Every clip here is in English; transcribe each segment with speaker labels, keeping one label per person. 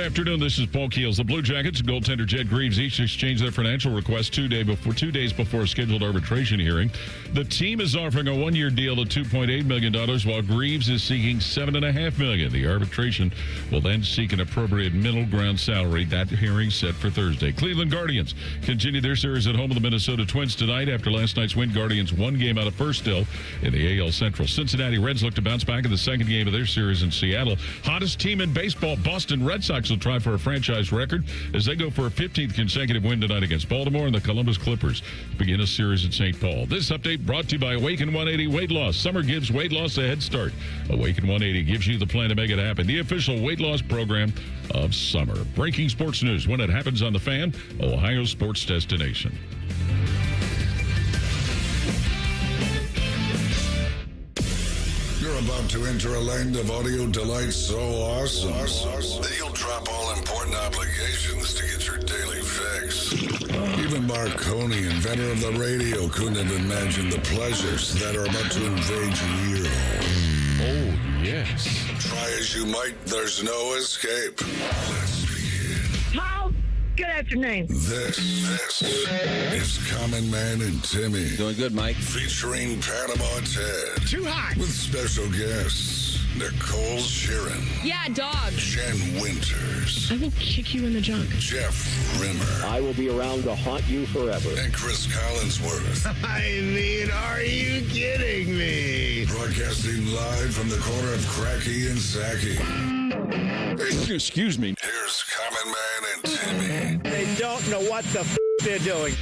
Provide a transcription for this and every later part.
Speaker 1: afternoon. This is Paul Keels. The Blue Jackets and goaltender Jed Greaves each exchanged their financial request 2 days before a scheduled arbitration hearing. The team is offering a one-year deal of $2.8 million, while Greaves is seeking $7.5 million. The arbitration will then seek an appropriate middle ground salary. That hearing set for Thursday. Cleveland Guardians continue their series at home with the Minnesota Twins tonight. After last night's win, Guardians one game out of first still in the AL Central. Cincinnati Reds look to bounce back in the second game of their series in Seattle. Hottest team in baseball, Boston Red Sox will try for a franchise record as they go for a 15th consecutive win tonight against Baltimore, and the Columbus Clippers begin a series at St. Paul. This update brought to you by Awaken 180 Weight Loss. Summer gives weight loss a head start. Awaken 180 gives you the plan to make it happen. The official weight loss program of summer. Breaking sports news when it happens on The Fan, Ohio sports destination.
Speaker 2: You're about to enter a land of audio delight so awesome that you'll drop all important obligations to get your daily fix. Even Marconi, inventor of the radio, couldn't have imagined the pleasures that are about to invade your ear hole.
Speaker 1: Oh, yes.
Speaker 2: Try as you might, there's no escape. Let's begin.
Speaker 3: Paul, good afternoon.
Speaker 2: This is Common Man and Timmy.
Speaker 4: Doing good, Mike.
Speaker 2: Featuring Panama Ted.
Speaker 5: Too hot.
Speaker 2: With special guests, Nicole Sheeran.
Speaker 6: Yeah, dog.
Speaker 2: Jen Winters.
Speaker 6: I will kick you in the junk.
Speaker 2: Jeff Rimmer.
Speaker 7: I will be around to haunt you forever.
Speaker 2: And Chris Collinsworth.
Speaker 5: I mean, are you kidding me?
Speaker 2: Broadcasting live from the corner of Cracky and Sacky.
Speaker 4: Excuse me.
Speaker 2: Here's Common Man and Timmy.
Speaker 7: They don't know what the they're doing.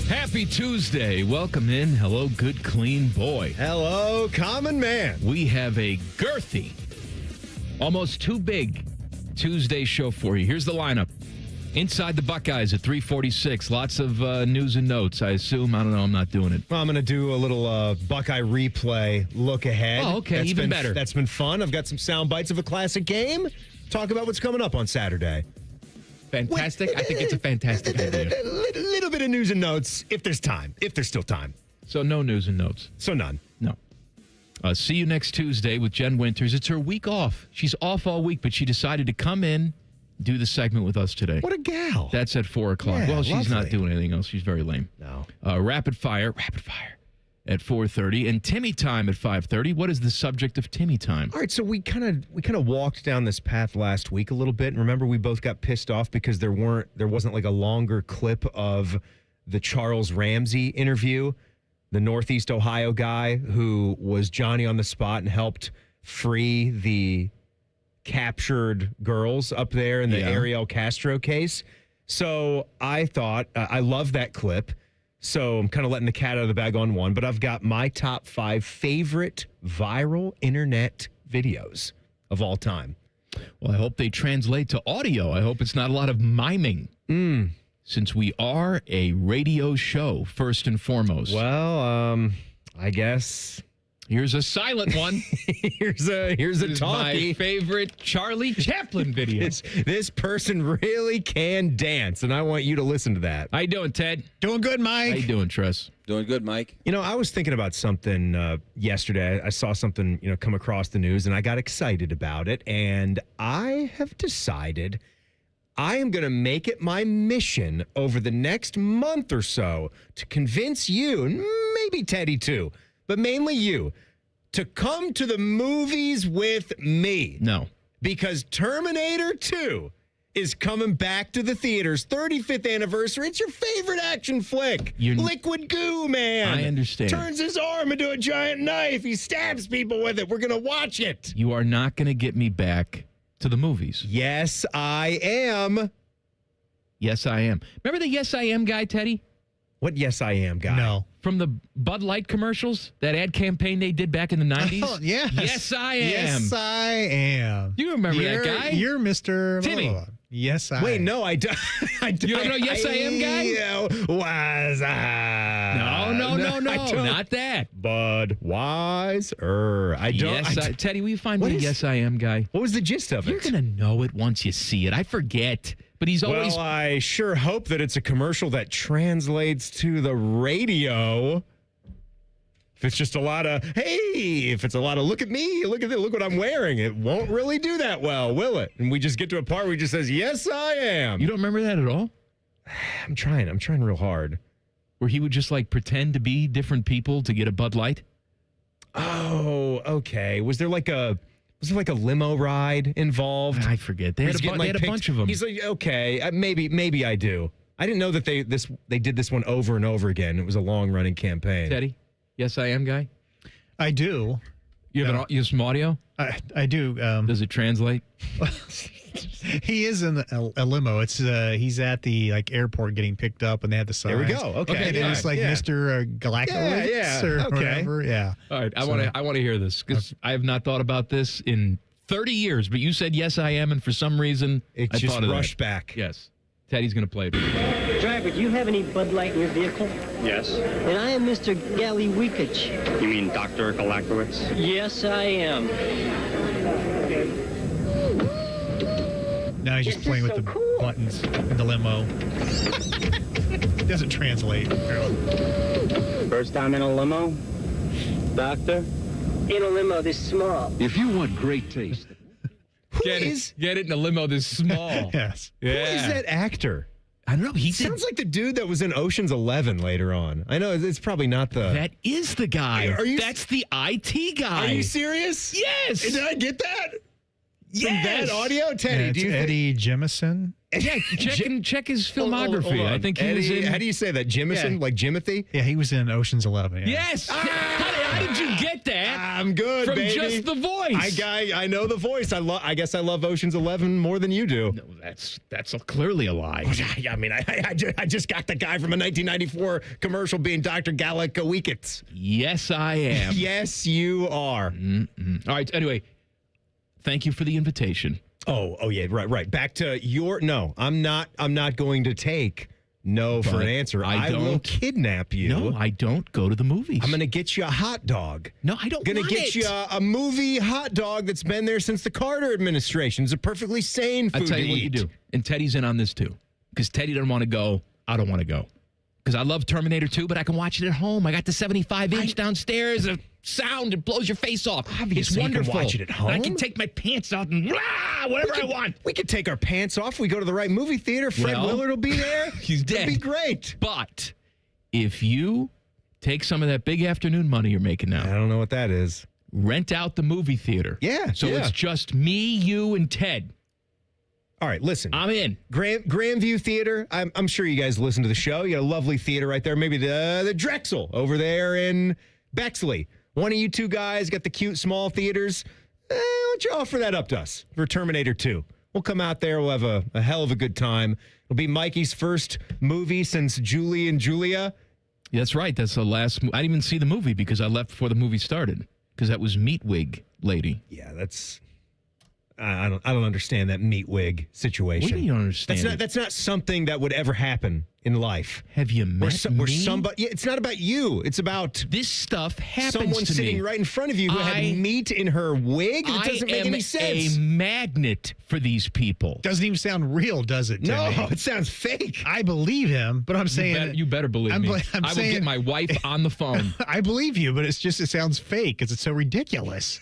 Speaker 8: Happy Tuesday. Welcome in. Hello, good, clean boy.
Speaker 5: Hello, common man.
Speaker 8: We have a girthy, almost too big Tuesday show for you. Here's the lineup. Inside the Buckeyes at 3:46. Lots of news and notes, I assume. I don't know. I'm not doing it.
Speaker 5: Well, I'm going to do a little Buckeye replay look ahead.
Speaker 8: Oh, okay. Even better.
Speaker 5: That's been fun. I've got some sound bites of a classic game. Talk about what's coming up on Saturday.
Speaker 8: Fantastic. I think it's a fantastic idea.
Speaker 5: A little bit of news and notes if there's time. If there's still time.
Speaker 8: So no news and notes.
Speaker 5: So none.
Speaker 8: No. See you next Tuesday with Jen Winters. It's her week off. She's off all week, but she decided to come in, do the segment with us today.
Speaker 5: What a gal.
Speaker 8: That's at 4 o'clock.
Speaker 5: Yeah,
Speaker 8: well, she's
Speaker 5: lovely.
Speaker 8: not doing anything else. She's very lame.
Speaker 5: No.
Speaker 8: Rapid fire at 4:30 and Timmy Time at 5:30. What is the subject of Timmy Time?
Speaker 5: All right, so we kind of walked down this path last week a little bit. And remember, we both got pissed off because there wasn't like a longer clip of the Charles Ramsey interview, the Northeast Ohio guy who was Johnny on the spot and helped free the captured girls up there in the Ariel Castro case. So I thought, I love that clip. So I'm kind of letting the cat out of the bag on one, but I've got my top 5 favorite viral internet videos of all time.
Speaker 8: Well, I hope they translate to audio. I hope it's not a lot of miming. Since we are a radio show, first and foremost.
Speaker 5: Well, I guess
Speaker 8: here's a silent one.
Speaker 5: here's a talkie.
Speaker 8: My favorite Charlie Chaplin video.
Speaker 5: This person really can dance, and I want you to listen to that.
Speaker 8: How you doing, Ted?
Speaker 5: Doing good, Mike.
Speaker 8: How you doing, Tress?
Speaker 4: Doing good, Mike.
Speaker 5: You know, I was thinking about something yesterday. I saw something, come across the news, and I got excited about it. And I have decided I am going to make it my mission over the next month or so to convince you, and maybe Teddy too, but mainly you, to come to the movies with me.
Speaker 8: No.
Speaker 5: Because Terminator 2 is coming back to the theaters. 35th anniversary. It's your favorite action flick. Liquid goo, man.
Speaker 8: I understand.
Speaker 5: Turns his arm into a giant knife. He stabs people with it. We're going to watch it.
Speaker 8: You are not going to get me back to the movies.
Speaker 5: Yes, I am.
Speaker 8: Yes, I am. Remember the Yes, I Am guy, Teddy?
Speaker 5: What Yes, I Am guy?
Speaker 9: No.
Speaker 8: From the Bud Light commercials, that ad campaign they did back in the 90s?
Speaker 9: Oh, yes.
Speaker 8: Yes, I am.
Speaker 9: Yes, I am.
Speaker 8: Do you remember that guy?
Speaker 9: You're Mr.
Speaker 8: Timmy.
Speaker 9: Blah, blah, blah. Yes, I
Speaker 5: Wait, no, I don't.
Speaker 8: You don't know Yes, I Am guy?
Speaker 5: Was I?
Speaker 8: No,
Speaker 5: I don't.
Speaker 8: not that.
Speaker 5: Budweiser. I don't.
Speaker 8: Yes, Teddy, will you find
Speaker 5: What
Speaker 8: me a
Speaker 5: is-
Speaker 8: Yes, I Am guy?
Speaker 5: What was the gist of it?
Speaker 8: You're going to know it once you see it. I forget. But he's always...
Speaker 5: Well, I sure hope that it's a commercial that translates to the radio. If it's just a lot of, hey, if it's a lot of, look at me, look what I'm wearing, it won't really do that well, will it? And we just get to a part where he just says, yes, I am.
Speaker 8: You don't remember that at all?
Speaker 5: I'm trying real hard.
Speaker 8: Where he would just like pretend to be different people to get a Bud Light?
Speaker 5: Oh, okay. Was there like a limo ride involved?
Speaker 8: I forget. They had a bunch of them.
Speaker 5: He's like, okay, maybe I do. I didn't know that they did this one over and over again. It was a long running campaign.
Speaker 8: Teddy, yes, I am guy.
Speaker 9: I do.
Speaker 8: You have some audio?
Speaker 9: I do.
Speaker 8: Does it translate?
Speaker 9: He is in a limo. It's he's at the airport getting picked up, and they had the signs.
Speaker 5: There we go. Okay,
Speaker 9: and it's Mr. Galactus or whatever. Yeah.
Speaker 8: All right, I want to hear this because I have not thought about this in 30 years. But you said yes, I am, and for some reason
Speaker 5: I just
Speaker 8: thought of
Speaker 5: rushed
Speaker 8: that.
Speaker 5: back.
Speaker 8: Yes, Teddy's going to play it.
Speaker 10: Driver, do you have any Bud Light in your vehicle?
Speaker 7: Yes.
Speaker 10: And I am Mr. Galliweekich.
Speaker 7: You mean Dr. Galactowicz?
Speaker 10: Yes, I am.
Speaker 9: Now he's just
Speaker 10: This
Speaker 9: playing
Speaker 10: is
Speaker 9: with
Speaker 10: so
Speaker 9: the
Speaker 10: cool.
Speaker 9: buttons in the limo. Doesn't translate.
Speaker 7: First time in a limo? Doctor?
Speaker 10: In a limo this small.
Speaker 7: If you want great taste.
Speaker 8: Get it in a limo this small.
Speaker 9: Yes.
Speaker 5: Who is that actor?
Speaker 8: I don't know. He
Speaker 5: Sounds like the dude that was in Ocean's 11 later on. I know it's probably not the.
Speaker 8: That is the guy. That's the IT guy.
Speaker 5: Are you serious?
Speaker 8: Yes.
Speaker 5: Did I get that?
Speaker 8: Yes.
Speaker 5: From that audio, Teddy?
Speaker 9: Yeah,
Speaker 5: do you
Speaker 9: Eddie Jemison?
Speaker 8: Yeah, check his filmography.
Speaker 5: Hold on.
Speaker 8: I think he
Speaker 5: Eddie,
Speaker 8: was in.
Speaker 5: How do you say that? Jimison?
Speaker 9: Yeah.
Speaker 5: Like Jimothy?
Speaker 9: Yeah, he was in Ocean's 11. Yeah.
Speaker 8: Yes. How did you get that?
Speaker 5: I'm good,
Speaker 8: From
Speaker 5: baby.
Speaker 8: just the voice.
Speaker 5: I know the voice. I guess I love Ocean's 11 more than you do.
Speaker 8: No, that's clearly a lie.
Speaker 5: I mean, I just got the guy from a 1994 commercial being Dr. Galactowicz.
Speaker 8: Yes, I am.
Speaker 5: Yes, you are.
Speaker 8: All right. Anyway, thank you for the invitation.
Speaker 5: Oh yeah, right. Back to your no. I'm not going to take no for
Speaker 8: But
Speaker 5: an answer.
Speaker 8: I
Speaker 5: will
Speaker 8: don't-
Speaker 5: kidnap you.
Speaker 8: No, I don't go to the movies.
Speaker 5: I'm going to get you a hot dog.
Speaker 8: No, I don't
Speaker 5: Gonna
Speaker 8: want
Speaker 5: get
Speaker 8: it.
Speaker 5: you a movie hot dog that's been there since the Carter administration. It's a perfectly sane food
Speaker 8: I'll tell you
Speaker 5: to
Speaker 8: what
Speaker 5: eat.
Speaker 8: you do. And Teddy's in on this too. Because Teddy doesn't want to go. I don't want to go. Because I love Terminator 2, but I can watch it at home. I got the 75-inch downstairs. A sound, it blows your face off.
Speaker 5: Obviously,
Speaker 8: it's
Speaker 5: you can
Speaker 8: wonderful.
Speaker 5: watch it at home.
Speaker 8: And I can take my pants off and whatever I want.
Speaker 5: We could take our pants off. We go to the right movie theater. Fred
Speaker 8: Well,
Speaker 5: Willard will be there.
Speaker 8: He's dead.
Speaker 5: It'll be great.
Speaker 8: But if you take some of that big afternoon money you're making
Speaker 5: I
Speaker 8: now,
Speaker 5: don't know what that is.
Speaker 8: rent out the movie theater.
Speaker 5: Yeah,
Speaker 8: So
Speaker 5: yeah.
Speaker 8: it's just me, you, and Ted.
Speaker 5: All right, listen.
Speaker 8: I'm in.
Speaker 5: Grandview Theater. I'm sure you guys listen to the show. You got a lovely theater right there. Maybe the Drexel over there in Bexley. One of you two guys got the cute small theaters. Why don't you offer that up to us for Terminator 2? We'll come out there. We'll have a hell of a good time. It'll be Mikey's first movie since Julie and Julia.
Speaker 8: That's right. That's the last. I didn't even see the movie because I left before the movie started. Because that was Meatwig Lady.
Speaker 5: Yeah, that's. I don't understand that meat wig situation.
Speaker 8: What do you don't understand?
Speaker 5: That's not something that would ever happen in life.
Speaker 8: Have you met me?
Speaker 5: Somebody. Yeah, it's not about you. It's about
Speaker 8: This stuff happens
Speaker 5: someone
Speaker 8: to
Speaker 5: sitting
Speaker 8: me.
Speaker 5: right in front of you who had meat in her wig. That doesn't make any sense.
Speaker 8: a magnet for these people.
Speaker 9: Doesn't even sound real, does it?
Speaker 5: No,
Speaker 9: Timmy?
Speaker 5: it sounds fake.
Speaker 9: I believe him, but I'm saying
Speaker 8: You better believe me.
Speaker 9: I'm
Speaker 8: I will
Speaker 9: saying-
Speaker 8: get my wife on the phone.
Speaker 9: I believe you, but it sounds fake because it's so ridiculous.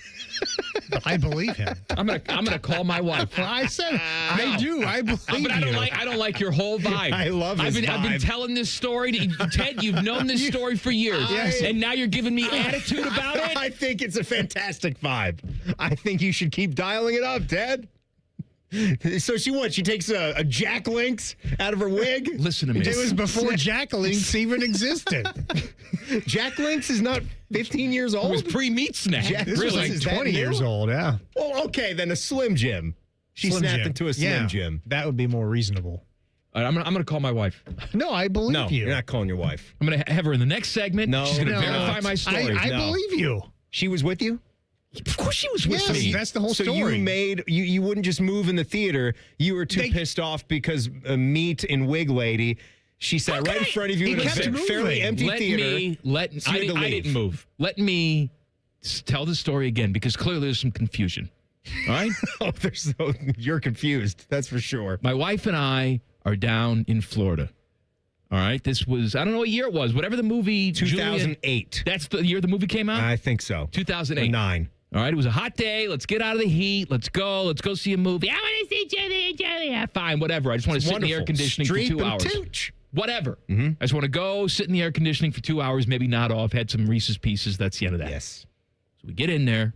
Speaker 9: But I believe him.
Speaker 8: I'm gonna call my wife.
Speaker 9: Well, I said I do. I believe
Speaker 8: But I
Speaker 9: you.
Speaker 8: don't like your whole vibe.
Speaker 5: I love
Speaker 8: I've
Speaker 5: his
Speaker 8: been
Speaker 5: vibe.
Speaker 8: telling this story to Ted. You've known this story for years,
Speaker 5: Yes.
Speaker 8: and now you're giving me attitude about it.
Speaker 5: I think it's a fantastic vibe. I think you should keep dialing it up, Ted. So she takes a Jack Links out of her wig.
Speaker 8: Listen to me.
Speaker 9: It was before Jack Links even existed.
Speaker 5: Jack Links is not 15 years
Speaker 8: It was
Speaker 5: old.
Speaker 8: pre-meat snack.
Speaker 5: Jack-
Speaker 9: This was
Speaker 5: Really?
Speaker 9: like
Speaker 5: Is that
Speaker 9: 20
Speaker 5: new?
Speaker 9: years old, yeah.
Speaker 5: Well, okay, then a Slim Jim. She
Speaker 9: Slim
Speaker 5: snapped
Speaker 9: Jim.
Speaker 5: into a Slim
Speaker 9: Yeah,
Speaker 5: Jim.
Speaker 9: That would be more reasonable.
Speaker 8: All right, I'm gonna call my wife.
Speaker 9: No, I believe
Speaker 5: No,
Speaker 9: you.
Speaker 5: you're not calling your wife.
Speaker 8: I'm gonna have her in the next segment.
Speaker 5: No,
Speaker 8: she's gonna
Speaker 5: no.
Speaker 8: verify my story.
Speaker 9: I
Speaker 5: No.
Speaker 9: believe you.
Speaker 5: She was with you?
Speaker 8: Of course, she was with
Speaker 9: Yes,
Speaker 8: me.
Speaker 9: that's the whole
Speaker 5: So
Speaker 9: story.
Speaker 5: you wouldn't just move in the theater. You were too pissed off because meat and wig lady. She sat right in front of you
Speaker 9: He
Speaker 5: in a
Speaker 9: kept
Speaker 5: fairly
Speaker 9: moving.
Speaker 5: empty theater. So you had to
Speaker 8: I
Speaker 5: leave.
Speaker 8: didn't move. Let me tell the story again because clearly there's some confusion. All right?
Speaker 5: You're confused. That's for sure.
Speaker 8: My wife and I are down in Florida. All right. This was, I don't know what year it was. Whatever the movie.
Speaker 5: 2008.
Speaker 8: That's the year the movie came out?
Speaker 5: I think so.
Speaker 8: 2008.
Speaker 5: 9.
Speaker 8: All right. It was a hot day. Let's get out of the heat. Let's go. Let's go see a movie. I want to see Johnny. Yeah, fine. Whatever. I just want to sit in the air conditioning for 2 hours.
Speaker 5: Tooch.
Speaker 8: Whatever. I just want to go sit in the air conditioning for 2 hours, maybe nod off, had some Reese's Pieces. That's the end of that.
Speaker 5: Yes.
Speaker 8: So we get in there.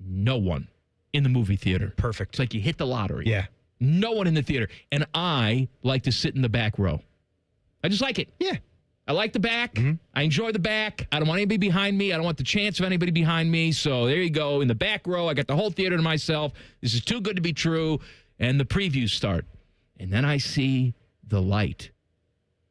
Speaker 8: No one in the movie theater.
Speaker 5: Perfect.
Speaker 8: It's like you hit the lottery.
Speaker 5: Yeah.
Speaker 8: No one in the theater. And I like to sit in the back row. I just like it.
Speaker 5: Yeah.
Speaker 8: I like the back. I enjoy the back. I don't want anybody behind me. I don't want the chance of anybody behind me. So there you go. In the back row, I got the whole theater to myself. This is too good to be true. And the previews start. And then I see the light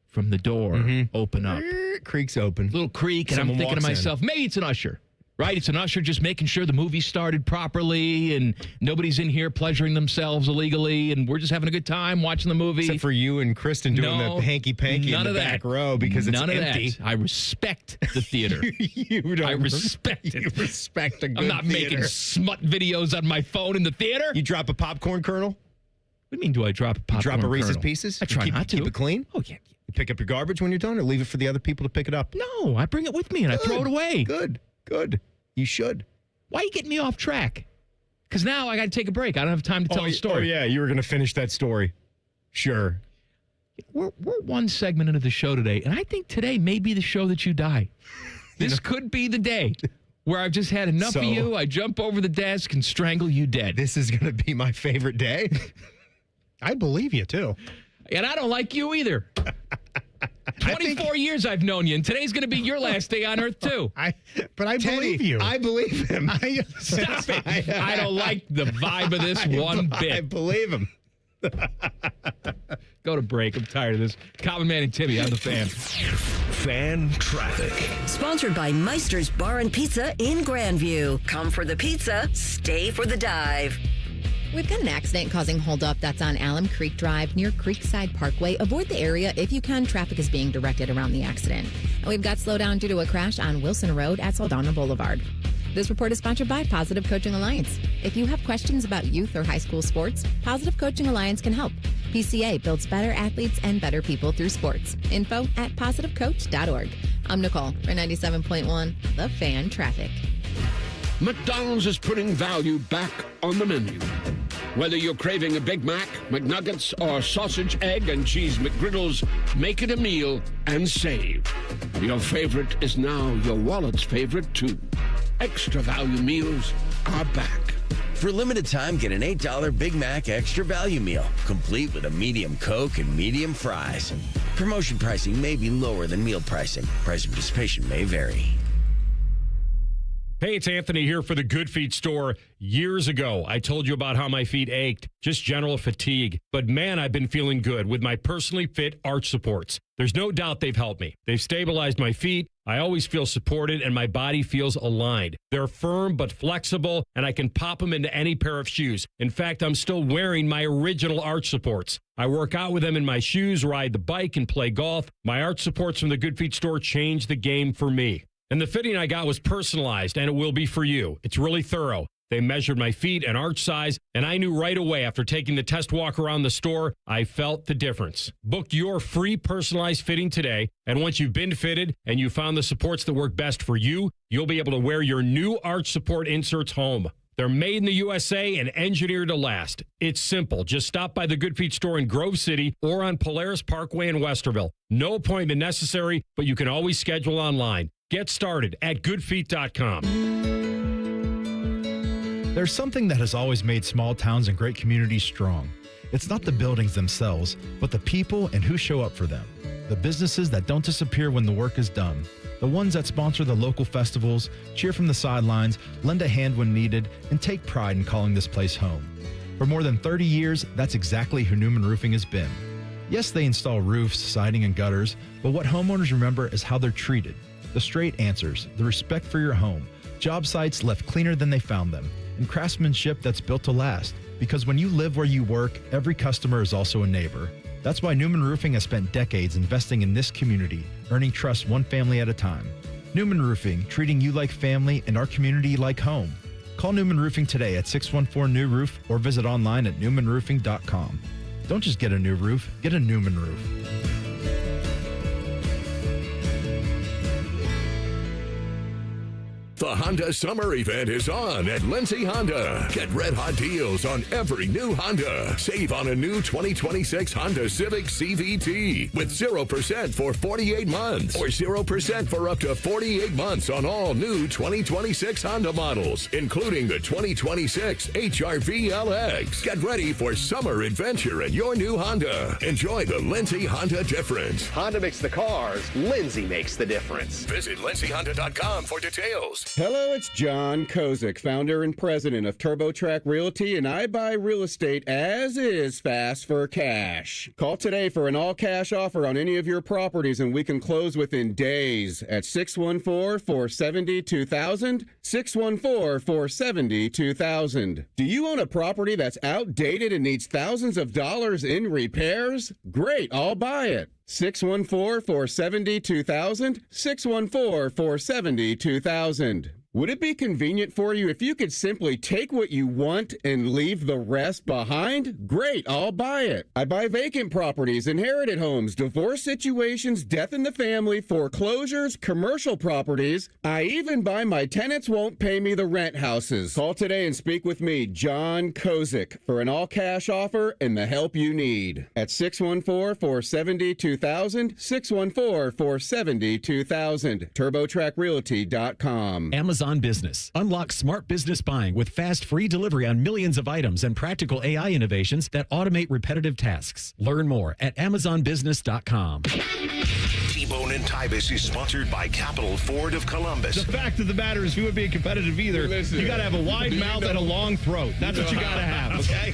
Speaker 8: from the door open up.
Speaker 5: Creak's open.
Speaker 8: Little creak. And
Speaker 5: Someone
Speaker 8: I'm thinking to
Speaker 5: walks in.
Speaker 8: myself, maybe it's an usher. Right? It's an usher just making sure the movie started properly and nobody's in here pleasuring themselves illegally and we're just having a good time watching the movie.
Speaker 5: Except for you and Kristen doing the hanky-panky in the back row because it's empty.
Speaker 8: I respect the theater. I respect it.
Speaker 5: You respect a good
Speaker 8: I'm not
Speaker 5: theater.
Speaker 8: making smut videos on my phone in the theater.
Speaker 5: You drop a popcorn kernel?
Speaker 8: What do you mean do I drop a popcorn
Speaker 5: You drop a Reese's
Speaker 8: kernel?
Speaker 5: Pieces?
Speaker 8: I try not to.
Speaker 5: Keep it clean?
Speaker 8: Oh, yeah.
Speaker 5: You pick up your garbage when you're done or leave it for the other people to pick it up?
Speaker 8: No, I bring it with me and I throw it away.
Speaker 5: Good. You should.
Speaker 8: Why are you getting me off track? Because now I got to take a break. I don't have time to tell the story.
Speaker 5: Oh, yeah. You were going to finish that story. Sure.
Speaker 8: We're one segment into the show today, and I think today may be the show that you die. This could be the day where I've just had enough of you. I jump over the desk and strangle you dead.
Speaker 5: This is going to be my favorite day.
Speaker 9: I believe you, too.
Speaker 8: And I don't like you either. 24 years I've known you, and today's going to be your last day on Earth, too.
Speaker 9: But I believe you.
Speaker 5: I believe him.
Speaker 8: Stop it. I don't like the vibe of this one bit.
Speaker 5: I believe him.
Speaker 8: Go to break. I'm tired of this. Common Man and Timmy on the Fan.
Speaker 11: Fan Traffic.
Speaker 12: Sponsored by Meister's Bar and Pizza in Grandview. Come for the pizza, stay for the dive.
Speaker 13: We've got an accident causing holdup that's on Alum Creek Drive near Creekside Parkway. Avoid the area if you can. Traffic is being directed around the accident. And we've got slowdown due to a crash on Wilson Road at Saldana Boulevard. This report is sponsored by Positive Coaching Alliance. If you have questions about youth or high school sports, Positive Coaching Alliance can help. PCA builds better athletes and better people through sports. Info at positivecoach.org. I'm Nicole for 97.1 The Fan Traffic.
Speaker 14: McDonald's is putting value back on the menu. Whether you're craving a Big Mac, McNuggets, or sausage, egg, and cheese McGriddles, make it a meal and save. Your favorite is now your wallet's favorite, too. Extra value meals are back.
Speaker 15: For a limited time, get an $8 Big Mac Extra Value Meal, complete with a medium Coke and medium fries. Promotion pricing may be lower than meal pricing. Price of participation may vary.
Speaker 16: Hey, it's Anthony here for the Good Feet store. Years ago, I told you about how my feet ached, just general fatigue. But man, I've been feeling good with my personally fit arch supports. There's no doubt they've helped me. They've stabilized my feet. I always feel supported and my body feels aligned. They're firm but flexible, and I can pop them into any pair of shoes. In fact, I'm still wearing my original arch supports. I work out with them in my shoes, ride the bike, and play golf. My arch supports from the Good Feet store changed the game for me. And the fitting I got was personalized, and it will be for you. It's really thorough. They measured my feet and arch size, and I knew right away after taking the test walk around the store, I felt the difference. Book your free personalized fitting today, and once you've been fitted and you found the supports that work best for you, you'll be able to wear your new arch support inserts home. They're made in the USA and engineered to last. It's simple. Just stop by the Good Feet store in Grove City or on Polaris Parkway in Westerville. No appointment necessary, but you can always schedule online. Get started at goodfeet.com.
Speaker 17: There's something that has always made small towns and great communities strong. It's not the buildings themselves, but the people and who show up for them. The businesses that don't disappear when the work is done. The ones that sponsor the local festivals, cheer from the sidelines, lend a hand when needed, and take pride in calling this place home. For more than 30 years, that's exactly who Newman Roofing has been. Yes, they install roofs, siding, and gutters, but what homeowners remember is how they're treated. The straight answers, the respect for your home, job sites left cleaner than they found them, and craftsmanship that's built to last. Because when you live where you work, every customer is also a neighbor. That's why Newman Roofing has spent decades investing in this community, earning trust one family at a time. Newman Roofing, treating you like family and our community like home. Call Newman Roofing today at 614-NEW-ROOF or visit online at newmanroofing.com. Don't just get a new roof, get a Newman roof.
Speaker 11: The Honda Summer Event is on at Lindsay Honda. Get red-hot deals on every new Honda. Save on a new 2026 Honda Civic CVT with 0% for 48 months or 0% for up to 48 months on all new 2026 Honda models, including the 2026 HR-V LX. Get ready for summer adventure in your new Honda. Enjoy the Lindsay Honda difference.
Speaker 18: Honda makes the cars. Lindsay makes the difference.
Speaker 11: Visit lindsayhonda.com for details.
Speaker 19: Hello, it's John Kozik, founder and president of TurboTrack Realty, and I buy real estate as is fast for cash. Call today for an all-cash offer on any of your properties, and we can close within days at 614-470-2000, 614-470-2000. Do you own a property that's outdated and needs thousands of dollars in repairs? Great, I'll buy it. 614-470-2000, 614-470-2000. Would it be convenient for you if you could simply take what you want and leave the rest behind? Great, I'll buy it. I buy vacant properties, inherited homes, divorce situations, death in the family, foreclosures, commercial properties. I even buy my tenants won't pay me the rent houses. Call today and speak with me, John Kozik, for an all-cash offer and the help you need. At 614-470-2000, 614-470-2000, TurboTrackRealty.com.
Speaker 20: Amazon Business. Unlock smart business buying with fast, free delivery on millions of items and practical AI innovations that automate repetitive tasks. Learn more at AmazonBusiness.com.
Speaker 11: T-Bone and Tybus is sponsored by Capital Ford of Columbus.
Speaker 21: The fact of the matter is, we would be competitive either. You got to have a wide mouth and a long throat. That's what you got to have, okay?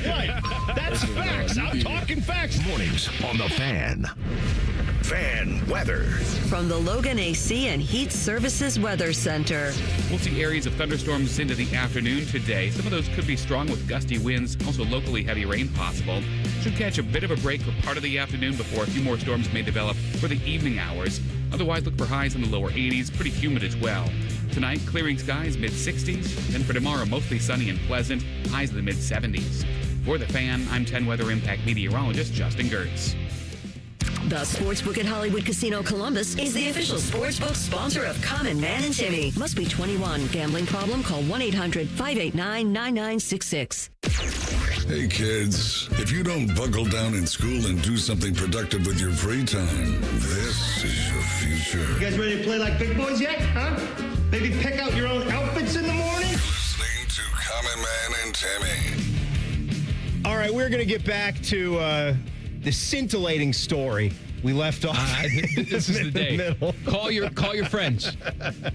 Speaker 21: Right. That's facts. I'm talking facts.
Speaker 11: Mornings on The Fan. Fan weather.
Speaker 12: From the Logan AC and Heat Services Weather Center.
Speaker 22: We'll see areas of thunderstorms into the afternoon today. Some of those could be strong with gusty winds, also locally heavy rain possible. Should catch a bit of a break for part of the afternoon before a few more storms may develop for the evening hours. Otherwise, look for highs in the lower 80s, pretty humid as well. Tonight, clearing skies, mid-60s. Then for tomorrow, mostly sunny and pleasant, highs in the mid-70s. For The Fan, I'm 10 Weather Impact meteorologist Justin Gertz.
Speaker 12: The Sportsbook at Hollywood Casino Columbus is the official sportsbook sponsor of Common Man and Timmy. Must be 21. Gambling problem? Call 1-800-589-9966.
Speaker 2: Hey kids, if you don't buckle down in school and do something productive with your free time, this is your future.
Speaker 23: You guys ready to play like big boys yet? Huh? Maybe pick out your own outfits in the morning?
Speaker 2: Listening to Common Man and Timmy.
Speaker 5: All right, we're going to get back to the scintillating story we left off.
Speaker 8: This is the day. Call your friends.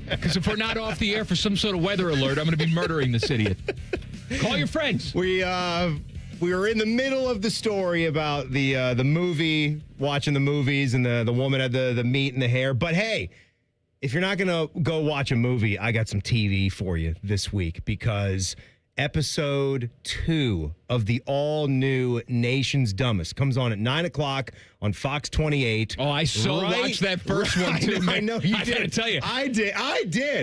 Speaker 8: Because if we're not off the air for some sort of weather alert, I'm going to be murdering this idiot. Call your friends.
Speaker 5: We were in the middle of the story about the movie, watching the movies, and the woman had the meat and the hair. But hey, if you're not going to go watch a movie, I got some TV for you this week, because episode 2 of the all-new Nation's Dumbest comes on at 9 o'clock on Fox 28.
Speaker 8: Oh, I watched that first one, too.
Speaker 5: I know you did.
Speaker 8: I gotta tell you.
Speaker 5: I did.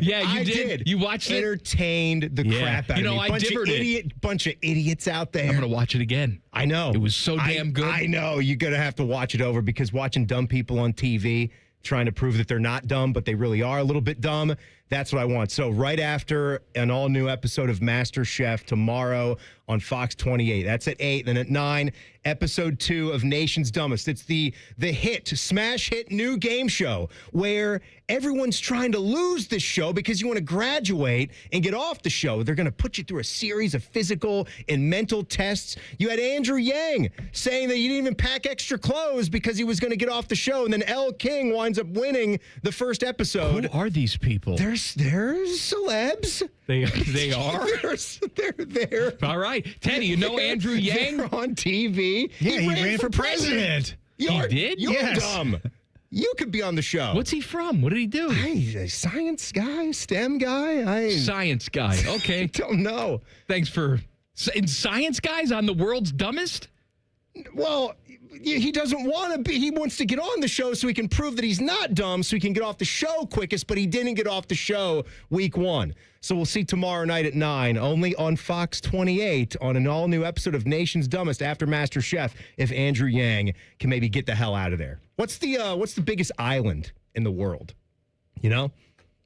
Speaker 8: Yeah, you did. You watched it?
Speaker 5: Entertained the crap out of me.
Speaker 8: I differed it.
Speaker 5: Bunch of idiots out there.
Speaker 8: I'm going to watch it again.
Speaker 5: I know.
Speaker 8: It was so damn good.
Speaker 5: I know. You're going to have to watch it over, because watching dumb people on TV trying to prove that they're not dumb, but they really are a little bit dumb, that's what I want. So right after an all-new episode of MasterChef tomorrow on Fox 28. That's at 8. Then at 9, episode 2 of Nation's Dumbest. It's the smash hit new game show where everyone's trying to lose this show because you want to graduate and get off the show. They're going to put you through a series of physical and mental tests. You had Andrew Yang saying that he didn't even pack extra clothes because he was going to get off the show. And then Elle King winds up winning the first episode.
Speaker 8: Who are these people?
Speaker 5: They're celebs.
Speaker 8: They are?
Speaker 5: They're there.
Speaker 8: All right. Teddy, you know Andrew Yang?
Speaker 5: They're on TV.
Speaker 9: Yeah, he ran for president.
Speaker 8: He did?
Speaker 5: You're dumb. You could be on the show.
Speaker 8: What's he from? What did he do?
Speaker 5: He's a science guy, STEM guy.
Speaker 8: Science guy. Okay.
Speaker 5: I don't know.
Speaker 8: Thanks for... And science guys on the world's dumbest?
Speaker 5: Well, he doesn't want to be. He wants to get on the show so he can prove that he's not dumb, so he can get off the show quickest, but he didn't get off the show week 1. So we'll see tomorrow night at 9, only on Fox 28, on an all-new episode of Nation's Dumbest after MasterChef, if Andrew Yang can maybe get the hell out of there. What's the biggest island in the world? You know?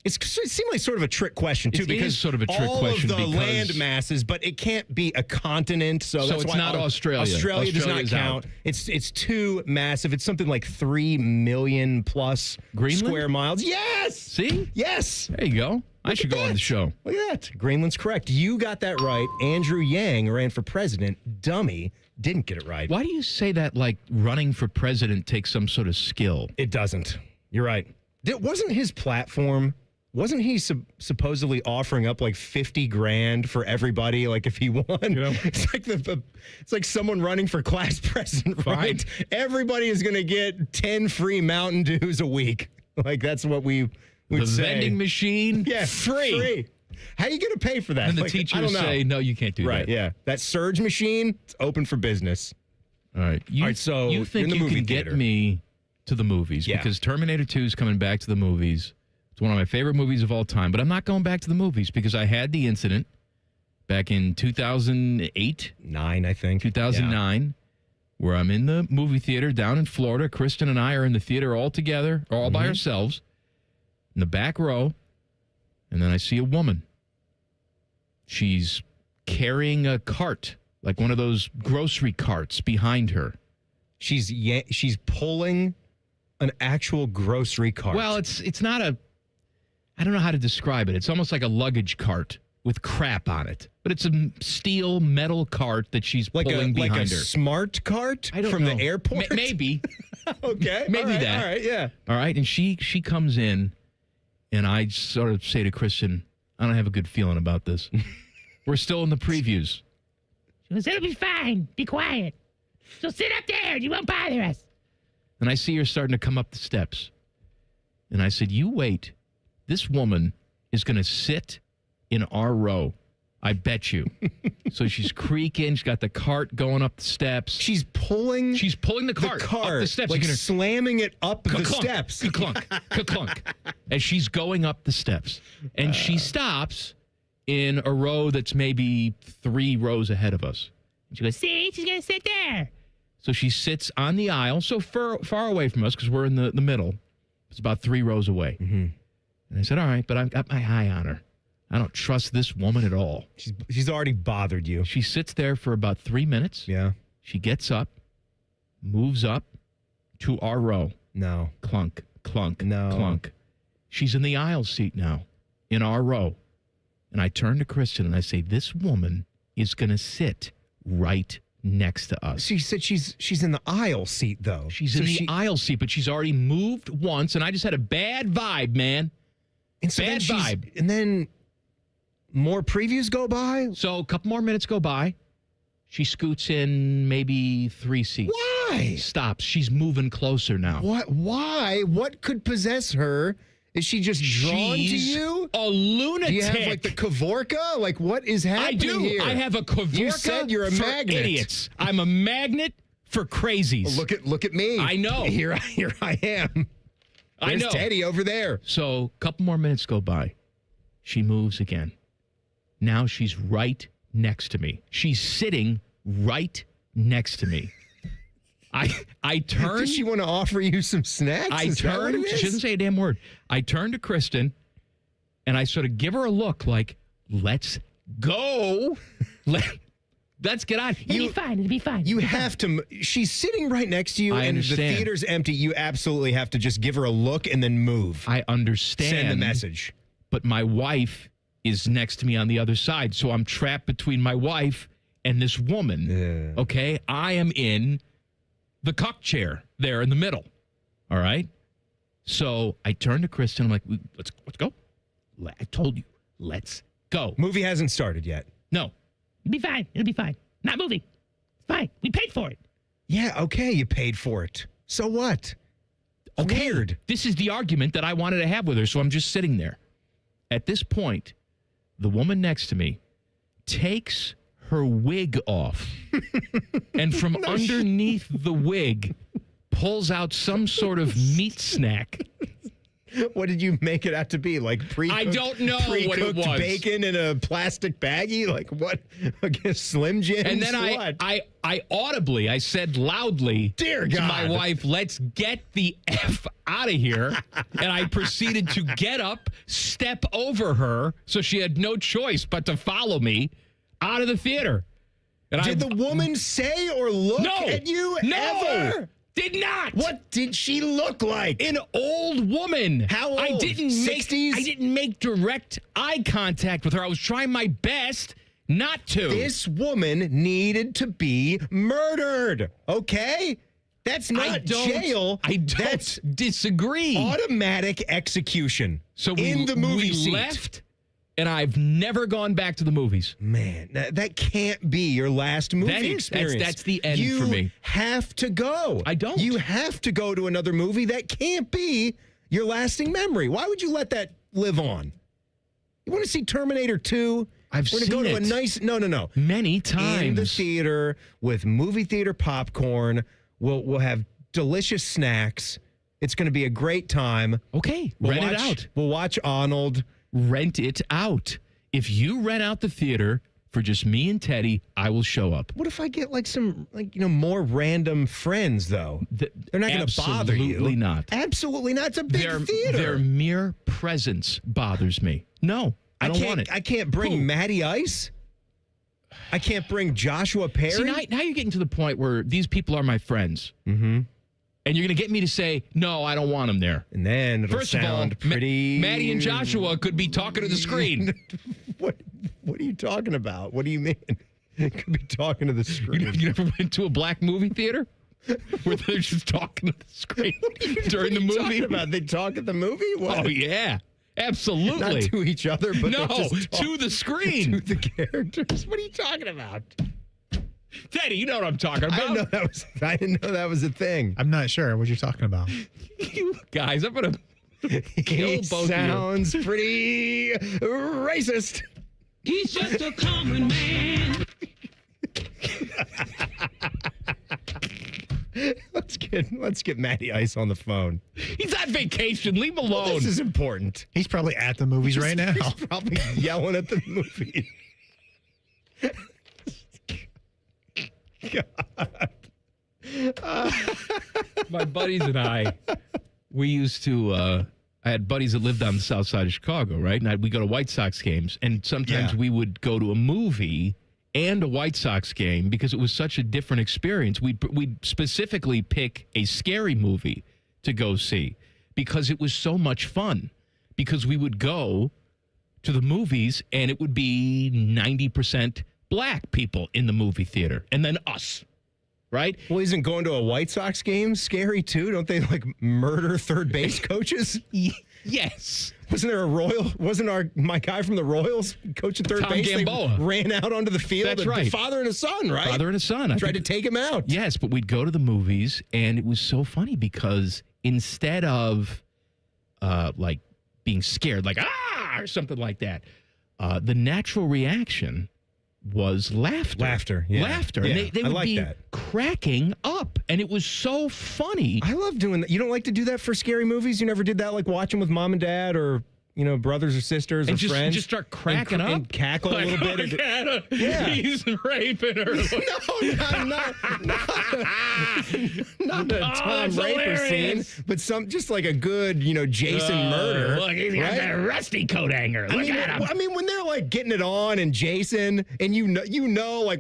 Speaker 5: It seemed like sort of a trick question, too, because
Speaker 8: it is sort of a trick question
Speaker 5: all of the
Speaker 8: because
Speaker 5: land masses, but it can't be a continent, so that's
Speaker 8: it's
Speaker 5: why
Speaker 8: not Australia.
Speaker 5: Australia does not
Speaker 8: Australia's
Speaker 5: count.
Speaker 8: out.
Speaker 5: It's too massive. It's something like 3 million plus
Speaker 8: Greenland?
Speaker 5: square miles. Yes!
Speaker 8: See?
Speaker 5: Yes!
Speaker 8: There you go. I should go on the show.
Speaker 5: Look at that. Greenland's correct. You got that right. Andrew Yang ran for president. Dummy didn't get it right.
Speaker 8: Why do you say that like running for president takes some sort of skill?
Speaker 5: It doesn't. You're right. Wasn't his platform... Wasn't he supposedly offering up like $50,000 for everybody? Like if he won, it's like someone running for class president, right? Everybody is going to get 10 free Mountain Dews a week. Like that's what we would say.
Speaker 8: The vending machine, free.
Speaker 5: How are you going to pay for that?
Speaker 8: And the
Speaker 5: I
Speaker 8: teachers
Speaker 5: don't know.
Speaker 8: say, no, you can't do that.
Speaker 5: Right? Yeah, that surge machine, it's open for business.
Speaker 8: All right.
Speaker 5: All right. So
Speaker 8: you think
Speaker 5: in the
Speaker 8: you
Speaker 5: movie
Speaker 8: can
Speaker 5: theater.
Speaker 8: get me to the movies because Terminator 2 is coming back to the movies. It's one of my favorite movies of all time, but I'm not going back to the movies because I had the incident back in 2008.
Speaker 5: 9, I think.
Speaker 8: 2009, where I'm in the movie theater down in Florida. Kristen and I are in the theater all together, all by ourselves, in the back row, and then I see a woman. She's carrying a cart, like one of those grocery carts behind her.
Speaker 5: She's pulling an actual grocery cart.
Speaker 8: Well, it's not a... I don't know how to describe it. It's almost like a luggage cart with crap on it. But it's a steel metal cart that she's pulling behind
Speaker 5: like a
Speaker 8: her.
Speaker 5: smart cart
Speaker 8: from
Speaker 5: the airport?
Speaker 8: Maybe.
Speaker 5: Okay.
Speaker 8: Maybe
Speaker 5: all right,
Speaker 8: that.
Speaker 5: All right, yeah.
Speaker 8: All right. And she comes in, and I sort of say to Kristen, I don't have a good feeling about this. We're still in the previews.
Speaker 1: She goes, it'll be fine. Be quiet. So sit up there and you won't bother us.
Speaker 8: And I see her starting to come up the steps. And I said, you wait. This woman is going to sit in our row. I bet you. So she's creaking. She's got the cart going up the steps.
Speaker 5: She's pulling
Speaker 8: the cart up the steps.
Speaker 5: like
Speaker 8: You're gonna,
Speaker 5: slamming it up the
Speaker 8: ka-clunk,
Speaker 5: steps.
Speaker 8: Ka-clunk, ka-clunk. As she's going up the steps. And she stops in a row that's maybe 3 rows ahead of us. And she goes,
Speaker 1: See, she's going to sit there.
Speaker 8: so she sits on the aisle, so far away from us because we're in the middle. It's about 3 rows away.
Speaker 5: Mm-hmm.
Speaker 8: And I said, all right, but I've got my eye on her. I don't trust this woman at all.
Speaker 5: She's already bothered you.
Speaker 8: She sits there for about 3 minutes.
Speaker 5: Yeah.
Speaker 8: She gets up, moves up to our row.
Speaker 5: No.
Speaker 8: Clunk, clunk,
Speaker 5: no.
Speaker 8: clunk. She's in the aisle seat now, in our row. And I turn to Kristen and I say, this woman is going to sit right next to us.
Speaker 5: She said she's in the aisle seat, though.
Speaker 8: She's in the aisle seat, but she's already moved once, and I just had a bad vibe, man.
Speaker 5: And so
Speaker 8: bad vibe.
Speaker 5: And then more previews go by?
Speaker 8: So a couple more minutes go by. She scoots in maybe 3 seats.
Speaker 5: Why?
Speaker 8: Stops. She's moving closer now.
Speaker 5: What? Why? What could possess her? Is she just drawn to you?
Speaker 8: A lunatic.
Speaker 5: Do you have like the Kavorka? Like what is happening
Speaker 8: I do.
Speaker 5: here?
Speaker 8: I have a Kavorka.
Speaker 5: You said you're a
Speaker 8: for
Speaker 5: magnet.
Speaker 8: idiots. I'm a magnet for crazies.
Speaker 5: Well, look at me.
Speaker 8: I know.
Speaker 5: Here I am.
Speaker 8: I
Speaker 5: There's
Speaker 8: know.
Speaker 5: Teddy over there.
Speaker 8: So a couple more minutes go by. She moves again. Now she's right next to me. She's sitting right next to me. I turn.
Speaker 5: Does she want to offer you some snacks?
Speaker 8: I
Speaker 5: Is that what
Speaker 8: turn.
Speaker 5: it is?
Speaker 8: She doesn't say a damn word. I turn to Kristen, and I sort of give her a look like, let's go. Let's get out.
Speaker 1: It'll be fine. It'll be fine.
Speaker 5: You have to. She's sitting right next to you,
Speaker 8: I
Speaker 5: and
Speaker 8: understand.
Speaker 5: the theater's empty. You absolutely have to just give her a look and then move.
Speaker 8: I understand.
Speaker 5: Send the message.
Speaker 8: But my wife is next to me on the other side, so I'm trapped between my wife and this woman.
Speaker 5: Yeah.
Speaker 8: Okay? I am in the cock chair there in the middle. All right? So I turn to Kristen. I'm like, let's go. I told you, let's go.
Speaker 5: Movie hasn't started yet.
Speaker 8: No.
Speaker 1: It'll be fine. It'll be fine. Not moving. It's fine. We paid for it.
Speaker 5: Yeah, okay, you paid for it. So what?
Speaker 8: Okay.
Speaker 5: Weird.
Speaker 8: This is the argument that I wanted to have with her, so I'm just sitting there. At this point, the woman next to me takes her wig off and from underneath the wig pulls out some sort of meat snack
Speaker 5: What did you make it out to be? Like
Speaker 8: I don't know what it was.
Speaker 5: Bacon in a plastic baggie? Like what? I guess Slim Jims?
Speaker 8: And then I audibly, I said loudly
Speaker 5: Dear
Speaker 8: to
Speaker 5: God.
Speaker 8: my wife, let's get the F out of here. And I proceeded to get up, step over her, so she had no choice but to follow me out of the theater. And
Speaker 5: did the woman say or look at you ever?
Speaker 8: Did not.
Speaker 5: What did she look like?
Speaker 8: An old woman.
Speaker 5: How old?
Speaker 8: I didn't
Speaker 5: 60s?
Speaker 8: I didn't make direct eye contact with her. I was trying my best not to.
Speaker 5: This woman needed to be murdered. Okay? That's not jail.
Speaker 8: That's disagree.
Speaker 5: Automatic execution.
Speaker 8: So
Speaker 5: in the movie seat.
Speaker 8: Left, and I've never gone back to the movies.
Speaker 5: Man, that can't be your last movie experience.
Speaker 8: That's the end for me.
Speaker 5: You have to go.
Speaker 8: I don't.
Speaker 5: You have to go to another movie. That can't be your lasting memory. Why would you let that live on? You want to see Terminator 2? We're going to go to a nice... No.
Speaker 8: Many times.
Speaker 5: In the theater with movie theater popcorn. We'll have delicious snacks. It's going to be a great time.
Speaker 8: Okay. Rent it out.
Speaker 5: We'll watch Arnold.
Speaker 8: Rent it out. If you rent out the theater for just me and Teddy, I will show up.
Speaker 5: What if I get some more random friends though? They're not going to bother you.
Speaker 8: Absolutely not.
Speaker 5: Absolutely not. It's a big theater.
Speaker 8: Their mere presence bothers me. No, I don't want it.
Speaker 5: I can't bring Matty Ice. I can't bring Joshua Perry.
Speaker 8: See, now you're getting to the point where these people are my friends.
Speaker 5: Mm-hmm.
Speaker 8: And you're going to get me to say, no, I don't want them there.
Speaker 5: And then it'll sound pretty...
Speaker 8: Maddie and Joshua could be talking to the screen.
Speaker 5: What are you talking about? What do you mean? Could be talking to the screen.
Speaker 8: You never went to a black movie theater? Where they're just talking to the screen during the movie?
Speaker 5: Talking about? They talk at the movie? What?
Speaker 8: Oh, yeah. Absolutely.
Speaker 5: Not to each other, but
Speaker 8: no,
Speaker 5: just
Speaker 8: to the screen.
Speaker 5: To the characters. What are you talking about?
Speaker 8: Teddy, you know what I'm talking about.
Speaker 5: I didn't know that was a thing.
Speaker 9: I'm not sure what you're talking about.
Speaker 8: You guys, I'm going to kill both of you.
Speaker 5: Sounds pretty racist.
Speaker 1: He's just a common man.
Speaker 5: Let's get Matty Ice on the phone.
Speaker 8: He's on vacation. Leave him alone.
Speaker 5: This is important.
Speaker 9: He's probably at the movies right now.
Speaker 5: He's probably yelling at the movie.
Speaker 8: God. My buddies and I, we used to, I had buddies that lived on the south side of Chicago, right? And we'd go to White Sox games, and sometimes we would go to a movie and a White Sox game because it was such a different experience. We'd specifically pick a scary movie to go see because it was so much fun. Because we would go to the movies, and it would be 90% black people in the movie theater, and then us, right?
Speaker 5: Well, isn't going to a White Sox game scary too? Don't they murder third base coaches?
Speaker 8: Yes.
Speaker 5: Wasn't my guy from the Royals coaching third
Speaker 8: Tom
Speaker 5: base?
Speaker 8: Gamboa.
Speaker 5: They ran out onto the field.
Speaker 8: That's right.
Speaker 5: Father and a son, right?
Speaker 8: Father and a son.
Speaker 5: Tried to take him out.
Speaker 8: Yes, but we'd go to the movies, and it was so funny because instead of being scared, or something like that, the natural reaction was laughter.
Speaker 5: Yeah.
Speaker 8: Laughter.
Speaker 5: Yeah.
Speaker 8: And they would be cracking up. And it was so funny.
Speaker 5: I love doing that. You don't like to do that for scary movies? You never did that, watching with mom and dad or, brothers or sisters or friends?
Speaker 8: Just start cracking up?
Speaker 5: And cackle a little bit.
Speaker 8: Yeah. He's raping her.
Speaker 5: Not a Tom Raper scene, but just a good, Jason murder.
Speaker 1: Look, he's got that rusty coat hanger. Look at him.
Speaker 5: I mean, when they're getting it on and Jason, and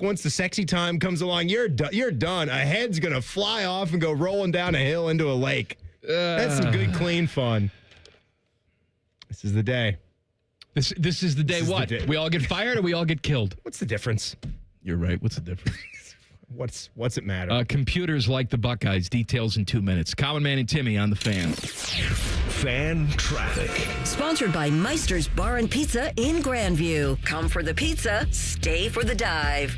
Speaker 5: once the sexy time comes along, you're done. A head's gonna fly off and go rolling down a hill into a lake. That's some good, clean fun. This is the day.
Speaker 8: This is the day. What? We all get fired or we all get killed?
Speaker 5: What's the difference?
Speaker 8: You're right. What's the difference?
Speaker 5: What's it matter?
Speaker 8: Computers like the Buckeyes. Details in 2 minutes. Common Man and Timmy on the Fan.
Speaker 11: Fan traffic.
Speaker 12: Sponsored by Meister's Bar and Pizza in Grandview. Come for the pizza, stay for the dive.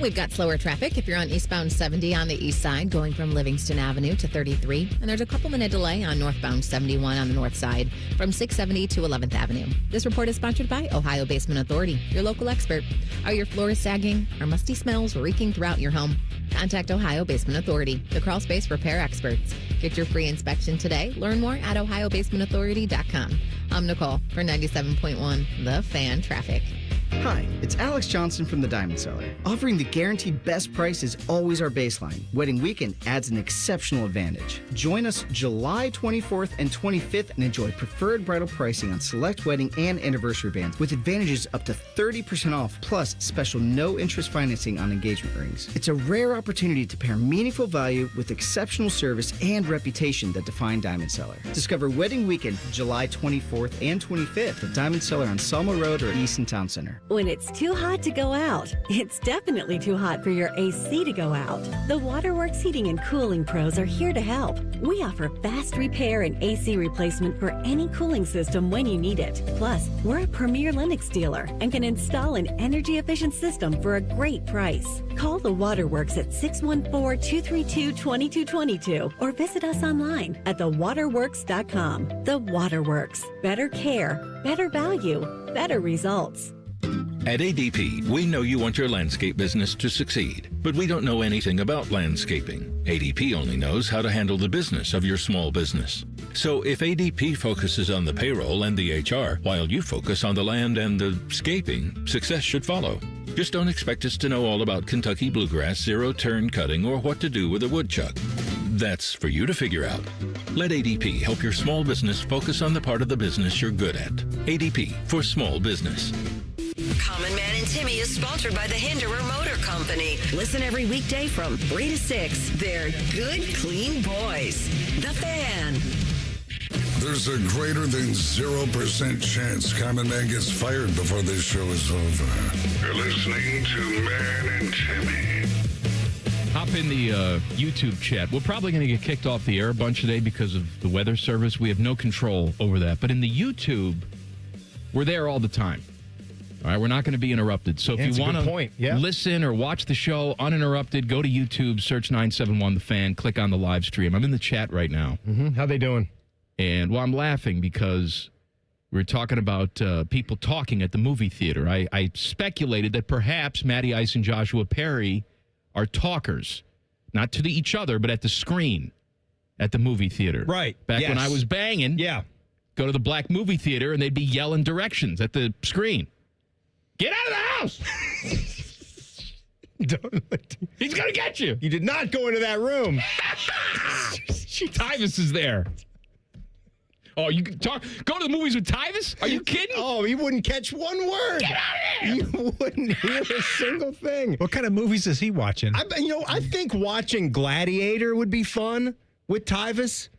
Speaker 13: We've got slower traffic if you're on eastbound 70 on the east side, going from Livingston Avenue to 33. And there's a couple-minute delay on northbound 71 on the north side from 670 to 11th Avenue. This report is sponsored by Ohio Basement Authority, your local expert. Are your floors sagging? Are musty smells reeking throughout your home? Contact Ohio Basement Authority, the crawl space repair experts. Get your free inspection today. Learn more at ohiobasementauthority.com. I'm Nicole for 97.1 The Fan Traffic.
Speaker 3: Hi, it's Alex Johnson from the Diamond Cellar. Offering the guaranteed best price is always our baseline. Wedding weekend adds an exceptional advantage. Join us July 24th and 25th and enjoy preferred bridal pricing on select wedding and anniversary bands with advantages up to 30% off plus special no-interest financing on engagement rings. It's a rare opportunity to pair meaningful value with exceptional service and reputation that define Diamond Cellar. Discover Wedding Weekend July 24th and 25th at Diamond Cellar on Selma Road or Easton Town Center.
Speaker 4: When it's too hot to go out, it's definitely too hot for your AC to go out. The Waterworks Heating and Cooling Pros are here to help. We offer fast repair and AC replacement for any cooling system when you need it. Plus, we're a premier Lennox dealer and can install an energy-efficient system for a great price. Call the Waterworks at 614-232-2222 or visit us online at thewaterworks.com. The Waterworks. Better care, better value, better results.
Speaker 6: At ADP, we know you want your landscape business to succeed, but we don't know anything about landscaping. ADP only knows how to handle the business of your small business. So if ADP focuses on the payroll and the HR, while you focus on the land and the scaping, success should follow. Just don't expect us to know all about Kentucky bluegrass, zero-turn cutting, or what to do with a woodchuck. That's for you to figure out. Let ADP help your small business focus on the part of the business you're good at. ADP for small business.
Speaker 12: Common Man and Timmy is sponsored by the Hinderer Motor Company. Listen every weekday from 3 to 6. They're good, clean boys. The Fan.
Speaker 2: There's a greater than 0% chance Common Man gets fired before this show is over. You're listening to Man and Timmy.
Speaker 8: Hop in the YouTube chat. We're probably going to get kicked off the air a bunch today because of the weather service. We have no control over that. But in the YouTube, we're there all the time. All right, we're not going to be interrupted. So if you want to listen or watch the show uninterrupted, go to YouTube, search 971 The Fan, click on the live stream. I'm in the chat right now.
Speaker 5: How they doing?
Speaker 8: And, well, I'm laughing because we were talking about people talking at the movie theater. I speculated that perhaps Matty Ice and Joshua Perry are talkers, not to each other, but at the screen at the movie theater.
Speaker 5: Right.
Speaker 8: Back when I was banging, go to the black movie theater, and they'd be yelling directions at the screen. Get out of the house! He's going to get you.
Speaker 5: You did not go into that room.
Speaker 8: Tyvus is there. Oh, you can talk. Go to the movies with Tyvus? Are you kidding?
Speaker 5: Oh, he wouldn't catch one word.
Speaker 8: Get out of here!
Speaker 5: You wouldn't hear a single thing.
Speaker 9: What kind of movies is he watching?
Speaker 5: I think watching Gladiator would be fun with Tyvus.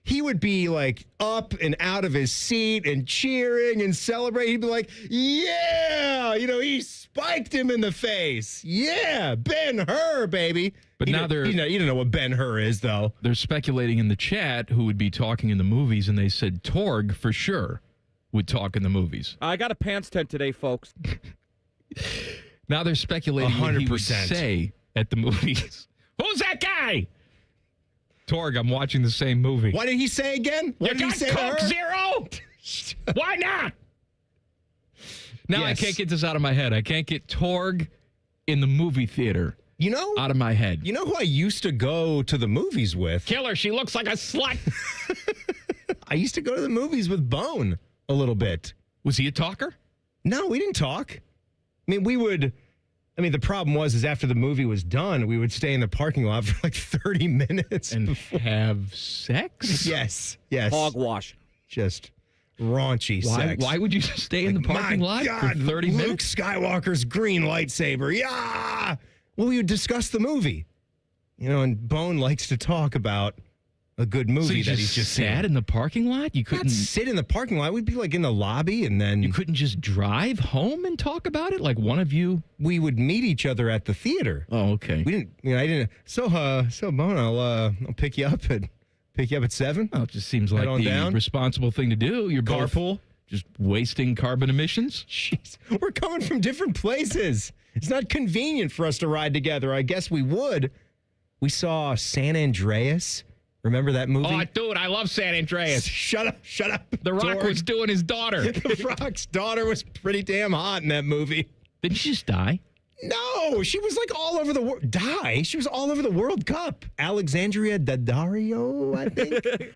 Speaker 5: He would be like up and out of his seat and cheering and celebrating. He'd be like, yeah, he spiked him in the face. Yeah, Ben-Hur, baby.
Speaker 8: But now
Speaker 5: you don't know what Ben-Hur is, though.
Speaker 8: They're speculating in the chat who would be talking in the movies, and they said Torg for sure would talk in the movies.
Speaker 24: I got a pants tent today, folks.
Speaker 8: Now they're speculating 100%. What he would say at the movies. Who's that guy? Torg, I'm watching the same movie.
Speaker 5: What did he say again? What did he say
Speaker 8: Coke Zero? Why not? Now I can't get this out of my head. I can't get Torg in the movie theater out of my head.
Speaker 5: You know who I used to go to the movies with?
Speaker 8: Killer. She looks like a slut.
Speaker 5: I used to go to the movies with Bone a little bit.
Speaker 8: Was he a talker?
Speaker 5: No, we didn't talk. The problem was after the movie was done, we would stay in the parking lot for like 30 minutes.
Speaker 8: And have sex?
Speaker 5: Yes.
Speaker 24: Hogwash.
Speaker 5: Just raunchy sex.
Speaker 8: Why would you stay in the parking lot for 30 minutes?
Speaker 5: Luke Skywalker's green lightsaber. Yeah. Well, we would discuss the movie. And Bone likes to talk about a good movie
Speaker 8: so
Speaker 5: that he's just
Speaker 8: sat
Speaker 5: seen.
Speaker 8: In the parking lot? You couldn't
Speaker 5: not sit in the parking lot. We'd be like in the lobby, and then
Speaker 8: you couldn't just drive home and talk about it. Like one of you,
Speaker 5: we would meet each other at the theater.
Speaker 8: Oh, okay.
Speaker 5: We didn't. I didn't. So Bone, I'll pick you up at 7.
Speaker 8: Oh, it just seems like the responsible thing to do. You're
Speaker 5: carpool,
Speaker 8: just wasting carbon emissions.
Speaker 5: Jeez, we're coming from different places. It's not convenient for us to ride together. I guess we would. We saw San Andreas. Remember that movie?
Speaker 8: Oh, dude, I love San Andreas.
Speaker 5: Shut up.
Speaker 8: The Rock was doing his daughter.
Speaker 5: The Rock's daughter was pretty damn hot in that movie.
Speaker 8: Didn't she just die?
Speaker 5: No, she was like all over the world. She was all over the World Cup. Alexandria Daddario, I think.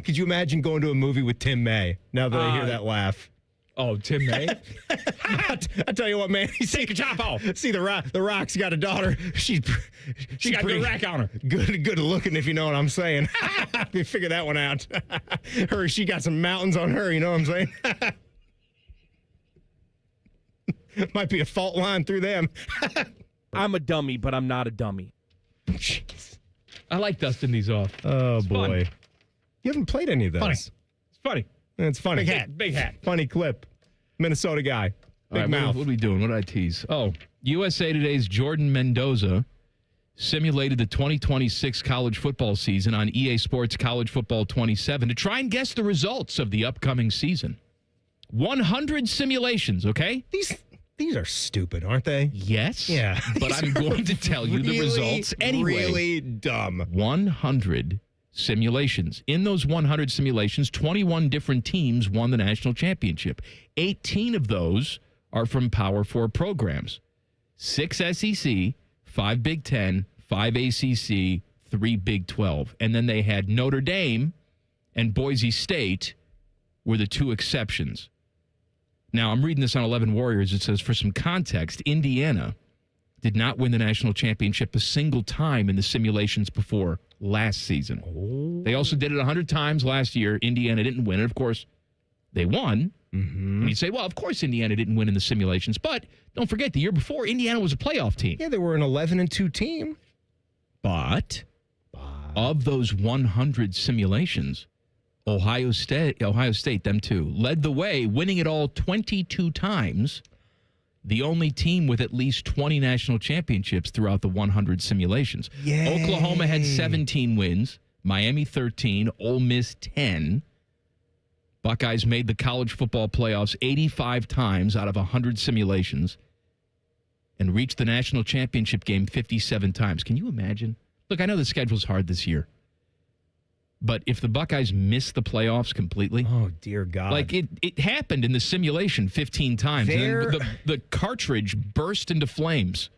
Speaker 5: Could you imagine going to a movie with Tim May now that I hear that laugh?
Speaker 8: Oh, Tim May?
Speaker 5: I tell you what, man.
Speaker 8: Take a chop off.
Speaker 5: See, the Rock's got a daughter. She's
Speaker 8: got a good rack on her.
Speaker 5: Good looking, if you know what I'm saying. You figure that one out. She got some mountains on her, you know what I'm saying? Might be a fault line through them.
Speaker 7: I'm a dummy, but I'm not a dummy.
Speaker 5: Jeez.
Speaker 8: I like dusting these off.
Speaker 5: Oh,
Speaker 8: it's
Speaker 5: boy.
Speaker 8: Fun.
Speaker 5: You haven't played any of those.
Speaker 8: Funny. It's funny.
Speaker 5: It's funny.
Speaker 8: Big hat.
Speaker 5: Funny clip. Minnesota guy. Big
Speaker 8: right,
Speaker 5: mouth.
Speaker 8: What are we doing? What did I tease? Oh, USA Today's Jordan Mendoza simulated the 2026 college football season on EA Sports College Football 27 to try and guess the results of the upcoming season. 100 simulations, okay?
Speaker 5: These are stupid, aren't they?
Speaker 8: Yes.
Speaker 5: Yeah.
Speaker 8: But I'm going to tell you the results anyway.
Speaker 5: Really dumb.
Speaker 8: 100 simulations. In those 100 simulations, 21 different teams won the national championship. 18 of those are from Power 4 programs. 6 SEC, 5 Big 10, 5 ACC, 3 Big 12. And then they had Notre Dame and Boise State were the two exceptions. Now, I'm reading this on 11 Warriors. It says, for some context, Indiana did not win the national championship a single time in the simulations before last season. Oh. They also did it 100 times last year. Indiana didn't win. And, of course, they won. Mm-hmm. And you'd say, well, of course Indiana didn't win in the simulations. But don't forget, the year before, Indiana was a playoff team.
Speaker 5: Yeah, they were an 11-2 team.
Speaker 8: But of those 100 simulations, Ohio State, them too, led the way, winning it all 22 times. The only team with at least 20 national championships throughout the 100 simulations.
Speaker 5: Yay.
Speaker 8: Oklahoma had 17 wins, Miami 13, Ole Miss 10. Buckeyes made the college football playoffs 85 times out of 100 simulations and reached the national championship game 57 times. Can you imagine? Look, I know the schedule's hard this year. But if the Buckeyes miss the playoffs completely...
Speaker 5: Oh, dear God.
Speaker 8: Like, it happened in the simulation 15 times. And then the cartridge burst into flames.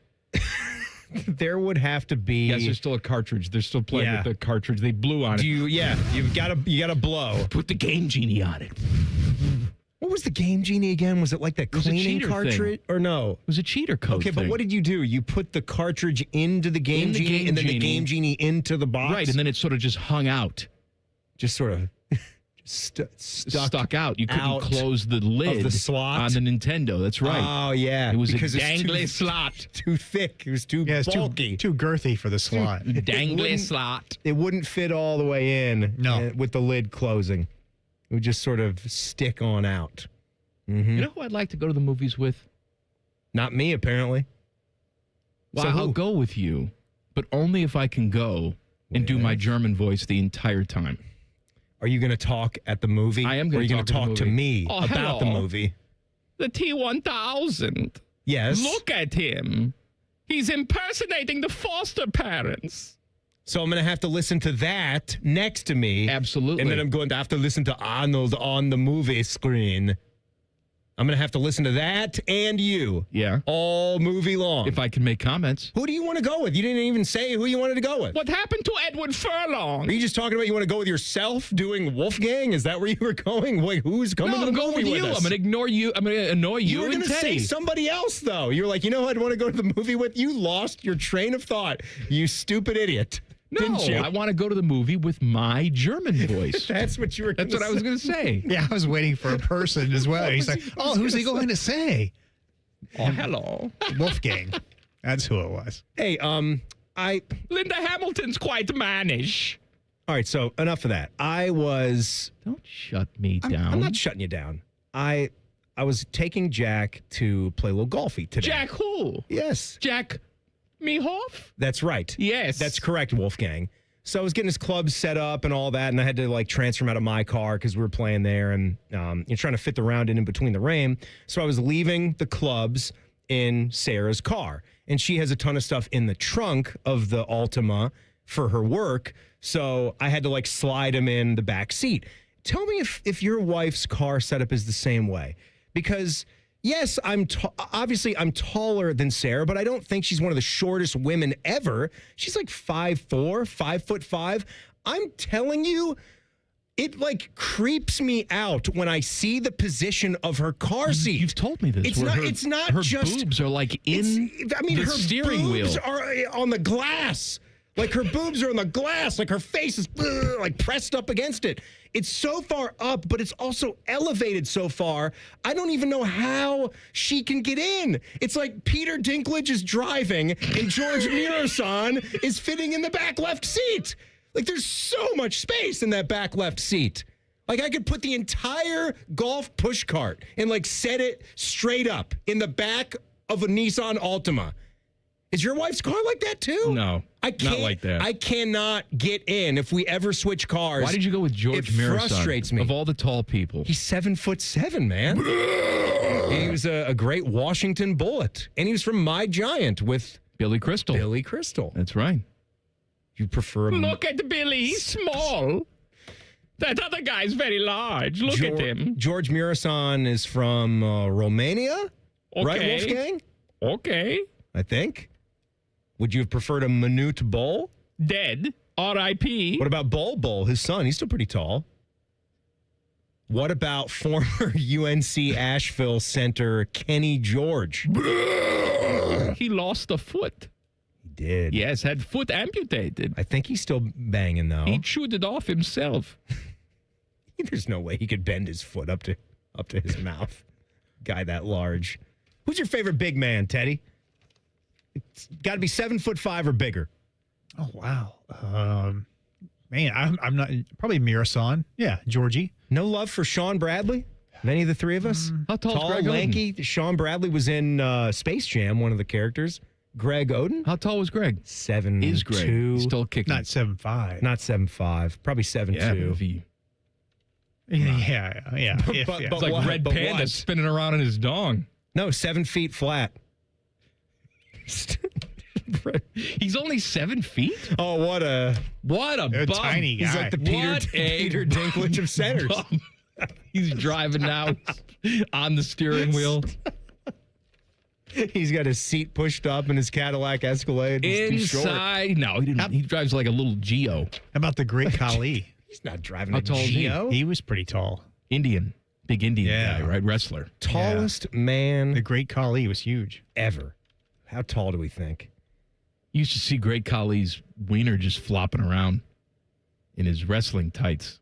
Speaker 5: There would have to be...
Speaker 8: Yes, there's still a cartridge. They're still playing with the cartridge. They blew on it.
Speaker 5: You've got to blow.
Speaker 8: Put the Game Genie on it.
Speaker 5: What was the Game Genie again? Was it like that cleaning cartridge? Or no?
Speaker 8: It was a cheater code
Speaker 5: Okay, but what did you do? You put the cartridge into the Game Genie and then the Game Genie into the box?
Speaker 8: Right, and then it sort of just hung out.
Speaker 5: Just sort of
Speaker 8: stuck out. You couldn't close the lid
Speaker 5: of the slot
Speaker 8: on the Nintendo. That's right.
Speaker 5: Oh, yeah.
Speaker 8: It was
Speaker 5: because
Speaker 8: a dangly slot.
Speaker 5: Too thick. It was too bulky.
Speaker 9: Too girthy for the slot.
Speaker 8: Dangly slot.
Speaker 5: It wouldn't fit all the way in with the lid closing. It would just sort of stick on out. Mm-hmm.
Speaker 8: You know who I'd like to go to the movies with?
Speaker 5: Not me, apparently.
Speaker 8: Well, I'll go with you, but only if I can go and do my German voice the entire time.
Speaker 5: Are you going to talk at the movie?
Speaker 8: I am going to
Speaker 5: talk to me about the movie.
Speaker 8: The T-1000.
Speaker 5: Yes.
Speaker 8: Look at him. He's impersonating the foster parents.
Speaker 5: So I'm going to have to listen to that next to me.
Speaker 8: Absolutely.
Speaker 5: And then I'm going to have to listen to Arnold on the movie screen. I'm going to have to listen to that and you.
Speaker 8: Yeah.
Speaker 5: All movie long.
Speaker 8: If I can make comments.
Speaker 5: Who do you want to go with? You didn't even say who you wanted to go with.
Speaker 8: What happened to Edward Furlong?
Speaker 5: Are you just talking about you want to go with yourself doing Wolfgang? Is that where you were going? Wait, who's coming to the movie with us?
Speaker 8: I'm going to ignore you. I'm going to annoy you.
Speaker 5: You were going to say somebody else, though. You were like, you know who I'd want to go to the movie with? You lost your train of thought, you stupid idiot.
Speaker 8: No, I want to go to the movie with my German voice.
Speaker 5: That's what you were going to say.
Speaker 8: That's what I was going to say.
Speaker 9: Yeah, I was waiting for a person as well. He's like, who's he going to say?
Speaker 8: Oh, hello.
Speaker 9: Wolfgang. That's who it was.
Speaker 5: Hey,
Speaker 8: Linda Hamilton's quite mannish.
Speaker 5: All right, so enough of that.
Speaker 8: Don't shut me down.
Speaker 5: I'm not shutting you down. I was taking Jack to play a little golfy today.
Speaker 8: Jack who?
Speaker 5: Yes.
Speaker 8: Jack Mehoff?
Speaker 5: That's right.
Speaker 8: Yes.
Speaker 5: That's correct, Wolfgang. So I was getting his clubs set up and all that, and I had to transfer him out of my car because we were playing there, and you're trying to fit the round in between the rain. So I was leaving the clubs in Sarah's car, and she has a ton of stuff in the trunk of the Altima for her work. So I had to slide him in the back seat. Tell me if your wife's car setup is the same way, because Yes, obviously I'm taller than Sarah, but I don't think she's one of the shortest women ever. She's like 5'4", 5'5". I'm telling you, it like creeps me out when I see the position of her car seat.
Speaker 8: You've told me this.
Speaker 5: It's not
Speaker 8: her
Speaker 5: just
Speaker 8: boobs are like in
Speaker 5: her
Speaker 8: steering
Speaker 5: boobs
Speaker 8: wheel.
Speaker 5: are on the glass. Like her boobs are on the glass. Like her face is like pressed up against it. It's so far up, but it's also elevated so far. I don't even know how she can get in. It's like Peter Dinklage is driving and George Mirasan is fitting in the back left seat. Like there's so much space in that back left seat. Like I could put the entire golf push cart and like set it straight up in the back of a Nissan Altima. Is your wife's car like that too?
Speaker 8: No, not like that.
Speaker 5: I cannot get in if we ever switch cars.
Speaker 8: Why did you go with George Mirasan?
Speaker 5: It frustrates me.
Speaker 8: Of all the tall people.
Speaker 5: He's 7'7", man. He was a great Washington Bullet. And he was from My Giant with
Speaker 8: Billy Crystal.
Speaker 5: Billy Crystal.
Speaker 8: That's right.
Speaker 5: You prefer him?
Speaker 1: Look at Billy. He's small. That other guy's very large. Look at him.
Speaker 5: George Mirasan is from Romania.
Speaker 1: Okay.
Speaker 5: Right, Wolfgang?
Speaker 1: Okay.
Speaker 5: I think. Would you have preferred a Manute Bol?
Speaker 1: Dead. R.I.P.
Speaker 5: What about Bol, his son? He's still pretty tall. What about former UNC Asheville center Kenny George?
Speaker 1: He lost a foot.
Speaker 5: He did.
Speaker 1: Yes, had foot amputated.
Speaker 5: I think he's still banging, though.
Speaker 1: He chewed it off himself.
Speaker 5: There's no way he could bend his foot up to his mouth. Guy that large. Who's your favorite big man, Teddy? It's got to be 7'5" or bigger.
Speaker 9: Oh, wow. Man, I'm not, probably Mirasan. Yeah, Georgie.
Speaker 5: No love for Sean Bradley? Any of the three of us?
Speaker 8: How tall is Greg
Speaker 5: lanky.
Speaker 8: Oden?
Speaker 5: Sean Bradley was in Space Jam, one of the characters. Greg Oden?
Speaker 8: How tall was Greg?
Speaker 5: 7'2".
Speaker 8: Is Greg He's still kicking?
Speaker 9: Not 7'5".
Speaker 5: Not 7'5". Probably 7'2".
Speaker 9: Yeah.
Speaker 8: It's like Red Panda spinning around in his dong.
Speaker 5: No, 7 feet flat.
Speaker 8: He's only 7 feet?
Speaker 5: Oh, what a
Speaker 8: bum.
Speaker 9: Tiny guy.
Speaker 5: He's like the Peter Dinklage of centers.
Speaker 8: He's driving now on the steering wheel.
Speaker 5: He's got his seat pushed up in his Cadillac Escalade.
Speaker 8: Inside. No, he didn't. He drives like a little Geo.
Speaker 9: How about the great Khali?
Speaker 5: He's not driving
Speaker 8: How
Speaker 5: a
Speaker 8: tall is
Speaker 5: Geo.
Speaker 9: He was pretty tall.
Speaker 8: Indian. Big Indian guy, right? Wrestler.
Speaker 5: Tallest man
Speaker 9: The great Khali was huge.
Speaker 5: ever. How tall do we think?
Speaker 8: You used to see Great Khali's wiener just flopping around in his wrestling tights.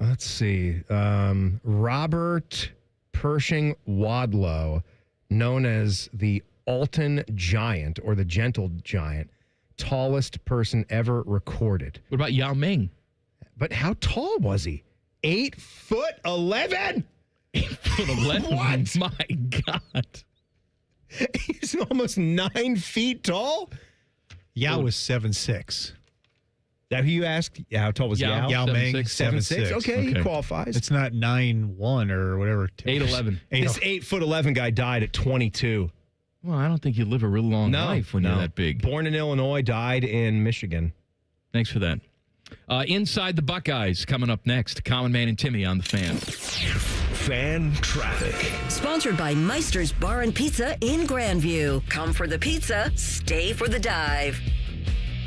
Speaker 5: Let's see. Robert Pershing Wadlow, known as the Alton Giant or the Gentle Giant, tallest person ever recorded.
Speaker 8: What about Yao Ming?
Speaker 5: But how tall was he? 8'11".
Speaker 8: 8'11".
Speaker 5: What?
Speaker 8: My God.
Speaker 5: He's almost 9 feet tall.
Speaker 9: Yao was 7'6".
Speaker 5: That who you asked? Yeah, how tall was Yao?
Speaker 9: Yao Ming,
Speaker 5: 7'6". Okay, he qualifies.
Speaker 9: It's not 9'1" or whatever.
Speaker 8: 8'11".
Speaker 5: This 8'11" guy died at 22.
Speaker 8: Well, I don't think you live a real long life when you're that big.
Speaker 5: Born in Illinois, died in Michigan.
Speaker 8: Thanks for that. Inside the Buckeyes coming up next. Common Man and Timmy on the Fan.
Speaker 11: Fan traffic.
Speaker 12: Sponsored by Meister's Bar and Pizza in Grandview. Come for the pizza, stay for the dive.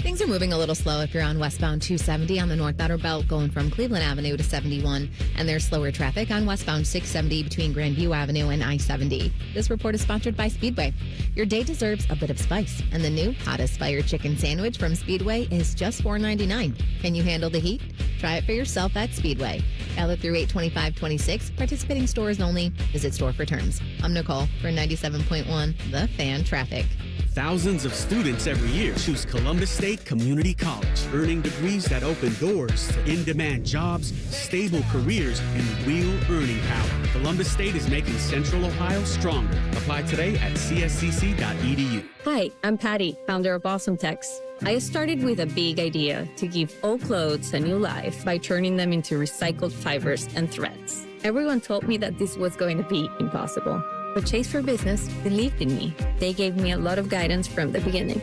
Speaker 13: Things are moving a little slow if you're on westbound 270 on the North Outer Belt going from Cleveland Avenue to 71. And there's slower traffic on westbound 670 between Grandview Avenue and I-70. This report is sponsored by Speedway. Your day deserves a bit of spice. And the new hottest fire chicken sandwich from Speedway is just $4.99. Can you handle the heat? Try it for yourself at Speedway. Valid through 8/25/26. Participating stores only. Visit store for terms. I'm Nicole for 97.1 The Fan Traffic.
Speaker 10: Thousands of students every year choose Columbus State Community College, earning degrees that open doors to in-demand jobs, stable careers, and real earning power. Columbus State is making Central Ohio stronger. Apply today at cscc.edu.
Speaker 14: Hi, I'm Patty, founder of Awesome Tex. I started with a big idea to give old clothes a new life by turning them into recycled fibers and threads. Everyone told me that this was going to be impossible. But Chase for Business believed in me. They gave me a lot of guidance from the beginning.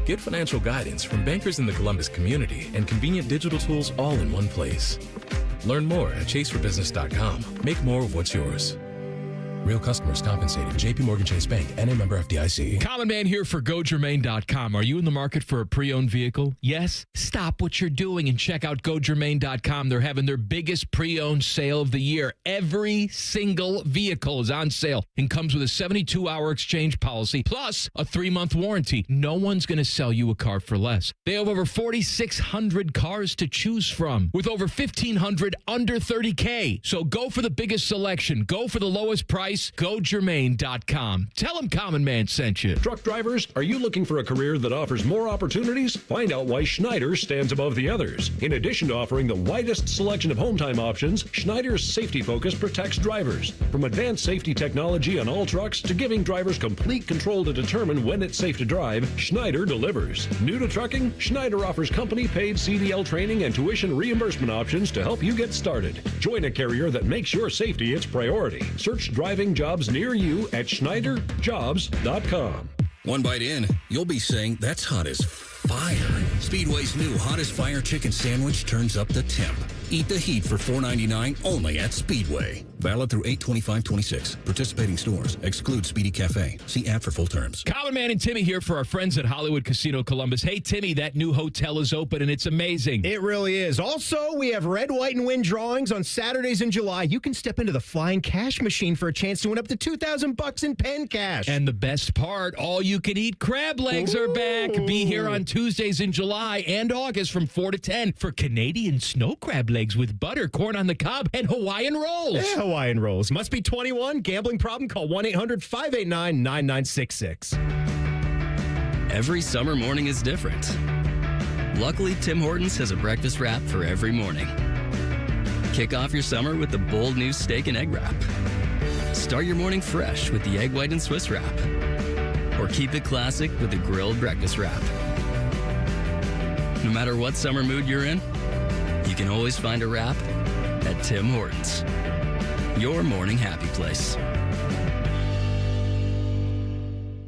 Speaker 15: Get financial guidance from bankers in the Columbus community and convenient digital tools all in one place. Learn more at chaseforbusiness.com. Make more of what's yours. Real customers compensated. J.P. Morgan Chase Bank, N.A. member FDIC.
Speaker 8: Common Man here for GoGermain.com. Are you in the market for a pre-owned vehicle? Yes? Stop what you're doing and check out GoGermain.com. They're having their biggest pre-owned sale of the year. Every single vehicle is on sale and comes with a 72-hour exchange policy plus a 3-month warranty. No one's going to sell you a car for less. They have over 4,600 cars to choose from with over 1,500 under $30K. So go for the biggest selection. Go for the lowest price. GoGermain.com. Tell them Common Man sent you.
Speaker 16: Truck drivers, are you looking for a career that offers more opportunities? Find out why Schneider stands above the others. In addition to offering the widest selection of home time options, Schneider's safety focus protects drivers. From advanced safety technology on all trucks to giving drivers complete control to determine when it's safe to drive, Schneider delivers. New to trucking, Schneider offers company-paid CDL training and tuition reimbursement options to help you get started. Join a carrier that makes your safety its priority. Search driving jobs near you at SchneiderJobs.com.
Speaker 17: One bite in, you'll be saying, that's hot as fire. Speedway's new Hottest Fire Chicken Sandwich turns up the temp. Eat the heat for $4.99 only at Speedway. Valid through 8/25/26. Participating stores. Exclude Speedy Cafe. See app for full terms.
Speaker 8: Common Man and Timmy here for our friends at Hollywood Casino Columbus. Hey, Timmy, that new hotel is open and it's amazing.
Speaker 5: It really is. Also, we have red, white, and win drawings on Saturdays in July. You can step into the flying cash machine for a chance to win up to $2,000 in pen cash.
Speaker 8: And the best part, all you can eat crab legs are back. Be here on Tuesdays in July and August from 4 to 10 for Canadian snow crab legs with butter, corn on the cob, and Hawaiian rolls.
Speaker 5: Yeah, Hawaiian rolls. Must be 21. Gambling problem? Call 1-800-589-9966.
Speaker 18: Every summer morning is different. Luckily, Tim Hortons has a breakfast wrap for every morning. Kick off your summer with the bold new steak and egg wrap. Start your morning fresh with the egg white and Swiss wrap. Or keep it classic with the grilled breakfast wrap. No matter what summer mood you're in, you can always find a wrap at Tim Hortons. Your morning happy place.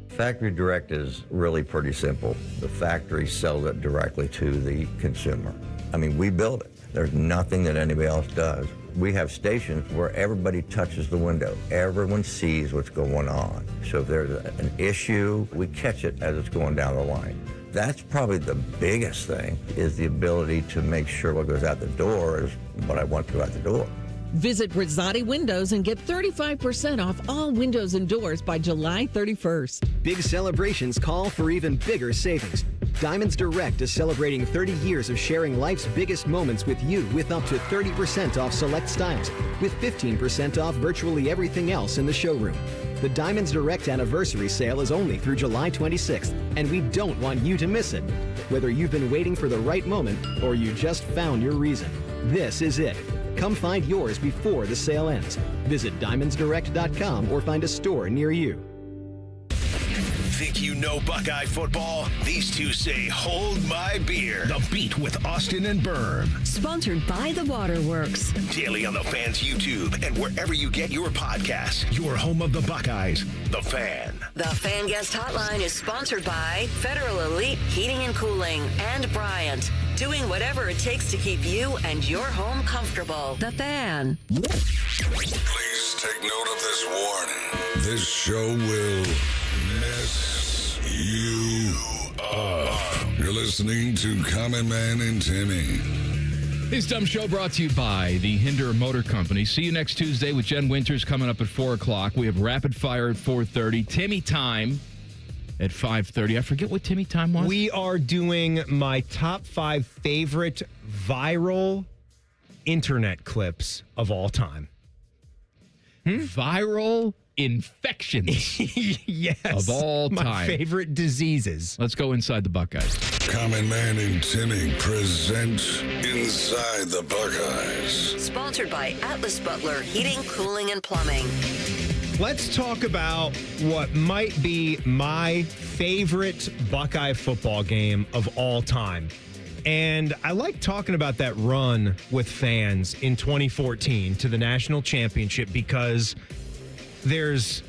Speaker 19: Factory direct is really pretty simple. The factory sells it directly to the consumer. I mean, we build it. There's nothing that anybody else does. We have stations where everybody touches the window. Everyone sees what's going on. So if there's an issue, we catch it as it's going down the line. That's probably the biggest thing, is the ability to make sure what goes out the door is what I want to go out the door.
Speaker 25: Visit Rosati Windows and get 35% off all windows and doors by July 31st.
Speaker 26: Big celebrations call for even bigger savings. Diamonds Direct is celebrating 30 years of sharing life's biggest moments with you with up to 30% off select styles, with 15% off virtually everything else in the showroom. The Diamonds Direct anniversary sale is only through July 26th, and we don't want you to miss it. Whether you've been waiting for the right moment or you just found your reason, this is it. Come find yours before the sale ends. Visit diamondsdirect.com or find a store near you.
Speaker 27: Think you know Buckeye football? These two say, hold my beer. The Beat with Austin and Berm.
Speaker 12: Sponsored by The Waterworks.
Speaker 27: Daily on the Fan's YouTube and wherever you get your podcasts. Your home of the Buckeyes, The Fan.
Speaker 12: The Fan Guest Hotline is sponsored by Federal Elite Heating and Cooling and Bryant. Doing whatever it takes to keep you and your home comfortable. The Fan.
Speaker 2: Please take note of this warning. This show will mess you up. You're listening to Common Man and Timmy.
Speaker 8: This dumb show brought to you by the Hinder Motor Company. See you next Tuesday with Jen Winters coming up at 4 o'clock. We have Rapid Fire at 4:30. Timmy Time at 5:30. I forget what Timmy Time was.
Speaker 5: We are doing my top 5 favorite viral internet clips of all time.
Speaker 8: Viral infections.
Speaker 5: Yes.
Speaker 8: Of all time.
Speaker 5: My favorite diseases.
Speaker 8: Let's go inside the Buckeyes.
Speaker 2: Common Man and Timmy present Inside the Buckeyes.
Speaker 12: Sponsored by Atlas Butler Heating, Cooling, and Plumbing.
Speaker 5: Let's talk about what might be my favorite Buckeye football game of all time. And I like talking about that run with fans in 2014 to the national championship because there's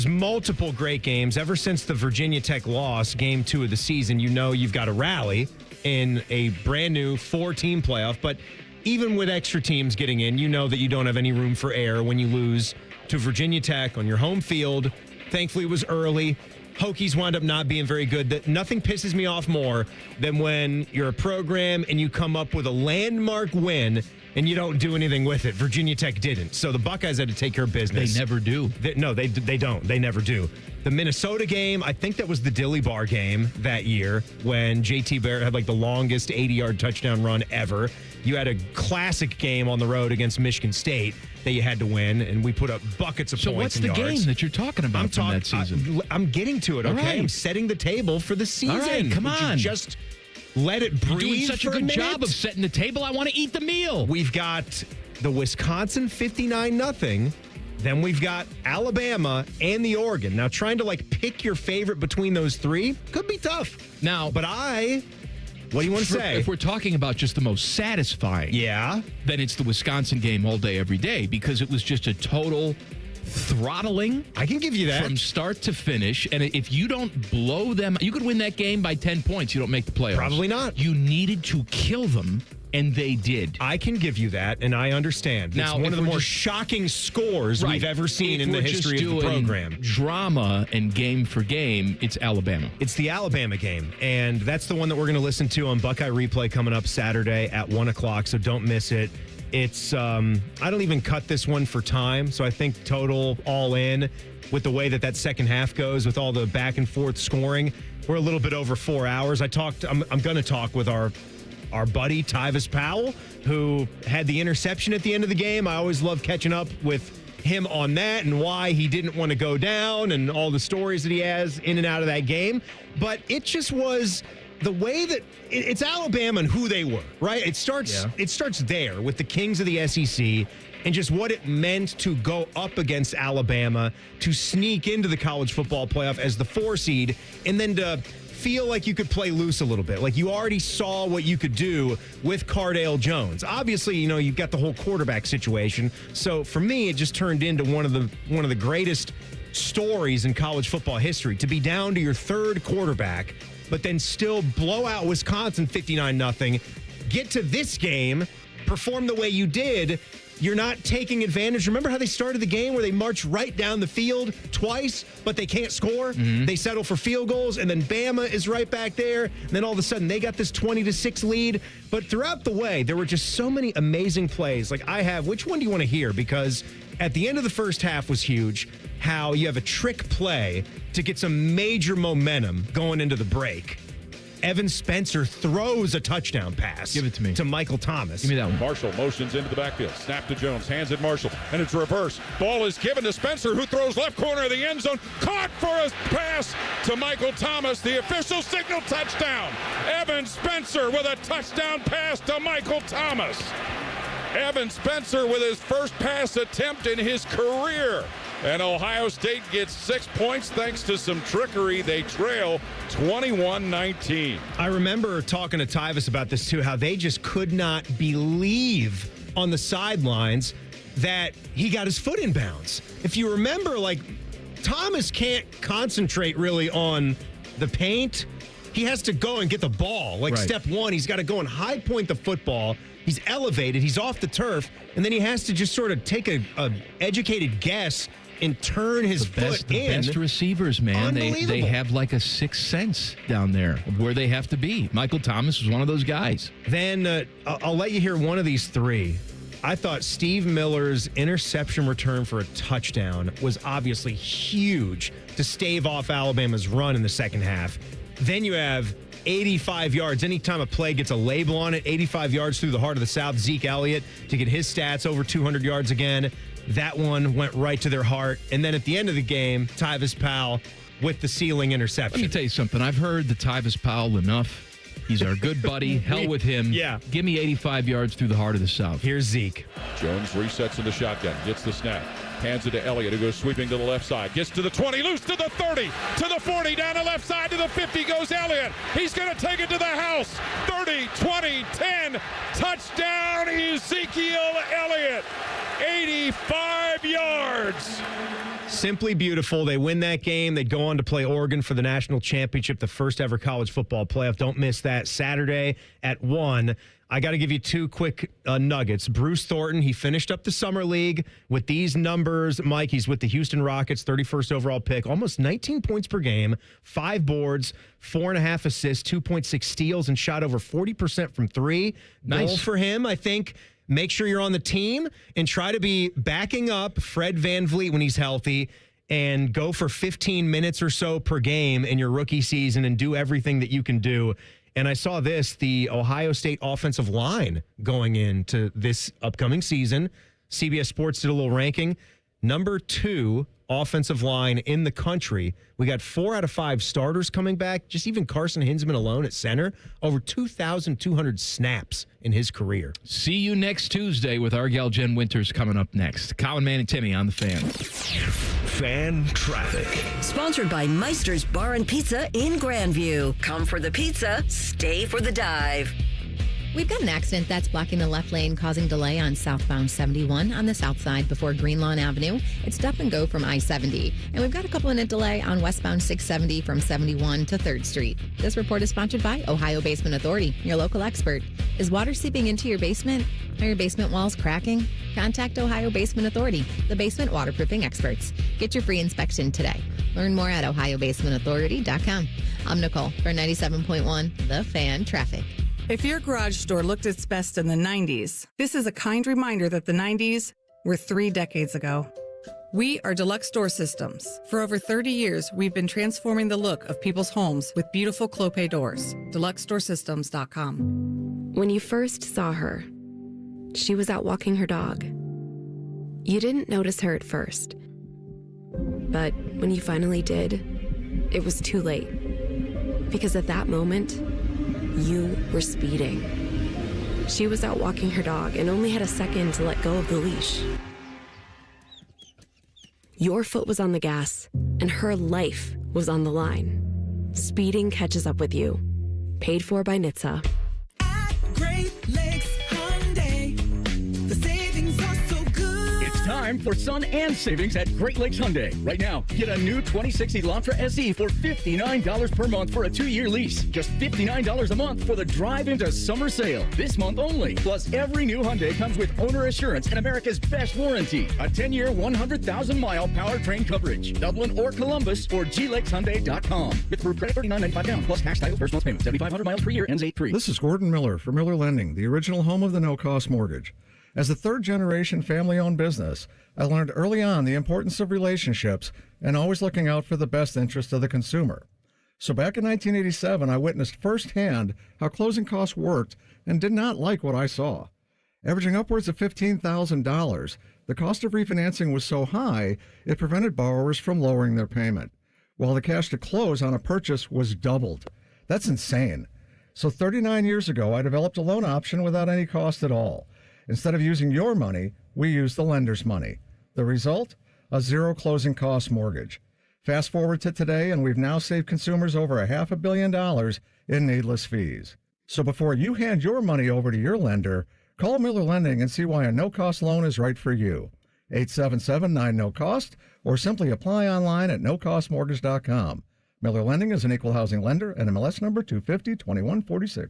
Speaker 5: multiple great games. Ever since the Virginia Tech loss, game 2 of the season, you know you've got to rally in a brand new 4-team playoff. But even with extra teams getting in, you know that you don't have any room for error when you lose to Virginia Tech on your home field. Thankfully, it was early. Hokies wound up not being very good. Nothing pisses me off more than when you're a program and you come up with a landmark win and you don't do anything with it. Virginia Tech didn't. So the Buckeyes had to take care of business.
Speaker 8: They never do.
Speaker 5: They don't. They never do. The Minnesota game, I think that was the Dilly Bar game that year when JT Barrett had like the longest 80-yard touchdown run ever. You had a classic game on the road against Michigan State that you had to win, and we put up buckets of
Speaker 8: so
Speaker 5: points
Speaker 8: what's
Speaker 5: and
Speaker 8: the
Speaker 5: yards.
Speaker 8: game that you're talking about from that season?
Speaker 5: I'm getting to it, okay?
Speaker 8: All right.
Speaker 5: I'm setting the table for the season.
Speaker 8: All right, come
Speaker 5: Would you
Speaker 8: on.
Speaker 5: just let it breathe.
Speaker 8: You're doing such a
Speaker 5: for
Speaker 8: good
Speaker 5: minute?
Speaker 8: job of setting the table. I want to eat the meal.
Speaker 5: We've got the Wisconsin 59-0. Then we've got Alabama and the Oregon. Now, trying to pick your favorite between those three could be tough.
Speaker 8: Now,
Speaker 5: but what do you want to say?
Speaker 8: If we're talking about just the most satisfying, then it's the Wisconsin game all day, every day, because it was just a total throttling.
Speaker 5: I can give you that.
Speaker 8: From start to finish. And if you don't blow them, you could win that game by 10 points. You don't make the playoffs.
Speaker 5: Probably not.
Speaker 8: You needed to kill them, and they did.
Speaker 5: I can give you that, and I understand.
Speaker 8: Now,
Speaker 5: it's one of the more shocking scores we've ever seen in the history of the program.
Speaker 8: Drama and game for game, it's Alabama.
Speaker 5: It's the Alabama game, and that's the one that we're going to listen to on Buckeye Replay coming up Saturday at 1 o'clock, so don't miss it. It's, I don't even cut this one for time, so I think total all in with the way that second half goes with all the back and forth scoring. We're a little bit over 4 hours. I'm going to talk with our buddy Tyvis Powell, who had the interception at the end of the game. I always love catching up with him on that and why he didn't want to go down and all the stories that he has in and out of that game. But it just was the way that it's Alabama and who they were, right? It starts there with the Kings of the SEC and just what it meant to go up against Alabama, to sneak into the college football playoff as the 4 seed, and then to feel like you could play loose a little bit. Like you already saw what you could do with Cardale Jones. Obviously, you've got the whole quarterback situation. So for me, it just turned into one of the greatest stories in college football history, to be down to your third quarterback, but then still blow out Wisconsin 59-0, get to this game, perform the way you did. You're not taking advantage. Remember how they started the game where they marched right down the field twice, but they can't score? Mm-hmm. They settle for field goals, and then Bama is right back there. And then all of a sudden, they got this 20-6 lead. But throughout the way, there were just so many amazing plays. Which one do you want to hear? Because at the end of the first half was huge, how you have a trick play to get some major momentum going into the break. Evan Spencer throws a touchdown pass.
Speaker 8: Give it to me.
Speaker 5: To Michael Thomas.
Speaker 8: Give me that one.
Speaker 3: Marshall motions into the backfield. Snap to Jones. Hands it Marshall. And it's reverse. Ball is given to Spencer, who throws left corner of the end zone. Caught for a pass to Michael Thomas. The official signal touchdown. Evan Spencer with a touchdown pass to Michael Thomas. Evan Spencer with his first pass attempt in his career. And Ohio State gets 6 points thanks to some trickery. They trail 21-19.
Speaker 5: I remember talking to Tyvis about this too, how they just could not believe on the sidelines that he got his foot in bounds. If you remember, Thomas can't concentrate really on the paint. He has to go and get the ball.
Speaker 8: Right.
Speaker 5: Step one, he's got to go and high point the football. He's elevated. He's off the turf. And then he has to just sort of take a educated guess and turn his foot in.
Speaker 8: The best receivers, man. They have like a sixth sense down there of where they have to be. Michael Thomas was one of those guys.
Speaker 5: Then I'll let you hear one of these three. I thought Steve Miller's interception return for a touchdown was obviously huge to stave off Alabama's run in the second half. Then you have 85 yards. Anytime a play gets a label on it, 85 yards through the heart of the South, Zeke Elliott to get his stats over 200 yards again. That one went right to their heart. And then at the end of the game, Tyvis Powell with the ceiling interception.
Speaker 8: Let me tell you something. I've heard the Tyvis Powell enough. He's our good buddy. Hell with him.
Speaker 5: Yeah.
Speaker 8: Give me 85 yards through the heart of the South.
Speaker 5: Here's Zeke.
Speaker 3: Jones resets in the shotgun. Gets the snap. Hands it to Elliott, who goes sweeping to the left side. Gets to the 20, loose to the 30, to the 40, down the left side to the 50 goes Elliott. He's going to take it to the house. 30, 20, 10. Touchdown, Ezekiel Elliott. 85 yards.
Speaker 5: Simply beautiful. They win that game. They'd go on to play Oregon for the national championship, the first ever college football playoff. Don't miss that Saturday at 1 I got to give you two quick nuggets. Bruce Thornton, he finished up the summer league with these numbers. Mike, he's with the Houston Rockets, 31st overall pick, almost 19 points per game, 5 boards, 4.5 assists, 2.6 steals, and shot over 40% from three.
Speaker 8: Nice.
Speaker 5: Goal for him, I think. Make sure you're on the team and try to be backing up Fred VanVleet when he's healthy and go for 15 minutes or so per game in your rookie season and do everything that you can do. And I saw this, the Ohio State offensive line going into this upcoming season. CBS Sports did a little ranking. Number 2 offensive line in the country. We got 4 out of 5 starters coming back. Just even Carson Hinsman alone at center. Over 2,200 snaps in his career.
Speaker 8: See you next Tuesday with our gal Jen Winters coming up next. Colin, Man, and Timmy on the Fan.
Speaker 27: Fan traffic.
Speaker 12: Sponsored by Meister's Bar and Pizza in Grandview. Come for the pizza, stay for the dive.
Speaker 13: We've got an accident that's blocking the left lane, causing delay on southbound 71 on the south side before Greenlawn Avenue. It's stop and go from I-70. And we've got a couple-minute delay on westbound 670 from 71 to 3rd Street. This report is sponsored by Ohio Basement Authority, your local expert. Is water seeping into your basement? Are your basement walls cracking? Contact Ohio Basement Authority, the basement waterproofing experts. Get your free inspection today. Learn more at ohiobasementauthority.com. I'm Nicole for 97.1 The Fan Traffic.
Speaker 4: If your garage door looked its best in the 90s, this is a kind reminder that the 90s were 3 decades ago. We are Deluxe Door Systems. For over 30 years, we've been transforming the look of people's homes with beautiful Clopay doors. DeluxeDoorSystems.com.
Speaker 6: When you first saw her, she was out walking her dog. You didn't notice her at first. But when you finally did, it was too late. Because at that moment, you were speeding. She was out walking her dog and only had a second to let go of the leash. Your foot was on the gas, and her life was on the line. Speeding catches up with you. Paid for by NHTSA.
Speaker 20: Great Lakes Hyundai. The savings are so good.
Speaker 21: It's time for sun and savings at Great Lakes Hyundai. Right now, get a new 2060 Elantra SE for $59 per month for a 2-year lease. Just $59 a month for the drive into summer sale. This month only. Plus, every new Hyundai comes with owner assurance and America's best warranty. A 10-year, 100,000-mile powertrain coverage. Dublin or Columbus or glakeshyundai.com. With approved credit $39.95 down. Plus tax title first month's payment. 7,500 miles per year ends 8-3.
Speaker 22: This is Gordon Miller for Miller Lending, the original home of the no-cost mortgage. As a third-generation family-owned business, I learned early on the importance of relationships and always looking out for the best interest of the consumer. So back in 1987, I witnessed firsthand how closing costs worked and did not like what I saw. Averaging upwards of $15,000, the cost of refinancing was so high, it prevented borrowers from lowering their payment, while the cash to close on a purchase was doubled. That's insane. So 39 years ago, I developed a loan option without any cost at all. Instead of using your money, we used the lender's money. The result? A zero closing cost mortgage. Fast forward to today, and we've now saved consumers over $500 million in needless fees. So before you hand your money over to your lender, call Miller Lending and see why a no-cost loan is right for you. 877-9-NO-COST, or simply apply online at nocostmortgage.com. Miller Lending is an equal housing lender and MLS number 250-2146.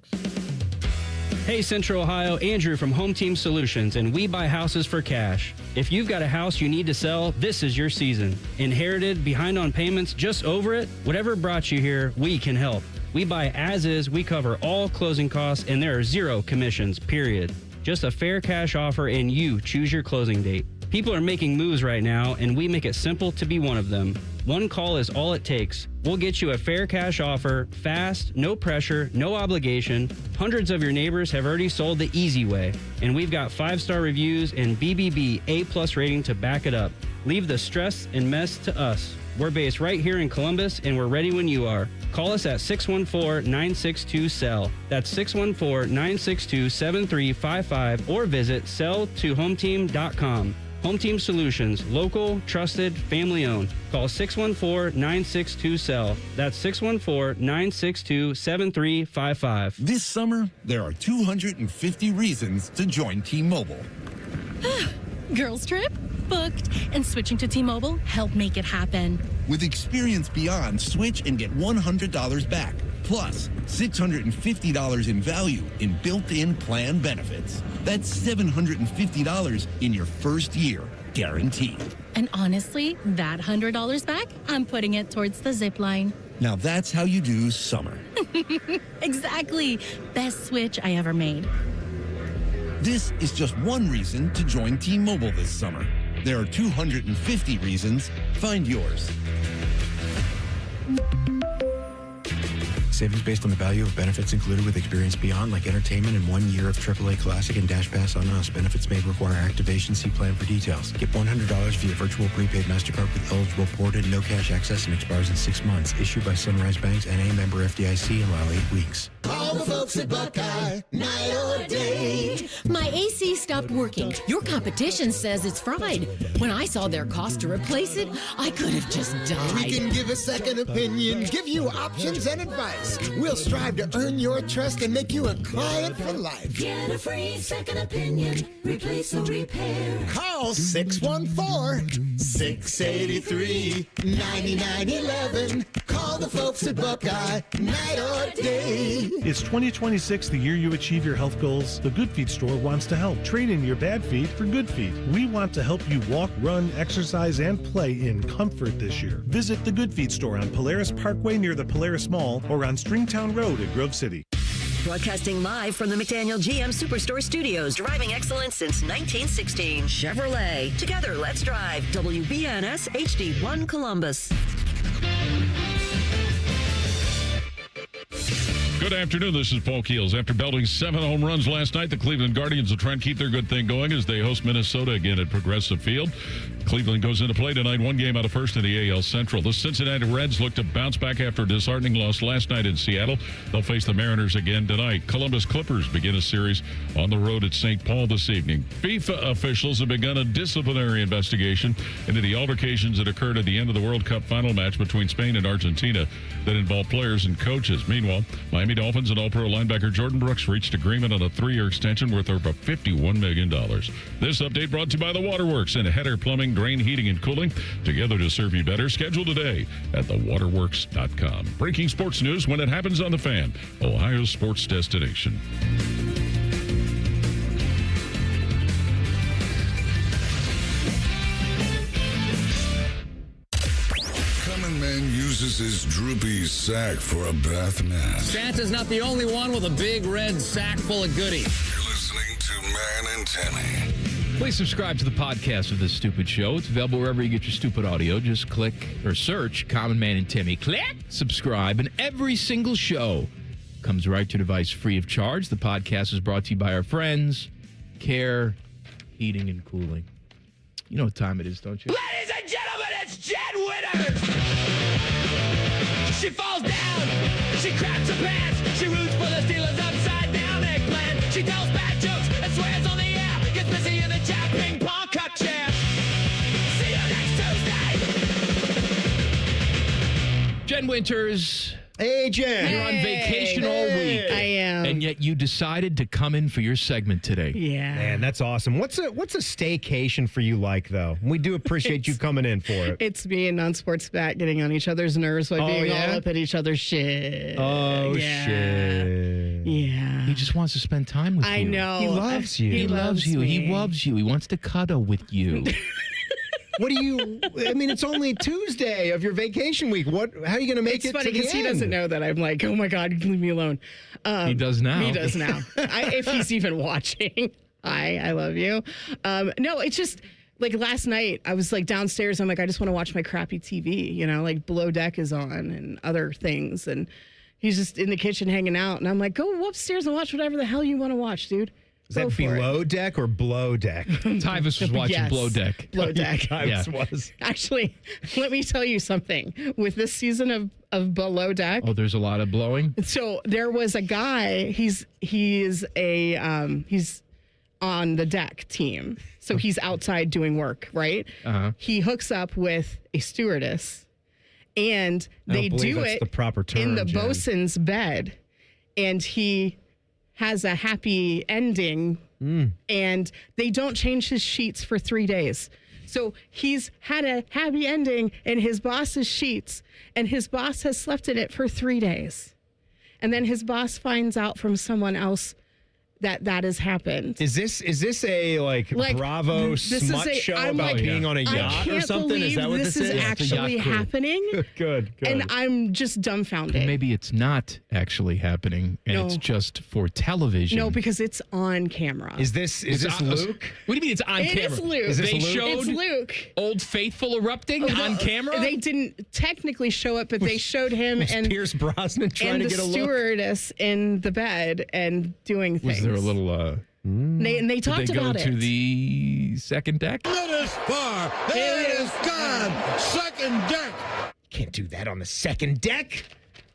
Speaker 23: Hey Central Ohio, Andrew from Home Team Solutions, and we buy houses for cash. If you've got a house you need to sell, this is your season. Inherited, behind on payments, just over it? Whatever brought you here, we can help. We buy as is, we cover all closing costs, and there are 0 commissions, period. Just a fair cash offer and you choose your closing date. People are making moves right now, and we make it simple to be one of them. One call is all it takes. We'll get you a fair cash offer, fast, no pressure, no obligation. Hundreds of your neighbors have already sold the easy way, and we've got 5-star reviews and BBB A+ rating to back it up. Leave the stress and mess to us. We're based right here in Columbus, and we're ready when you are. Call us at 614-962-SELL. That's 614-962-7355, or visit selltohometeam.com. Home Team Solutions, local, trusted, family-owned. Call 614-962-SELL. That's 614-962-7355.
Speaker 24: This summer, there are 250 reasons to join T-Mobile.
Speaker 28: Girls trip?
Speaker 1: booked, and switching to T-Mobile helped make it happen.
Speaker 7: With Experience Beyond, switch and get $100 back, plus $650 in value in built-in plan benefits. That's $750 in your first year, guaranteed.
Speaker 1: And honestly, that $100 back, I'm putting it towards the zip line.
Speaker 7: Now that's how you do summer.
Speaker 1: Exactly. Best switch I ever made.
Speaker 7: This is just one reason to join T-Mobile this summer. There are 250 reasons. Find yours.
Speaker 9: Savings based on the value of benefits included with Experience Beyond, like entertainment and 1 year of AAA Classic and Dash Pass on us. Benefits may require activation. See plan for details. Get $100 via virtual prepaid MasterCard with eligible ported, no cash access, and expires in 6 months. Issued by Sunrise Banks and a member FDIC. Allow 8 weeks.
Speaker 20: Call the folks at Buckeye, night or day. My AC stopped working. Your competition says it's fried. When I saw their cost to replace it, I could have just died.
Speaker 10: We can give a second opinion, give you options and advice. We'll strive to earn your trust and make you a client for life.
Speaker 20: Get a free second opinion. Replace or repair.
Speaker 10: Call 614-683-9911. Call the folks at Buckeye, night or day.
Speaker 11: It's 2026, the year you achieve your health goals. The Good Feet store wants to help. Trade in your bad feet for good feet. We want to help you walk, run, exercise, and play in comfort this year. Visit the Good Feet store on Polaris Parkway near the Polaris Mall or on Stringtown Road at Grove City.
Speaker 12: Broadcasting live from the McDaniel GM Superstore Studios, driving excellence since 1916. Chevrolet. Together, let's drive. WBNS HD1 Columbus.
Speaker 3: Good afternoon. This is Paul Keels. After belting 7 home runs last night, the Cleveland Guardians will try and keep their good thing going as they host Minnesota again at Progressive Field. Cleveland goes into play tonight, 1 game out of first in the AL Central. The Cincinnati Reds look to bounce back after a disheartening loss last night in Seattle. They'll face the Mariners again tonight. Columbus Clippers begin a series on the road at St. Paul this evening. FIFA officials have begun a disciplinary investigation into the altercations that occurred at the end of the World Cup final match between Spain and Argentina that involved players and coaches. Meanwhile, Miami Dolphins and All-Pro linebacker Jordan Brooks reached agreement on a 3-year extension worth over $51 million. This update brought to you by the Waterworks and Header Plumbing, Drain Heating and Cooling, together to serve you better. Schedule today at thewaterworks.com. Breaking sports news when it happens on The Fan, Ohio's sports destination.
Speaker 2: Man uses his droopy sack for a bath mat.
Speaker 14: Santa's not the only one with a big red sack full of goodies.
Speaker 2: You're listening to Man and Timmy.
Speaker 8: Please subscribe to the podcast of This Stupid Show. It's available wherever you get your stupid audio. Just click or search Common Man and Timmy. Click, subscribe, and every single show comes right to your device free of charge. The podcast is brought to you by our friends, Care Heating and Cooling. You know what time it is, don't you?
Speaker 20: Ladies and gentlemen, it's Jen Winners! She falls down, she craps her pants, she roots for the Steelers upside down eggplant. She tells bad jokes and swears on the air, gets busy in the chat ping pong cut chair. See you next Tuesday!
Speaker 8: Jen Winters.
Speaker 5: Hey, Jen.
Speaker 8: You're on vacation all week.
Speaker 24: I am.
Speaker 8: And yet you decided to come in for your segment today.
Speaker 24: Yeah.
Speaker 5: Man, that's awesome. What's a staycation for you like, though? We do appreciate you coming in for it.
Speaker 24: It's being non-sports back, getting on each other's nerves by being all up at each other's shit.
Speaker 8: Oh,
Speaker 24: shit. Yeah.
Speaker 8: He just wants to spend time with you.
Speaker 24: I know.
Speaker 8: He loves you. He loves you.
Speaker 24: me.
Speaker 8: He loves you. He wants to cuddle with you.
Speaker 5: What do you? I mean, it's only Tuesday of your vacation week. How are you going to make it?
Speaker 24: It's funny
Speaker 5: to the
Speaker 24: because he
Speaker 5: end?
Speaker 24: doesn't know that I'm like, oh my God, leave me alone.
Speaker 8: He does now.
Speaker 24: He does now. If he's even watching. Hi, I love you. No, it's just like last night I was like downstairs. I'm like, I just want to watch my crappy TV, like Below Deck is on and other things. And he's just in the kitchen hanging out. And I'm like, go upstairs and watch whatever the hell you want to watch, dude.
Speaker 5: Is that Below Deck or Blow Deck?
Speaker 8: Tyvus was watching
Speaker 24: Yes.
Speaker 8: Blow Deck.
Speaker 24: Blow Deck.
Speaker 5: Tyvus was.
Speaker 24: Actually, let me tell you something. With this season of Below Deck.
Speaker 8: Oh, there's a lot of blowing?
Speaker 24: So there was a guy, he's on the deck team. So he's outside doing work, right?
Speaker 8: Uh-huh.
Speaker 24: He hooks up with a stewardess and they do it
Speaker 5: the proper term,
Speaker 24: in the
Speaker 5: Jen.
Speaker 24: bosun's bed. And he has a happy ending and they don't change his sheets for 3 days. So he's had a happy ending in his boss's sheets, and his boss has slept in it for 3 days. And then his boss finds out from someone else that has happened.
Speaker 5: Is this a like Bravo smut show about being on a yacht or something? Is that what this is?
Speaker 24: This is actually happening.
Speaker 5: Good.
Speaker 24: And I'm just dumbfounded.
Speaker 8: And maybe it's not actually happening, and it's just for television.
Speaker 24: No, because it's on camera.
Speaker 5: Is this Luke?
Speaker 8: What do you mean it's on camera?
Speaker 24: It is Luke.
Speaker 5: Is this
Speaker 8: They
Speaker 5: Luke?
Speaker 8: showed
Speaker 24: It's Luke.
Speaker 8: Old Faithful erupting on camera?
Speaker 24: They didn't technically show it, but they showed him
Speaker 5: Was
Speaker 24: and
Speaker 5: Pierce Brosnan trying
Speaker 24: and
Speaker 5: to
Speaker 24: the
Speaker 5: get a look?
Speaker 24: stewardess in the bed and doing things.
Speaker 8: Was there a little
Speaker 24: They talked
Speaker 8: did they
Speaker 24: about
Speaker 8: go
Speaker 24: it.
Speaker 8: to the second deck?
Speaker 10: It is far. It is gone. Second deck.
Speaker 5: Can't do that on the second deck.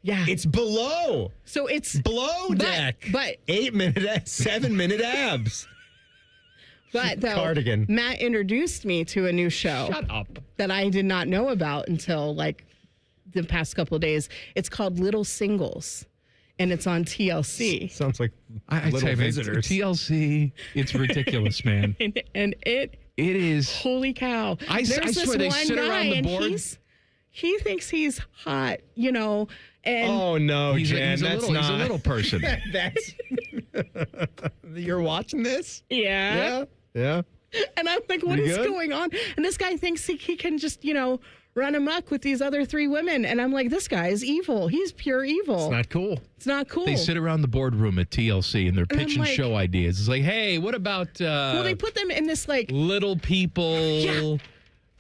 Speaker 24: Yeah.
Speaker 5: It's below.
Speaker 24: So it's
Speaker 5: below deck.
Speaker 24: But
Speaker 5: 7 minute abs.
Speaker 24: But though
Speaker 5: Cardigan.
Speaker 24: Matt introduced me to a new show.
Speaker 8: Shut up.
Speaker 24: That I did not know about until like the past couple of days. It's called Little Singles. And it's on TLC.
Speaker 5: Sounds like
Speaker 8: I
Speaker 5: little
Speaker 8: tell you, man,
Speaker 5: visitors.
Speaker 8: TLC, it's ridiculous, man.
Speaker 24: and it
Speaker 8: is.
Speaker 24: Holy cow.
Speaker 8: I
Speaker 24: There's
Speaker 8: swear they
Speaker 24: this one
Speaker 8: sit
Speaker 24: guy
Speaker 8: around the
Speaker 24: and
Speaker 8: board.
Speaker 24: he thinks he's hot, you know. And
Speaker 5: Oh no, Jen, that's not.
Speaker 8: He's a little person.
Speaker 5: That's. You're watching this?
Speaker 24: yeah.
Speaker 5: Yeah.
Speaker 24: And I'm like, what
Speaker 5: Pretty
Speaker 24: is
Speaker 5: good?
Speaker 24: going on? And this guy thinks he can just, you know, run amok with these other 3 women. And I'm like, this guy is evil. He's pure evil.
Speaker 5: It's not cool.
Speaker 24: It's not cool.
Speaker 8: They sit around the boardroom at TLC and they're
Speaker 24: I'm
Speaker 8: pitching
Speaker 24: like-
Speaker 8: show ideas. It's like, hey, what about
Speaker 24: well, they put them in this like
Speaker 8: little people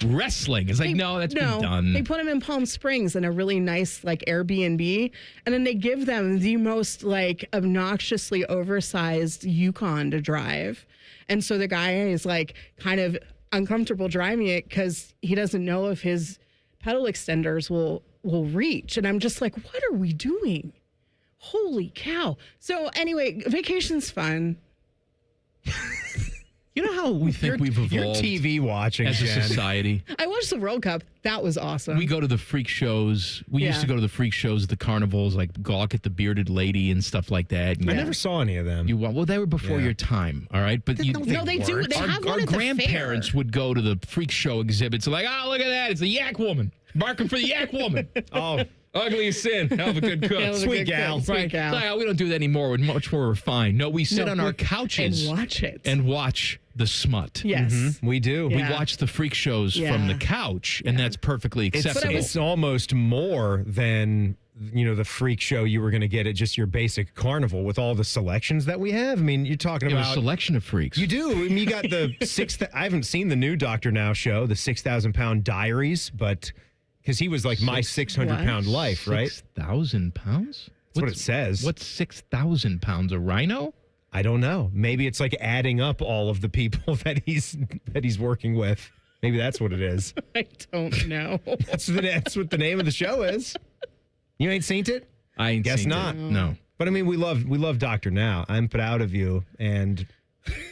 Speaker 8: wrestling? It's like, no, that's been done.
Speaker 24: They put them in Palm Springs in a really nice like Airbnb, and then they give them the most like obnoxiously oversized Yukon to drive. And so the guy is like kind of uncomfortable driving it because he doesn't know if his pedal extenders will reach. And I'm just like, what are we doing? Holy cow. So anyway, vacation's fun.
Speaker 8: You know how we think we've evolved
Speaker 5: You're TV watching,
Speaker 8: as a
Speaker 5: Jen.
Speaker 8: society?
Speaker 24: I watched the World Cup. That was awesome.
Speaker 8: We go to the freak shows. We used
Speaker 24: Yeah.
Speaker 8: to go to the freak shows at the carnivals, like gawk at the bearded lady and stuff like that.
Speaker 5: I never saw any of them.
Speaker 8: Well, they were before
Speaker 5: Yeah.
Speaker 8: your time, all right? But
Speaker 24: No, they do. They
Speaker 8: our,
Speaker 24: have one
Speaker 8: our
Speaker 24: at the
Speaker 8: grandparents
Speaker 24: fair.
Speaker 8: would go to the freak show exhibits. Like, oh, look at that. It's the yak woman. Barking for the yak woman.
Speaker 5: Oh,
Speaker 8: ugly as sin. Hell of a good cook.
Speaker 24: Hell of a
Speaker 8: Sweet
Speaker 24: good
Speaker 8: gal.
Speaker 24: cook. Sweet
Speaker 8: Right.
Speaker 24: gal.
Speaker 8: It's like, oh, we don't do that anymore. We're much more refined. No, we sit
Speaker 24: No,
Speaker 8: on our couches
Speaker 24: and watch it.
Speaker 8: and watch the smut.
Speaker 24: Yes.
Speaker 5: We do.
Speaker 8: We
Speaker 24: Yeah.
Speaker 8: watch the freak shows from the couch, and that's perfectly acceptable.
Speaker 5: It's almost more than the freak show you were going to get at just your basic carnival with all the selections that we have. I mean, you're talking
Speaker 8: You have a
Speaker 5: about
Speaker 8: selection of freaks.
Speaker 5: You do. I mean, you got the I haven't seen the new Dr. Now show, the 6,000-pound diaries, but because he was like my 600-pound life, right?
Speaker 8: 6,000 pounds?
Speaker 5: That's what it says.
Speaker 8: What's 6,000 pounds? A rhino?
Speaker 5: I don't know. Maybe it's like adding up all of the people that he's working with. Maybe that's what it is.
Speaker 24: I don't know.
Speaker 5: That's what the name of the show is. You ain't seen it?
Speaker 8: I ain't
Speaker 5: Guess
Speaker 8: seen
Speaker 5: not.
Speaker 8: it. No.
Speaker 5: But I mean, we love Dr. Now. I'm proud of you, and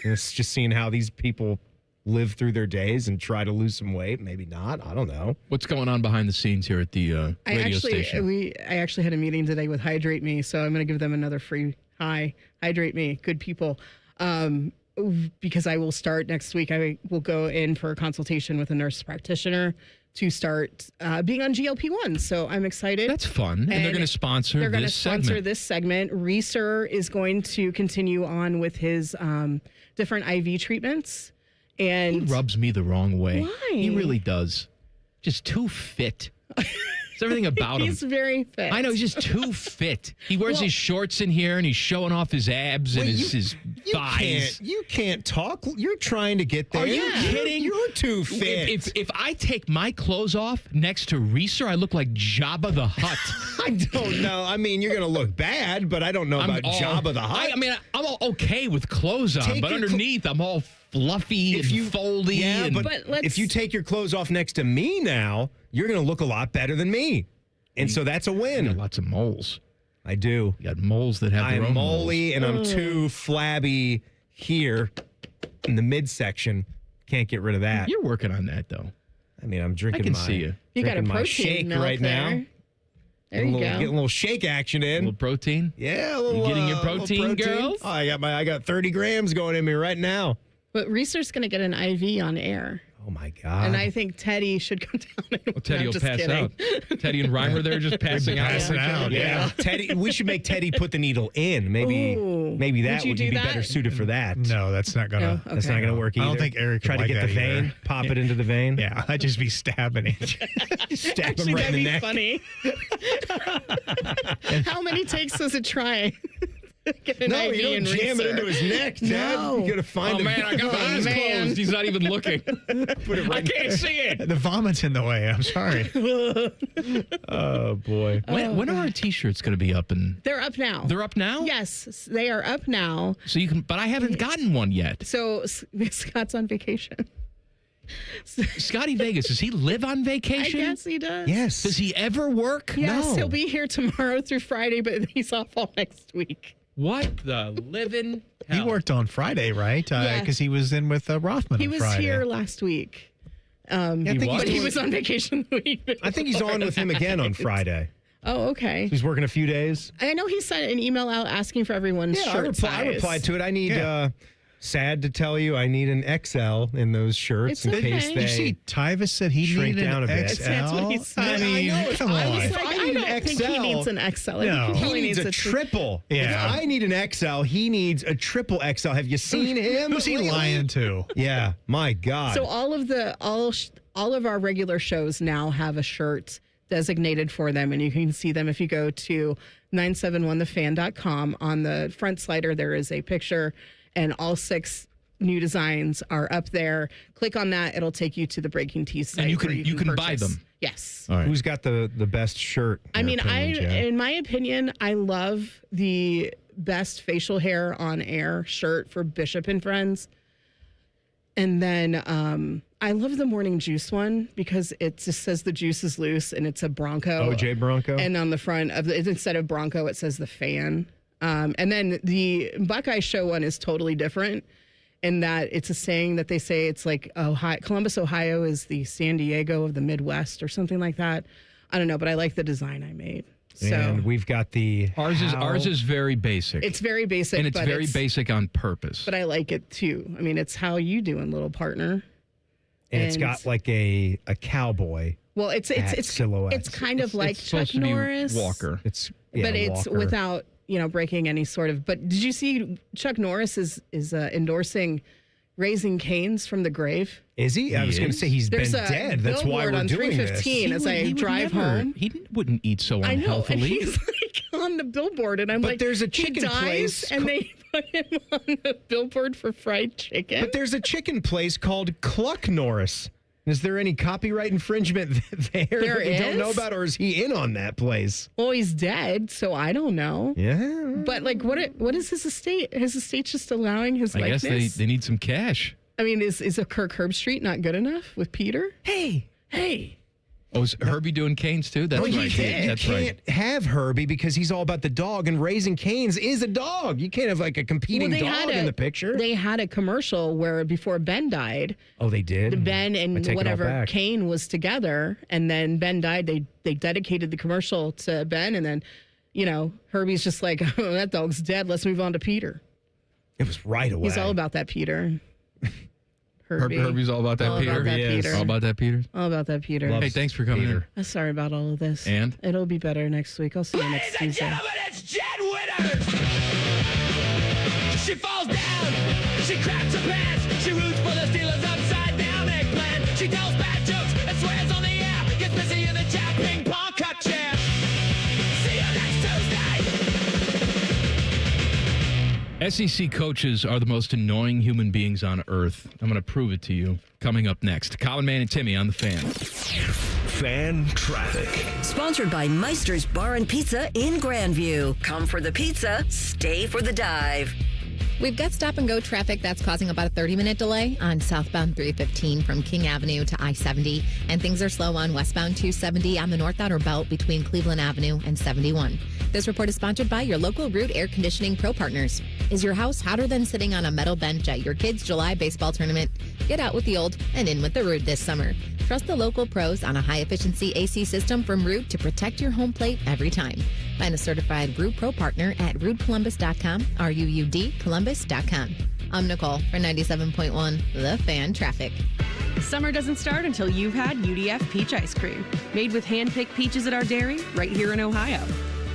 Speaker 5: it's just seeing how these people live through their days and try to lose some weight. Maybe not. I don't know.
Speaker 8: What's going on behind the scenes here at the radio station?
Speaker 24: I actually had a meeting today with Hydrate Me, so I'm going to give them another free Hydrate Me, good people. Because I will start next week. I will go in for a consultation with a nurse practitioner to start being on GLP-1. So I'm excited.
Speaker 8: That's fun. And they're going to sponsor
Speaker 24: They're going to
Speaker 8: this
Speaker 24: sponsor
Speaker 8: segment.
Speaker 24: this segment. Reeser is going to continue on with his different IV treatments. And
Speaker 8: He rubs me the wrong way.
Speaker 24: Why?
Speaker 8: He really does. Just too fit. It's everything about him.
Speaker 24: he's very fit.
Speaker 8: I know, he's just too fit. He wears his shorts in here and he's showing off his abs and his thighs.
Speaker 5: You can't talk. You're trying to get there.
Speaker 8: Are you kidding?
Speaker 5: You're too fit.
Speaker 8: If I take my clothes off next to Reeser, I look like Jabba the Hutt.
Speaker 5: I don't know. I mean, you're going to look bad, but I don't know about Jabba the Hutt.
Speaker 8: I mean, I'm all okay with clothes on,
Speaker 5: Take
Speaker 8: but
Speaker 5: your
Speaker 8: underneath, I'm all fluffy and foldy.
Speaker 5: Yeah,
Speaker 8: and,
Speaker 5: but if you take your clothes off next to me now, you're going to look a lot better than me. And so that's a win.
Speaker 8: You got lots of moles.
Speaker 5: I do.
Speaker 8: You got moles that have their
Speaker 5: I'm
Speaker 8: own
Speaker 5: moly
Speaker 8: moles.
Speaker 5: and I'm too flabby here in the midsection. Can't get rid of that.
Speaker 8: You're working on that, though.
Speaker 5: I mean, I'm drinking
Speaker 8: I can
Speaker 5: my,
Speaker 8: see you.
Speaker 24: You got a
Speaker 5: drinking my
Speaker 24: protein
Speaker 5: shake
Speaker 24: milk
Speaker 5: right
Speaker 24: there.
Speaker 5: now.
Speaker 24: There you go.
Speaker 5: Getting a little shake action in.
Speaker 8: A little protein?
Speaker 5: Yeah, a little,
Speaker 8: You getting your
Speaker 5: little
Speaker 8: protein, girls?
Speaker 5: Oh, I got 30 grams going in me right now.
Speaker 24: But Reeser's going to get an IV on air.
Speaker 5: Oh, my God.
Speaker 24: And I think Teddy should come down. And
Speaker 8: Teddy will pass out. Teddy and Reimer, they're just passing out.
Speaker 15: Passing out,
Speaker 5: Yeah. Teddy. We should make Teddy put the needle in. Maybe that would be better suited for that.
Speaker 15: No, that's not going to.
Speaker 5: That's not going to work either.
Speaker 15: I don't think Eric
Speaker 5: Try
Speaker 15: would
Speaker 5: to
Speaker 15: like
Speaker 5: get the
Speaker 15: that
Speaker 5: vein,
Speaker 15: either.
Speaker 5: pop it into the vein.
Speaker 15: Yeah, I'd just be stabbing it.
Speaker 5: Stab
Speaker 24: Actually,
Speaker 5: him right in the neck.
Speaker 24: that'd be funny. How many takes does it try? Get an
Speaker 5: No,
Speaker 24: IV
Speaker 5: you don't
Speaker 24: and
Speaker 5: jam it
Speaker 24: rinse
Speaker 5: into his neck, Ted.
Speaker 24: No.
Speaker 5: You got to find him.
Speaker 8: Man, I got my eyes closed. He's not even looking.
Speaker 5: Put it right
Speaker 8: I can't see it.
Speaker 15: The vomit's in the way. I'm sorry.
Speaker 5: Oh, boy.
Speaker 8: When are our T-shirts going to be up?
Speaker 24: They're up now.
Speaker 8: They're up now?
Speaker 24: Yes, they are up now.
Speaker 8: So you can, but I haven't gotten one yet.
Speaker 24: So Scott's on vacation.
Speaker 8: Scotty Vegas, does he live on vacation?
Speaker 24: I guess he does.
Speaker 5: Yes.
Speaker 8: Does he ever work?
Speaker 24: Yes,
Speaker 8: No.
Speaker 24: he'll be here tomorrow through Friday, but he's off all next week.
Speaker 8: What the living hell?
Speaker 15: He worked on Friday, right?
Speaker 24: Yeah.
Speaker 15: Because he was in with Rothman
Speaker 24: He
Speaker 15: on
Speaker 24: was
Speaker 15: Friday.
Speaker 24: here last week.
Speaker 5: But
Speaker 24: he was on vacation the week before.
Speaker 5: I think he's on with him again on Friday.
Speaker 24: Oh, okay.
Speaker 5: He's working a few days.
Speaker 24: I know he sent an email out asking for everyone's shirt size.
Speaker 5: I replied to it. I need, sad to tell you, I need an XL in those shirts
Speaker 24: It's
Speaker 5: in case
Speaker 24: okay.
Speaker 5: they
Speaker 15: You see, Tyvis said he
Speaker 5: shrink
Speaker 15: needed
Speaker 5: down a
Speaker 15: an
Speaker 5: bit.
Speaker 15: XL.
Speaker 24: That's what he said.
Speaker 15: I mean, come on.
Speaker 24: I was like,
Speaker 5: I
Speaker 24: I
Speaker 5: need
Speaker 24: don't
Speaker 5: an
Speaker 24: think he
Speaker 5: XL.
Speaker 24: needs an XL. I
Speaker 15: No.
Speaker 24: think
Speaker 5: He
Speaker 24: probably
Speaker 5: needs a triple.
Speaker 15: Yeah.
Speaker 5: If I need an XL, he needs a triple XL. Have you seen him?
Speaker 15: Who's he lying to?
Speaker 5: Yeah, my God.
Speaker 24: So all of our regular shows now have a shirt designated for them, and you can see them if you go to 971thefan.com. On the front slider, there is a picture, and all 6 new designs are up there. Click on that; it'll take you to the Breaking Tees site.
Speaker 8: And you
Speaker 24: where
Speaker 8: can buy
Speaker 24: purchase.
Speaker 8: them.
Speaker 24: Yes.
Speaker 8: All right.
Speaker 5: Who's got the best shirt?
Speaker 24: I
Speaker 5: in
Speaker 24: mean,
Speaker 5: your opinion, Jen?
Speaker 24: in my opinion, I love the best facial hair on air shirt for Bishop and Friends. And then I love the Morning Juice one because it just says the juice is loose and it's a Bronco.
Speaker 5: OJ Bronco?
Speaker 24: And on the front of it, instead of Bronco, it says the fan. And then the Buckeye Show one is totally different in that it's a saying that they say it's like Columbus, Ohio is the San Diego of the Midwest or something like that. I don't know, but I like the design I made. So
Speaker 5: And we've got the
Speaker 8: Ours is very basic.
Speaker 24: it's very basic.
Speaker 8: and it's
Speaker 24: but
Speaker 8: very basic on purpose.
Speaker 24: But I like it too. I mean, it's how you doing, little partner.
Speaker 5: and it's got like a cowboy.
Speaker 24: Well, it's
Speaker 5: silhouette.
Speaker 24: it's kind of like Chuck
Speaker 8: supposed to be
Speaker 24: Norris.
Speaker 8: Walker.
Speaker 24: But it's
Speaker 5: Walker.
Speaker 24: without, breaking any sort of. But did you see Chuck Norris is endorsing Raising Cane's from the grave?
Speaker 5: Is he? I was going to say he's
Speaker 24: There's
Speaker 5: been
Speaker 24: a
Speaker 5: dead. That's why
Speaker 24: billboard
Speaker 5: we're
Speaker 24: on
Speaker 5: doing
Speaker 24: 315
Speaker 5: this.
Speaker 24: as I drive home.
Speaker 8: He wouldn't eat so
Speaker 24: I know, and
Speaker 8: unhealthily.
Speaker 24: he's like on the billboard, and I'm
Speaker 5: But
Speaker 24: like,
Speaker 5: there's a
Speaker 24: he
Speaker 5: chicken
Speaker 24: dies,
Speaker 5: place
Speaker 24: and they put him on the billboard for fried chicken.
Speaker 5: But there's a chicken place called Cluck Norris. Is there any copyright infringement there
Speaker 24: There
Speaker 5: that we don't know
Speaker 24: is?
Speaker 5: about, or is he in on that place?
Speaker 24: Well, he's dead, so I don't know.
Speaker 5: Yeah.
Speaker 24: But like, what is his estate? His estate's just allowing his
Speaker 8: I
Speaker 24: likeness.
Speaker 8: guess they need some cash.
Speaker 24: I mean, is a Kirk Herbstreit not good enough with Peter?
Speaker 5: Hey.
Speaker 8: Oh, is Herbie doing Canes too? That's
Speaker 5: No,
Speaker 8: right. That's
Speaker 5: you
Speaker 8: right.
Speaker 5: can't have Herbie because he's all about the dog, and Raising Cane's is a dog. You can't have like a competing dog in the picture.
Speaker 24: They had a commercial where before Ben died,
Speaker 5: Oh, they did?
Speaker 24: Ben
Speaker 5: I
Speaker 24: and
Speaker 5: take it all
Speaker 24: whatever
Speaker 5: back.
Speaker 24: Kane was together, and then Ben died. They dedicated the commercial to Ben, and then Herbie's just like, oh, that dog's dead. Let's move on to Peter.
Speaker 5: It was right away.
Speaker 24: He's all about that Peter. Herbie.
Speaker 8: Herbie's all about that
Speaker 24: All
Speaker 8: Peter.
Speaker 24: about that Peter.
Speaker 8: All about that Peter.
Speaker 24: All about that Peter.
Speaker 8: Hey, thanks for coming in.
Speaker 24: I'm sorry about all of this.
Speaker 8: And?
Speaker 24: It'll be better next week. I'll see you next Tuesday.
Speaker 20: It's Jen Winners! She falls down, she craps her pants, she roots for the Steelers upside down eggplant. She tells bad jokes and swears on the air, gets busy in the chat ping pong cut chair. See you next Tuesday!
Speaker 8: SEC coaches are the most annoying human beings on earth. I'm going to prove it to you. Coming up next, Colin Man and Timmy on the Fan.
Speaker 27: Fan traffic.
Speaker 12: Sponsored by Meister's Bar and Pizza in Grandview. Come for the pizza, stay for the dive.
Speaker 13: We've got stop-and-go traffic that's causing about a 30-minute delay on southbound 315 from King Avenue to I-70, and things are slow on westbound 270 on the North Outer Belt between Cleveland Avenue and 71. This report is sponsored by your local Root Air Conditioning Pro Partners. Is your house hotter than sitting on a metal bench at your kids' July baseball tournament? Get out with the old and in with the Root this summer. Trust the local pros on a high-efficiency AC system from Root to protect your home plate every time. Find a certified Root Pro partner at rootcolumbus.com, RUUD Columbus.com. I'm Nicole for 97.1 The Fan Traffic.
Speaker 4: Summer doesn't start until you've had UDF peach ice cream, made with hand-picked peaches at our dairy right here in Ohio.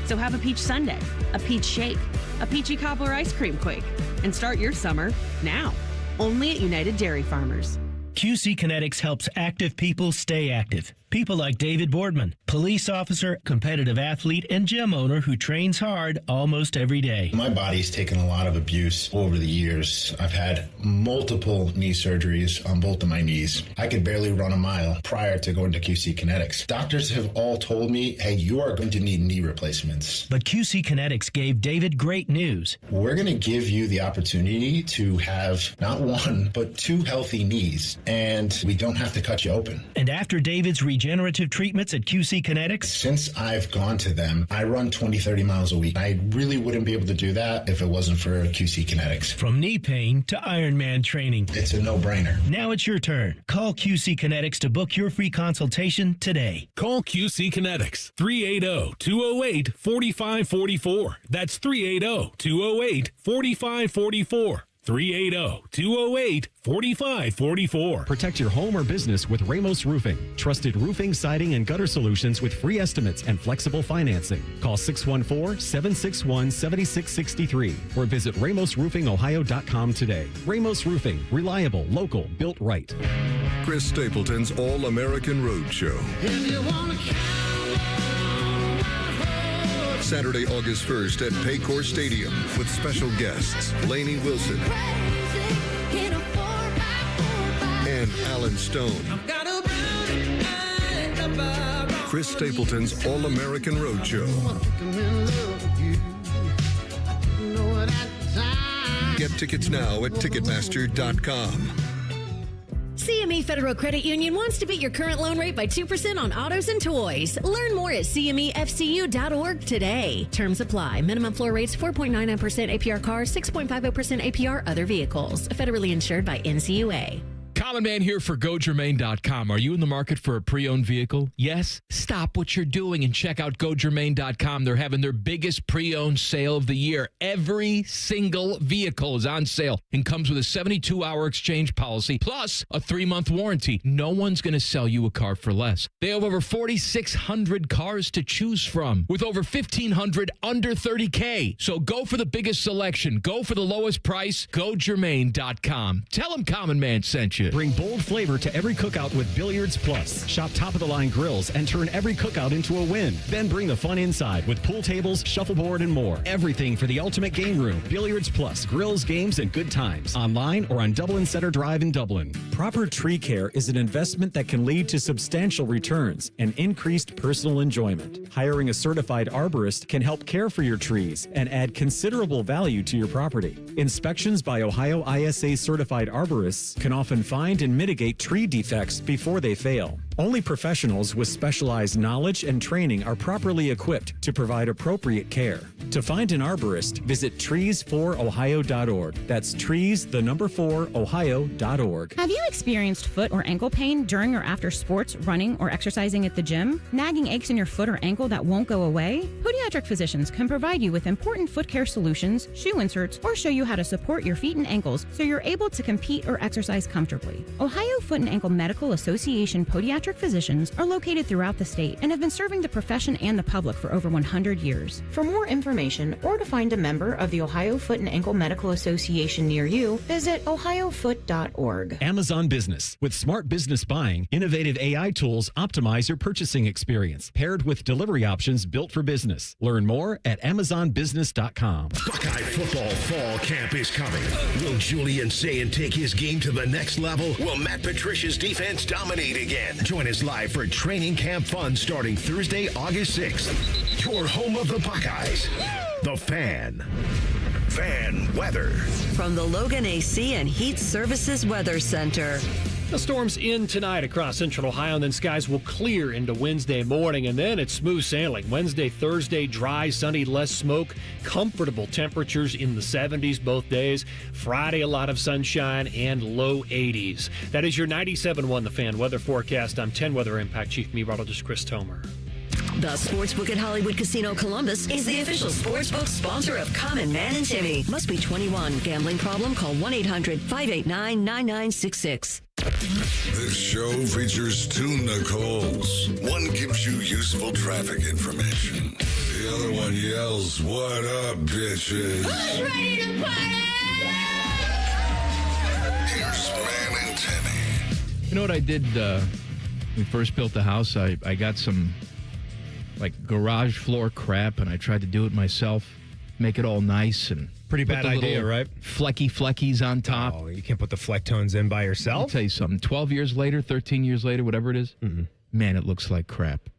Speaker 4: So have a peach sundae, a peach shake, a peachy cobbler ice cream quake, and start your summer now. Only at United Dairy Farmers.
Speaker 16: QC Kinetics helps active people stay active. People like David Boardman, police officer, competitive athlete, and gym owner who trains hard almost every day.
Speaker 9: My body's taken a lot of abuse over the years. I've had multiple knee surgeries on both of my knees. I could barely run a mile prior to going to QC Kinetics. Doctors have all told me, hey, you are going to need knee replacements.
Speaker 16: But QC Kinetics gave David great news.
Speaker 9: We're going to give you the opportunity to have not one, but 2 healthy knees, and we don't have to cut you open.
Speaker 16: And after David's regenerative treatments at QC Kinetics?
Speaker 9: Since I've gone to them, I run 20, 30 miles a week. I really wouldn't be able to do that if it wasn't for QC Kinetics.
Speaker 16: From knee pain to Ironman training.
Speaker 9: It's a no-brainer.
Speaker 16: Now it's your turn. Call QC Kinetics to book your free consultation today.
Speaker 17: Call QC Kinetics, 380-208-4544. That's 380-208-4544. 380-208-4544.
Speaker 18: Protect your home or business with Ramos Roofing. Trusted roofing, siding, and gutter solutions with free estimates and flexible financing. Call 614-761-7663 or visit RamosRoofingOhio.com today. Ramos Roofing. Reliable, local, built right.
Speaker 2: Chris Stapleton's All-American Road Show. Saturday, August 1st at Paycor Stadium with special guests Lainey Wilson and Alan Stone. Chris Stapleton's All-American Road Show. Get tickets now at Ticketmaster.com.
Speaker 19: CME Federal Credit Union wants to beat your current loan rate by 2% on autos and toys. Learn more at CMEFCU.org today. Terms apply. Minimum floor rates 4.99% APR cars, 6.50% APR other vehicles. Federally insured by NCUA.
Speaker 8: Common Man here for GoGermain.com. Are you in the market for a pre-owned vehicle? Yes? Stop what you're doing and check out GoGermain.com. They're having their biggest pre-owned sale of the year. Every single vehicle is on sale and comes with a 72-hour exchange policy plus a 3-month warranty. No one's going to sell you a car for less. They have over 4,600 cars to choose from with over 1,500 under $30K. So go for the biggest selection. Go for the lowest price. GoGermain.com. Tell them Common Man sent you.
Speaker 18: Bring bold flavor to every cookout with Billiards Plus. Shop top-of-the-line grills and turn every cookout into a win. Then bring the fun inside with pool tables, shuffleboard, and more. Everything for the ultimate game room. Billiards Plus. Grills, games, and good times. Online or on Dublin Center Drive in Dublin. Proper tree care is an investment that can lead to substantial returns and increased personal enjoyment. Hiring a certified arborist can help care for your trees and add considerable value to your property. Inspections by Ohio ISA certified arborists can often find and mitigate tree defects before they fail. Only professionals with specialized knowledge and training are properly equipped to provide appropriate care. To find an arborist, visit trees4ohio.org. That's trees4ohio.org.
Speaker 25: Have you experienced foot or ankle pain during or after sports, running, or exercising at the gym? Nagging aches in your foot or ankle that won't go away? Podiatric physicians can provide you with important foot care solutions, shoe inserts, or show you how to support your feet and ankles so you're able to compete or exercise comfortably. Ohio Foot and Ankle Medical Association podiatric physicians are located throughout the state and have been serving the profession and the public for over 100 years. For more information or to find a member of the Ohio Foot and Ankle Medical Association near you, visit ohiofoot.org.
Speaker 18: Amazon Business. With smart business buying, innovative AI tools optimize your purchasing experience, paired with delivery options built for business. Learn more at amazonbusiness.com.
Speaker 27: Buckeye football fall camp is coming. Will Julian Sayin take his game to the next level? Will Matt Patricia's defense dominate again? Join us live for training camp fun starting Thursday, August 6th. Your home of the Buckeyes. The Fan. Fan weather.
Speaker 12: From the Logan AC and Heat Services Weather Center.
Speaker 26: The storm's in tonight across central Ohio, and then skies will clear into Wednesday morning, and then it's smooth sailing. Wednesday, Thursday, dry, sunny, less smoke, comfortable temperatures in the 70s both days. Friday, a lot of sunshine and low 80s. That is your 97.1 The Fan weather forecast. I'm 10 Weather Impact Chief Meteorologist Chris Tomer.
Speaker 12: The Sportsbook at Hollywood Casino Columbus is the official sportsbook sponsor of Common Man and Timmy. Must be 21. Gambling problem? Call 1-800-589-9966.
Speaker 2: This show features two Nicoles. One gives you useful traffic information. The other one yells, "What up, bitches?"
Speaker 20: Who's ready to party?
Speaker 2: Here's Man and Timmy.
Speaker 8: You know what I did when we first built the house? I got some like garage floor crap, and I tried to do it myself, make it all nice and
Speaker 5: pretty
Speaker 8: put
Speaker 5: bad
Speaker 8: the
Speaker 5: idea,
Speaker 8: little
Speaker 5: right?
Speaker 8: Fleckies on top.
Speaker 5: Oh, you can't put the Flecktones in by yourself.
Speaker 8: I'll tell you something. 12 years later, 13 years later, whatever it is, man, it looks like crap.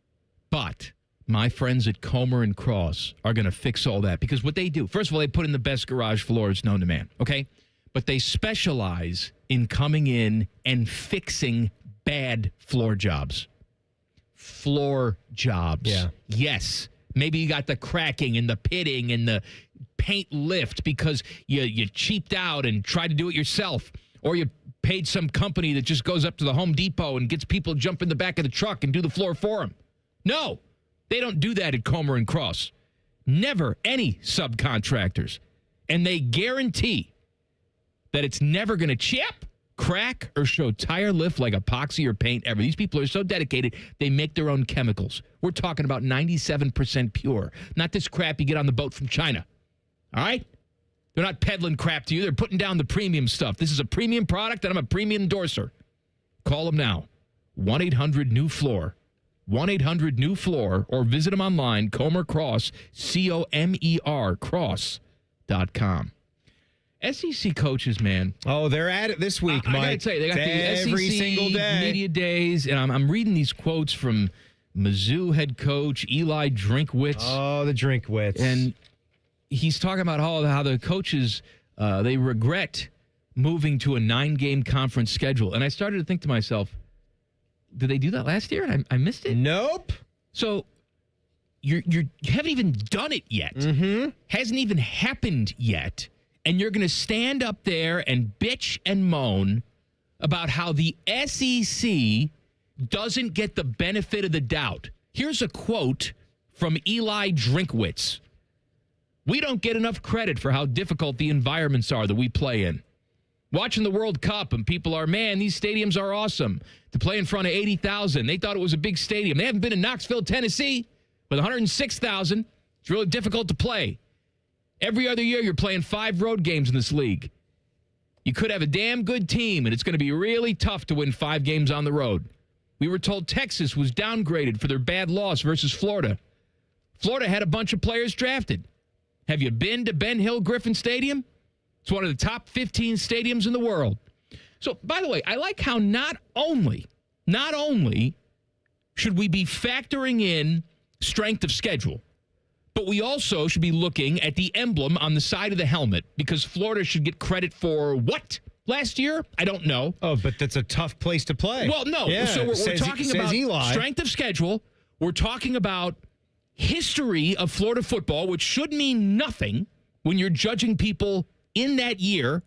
Speaker 8: But my friends at Comer and Cross are going to fix all that because what they do, first of all, they put in the best garage floors known to man, okay? But they specialize in coming in and fixing bad floor jobs. Floor jobs.
Speaker 5: Yeah.
Speaker 8: Yes. Maybe you got the cracking and the pitting and the paint lift because you cheaped out and tried to do it yourself. Or you paid some company that just goes up to the Home Depot and gets people to jump in the back of the truck and do the floor for them. No, they don't do that at Comer and Cross. Never any subcontractors. And they guarantee that it's never going to chip, crack, or show tire lift like epoxy or paint ever. These people are so dedicated, they make their own chemicals. We're talking about 97% pure. Not this crap you get on the boat from China. All right? They're not peddling crap to you. They're putting down the premium stuff. This is a premium product, and I'm a premium endorser. Call them now. 1-800-NEW-FLOOR. 1-800-NEW-FLOOR, or visit them online, Comer Cross, Comer, cross.com. SEC coaches, man.
Speaker 5: Oh, they're at it this week, Mike.
Speaker 8: I gotta tell you, they got the
Speaker 5: every
Speaker 8: SEC
Speaker 5: single day.
Speaker 8: media days, and I'm reading these quotes from Mizzou head coach Eli Drinkwitz.
Speaker 5: Oh, the Drinkwitz.
Speaker 8: And he's talking about how the coaches, they regret moving to a 9-game conference schedule. And I started to think to myself, did they do that last year and I missed it?
Speaker 5: Nope.
Speaker 8: So you haven't even done it yet. Hasn't even happened yet. And you're going to stand up there and bitch and moan about how the SEC doesn't get the benefit of the doubt. Here's a quote from Eli Drinkwitz. We don't get enough credit for how difficult the environments are that we play in. Watching the World Cup and people are, man, these stadiums are awesome. To play in front of 80,000, they thought it was a big stadium. They haven't been in Knoxville, Tennessee with 106,000. It's really difficult to play. Every other year, you're playing 5 road games in this league. You could have a damn good team, and it's going to be really tough to win 5 games on the road. We were told Texas was downgraded for their bad loss versus Florida. Florida had a bunch of players drafted. Have you been to Ben Hill Griffin Stadium? It's one of the top 15 stadiums in the world. So, by the way, I like how not only should we be factoring in strength of schedule, but we also should be looking at the emblem on the side of the helmet because Florida should get credit for what last year? I don't know.
Speaker 5: Oh, but that's a tough place to play.
Speaker 8: Well, no.
Speaker 5: Yeah,
Speaker 8: So we're talking about
Speaker 5: Eli.
Speaker 8: strength of schedule. We're talking about history of Florida football, which should mean nothing when you're judging people in that year,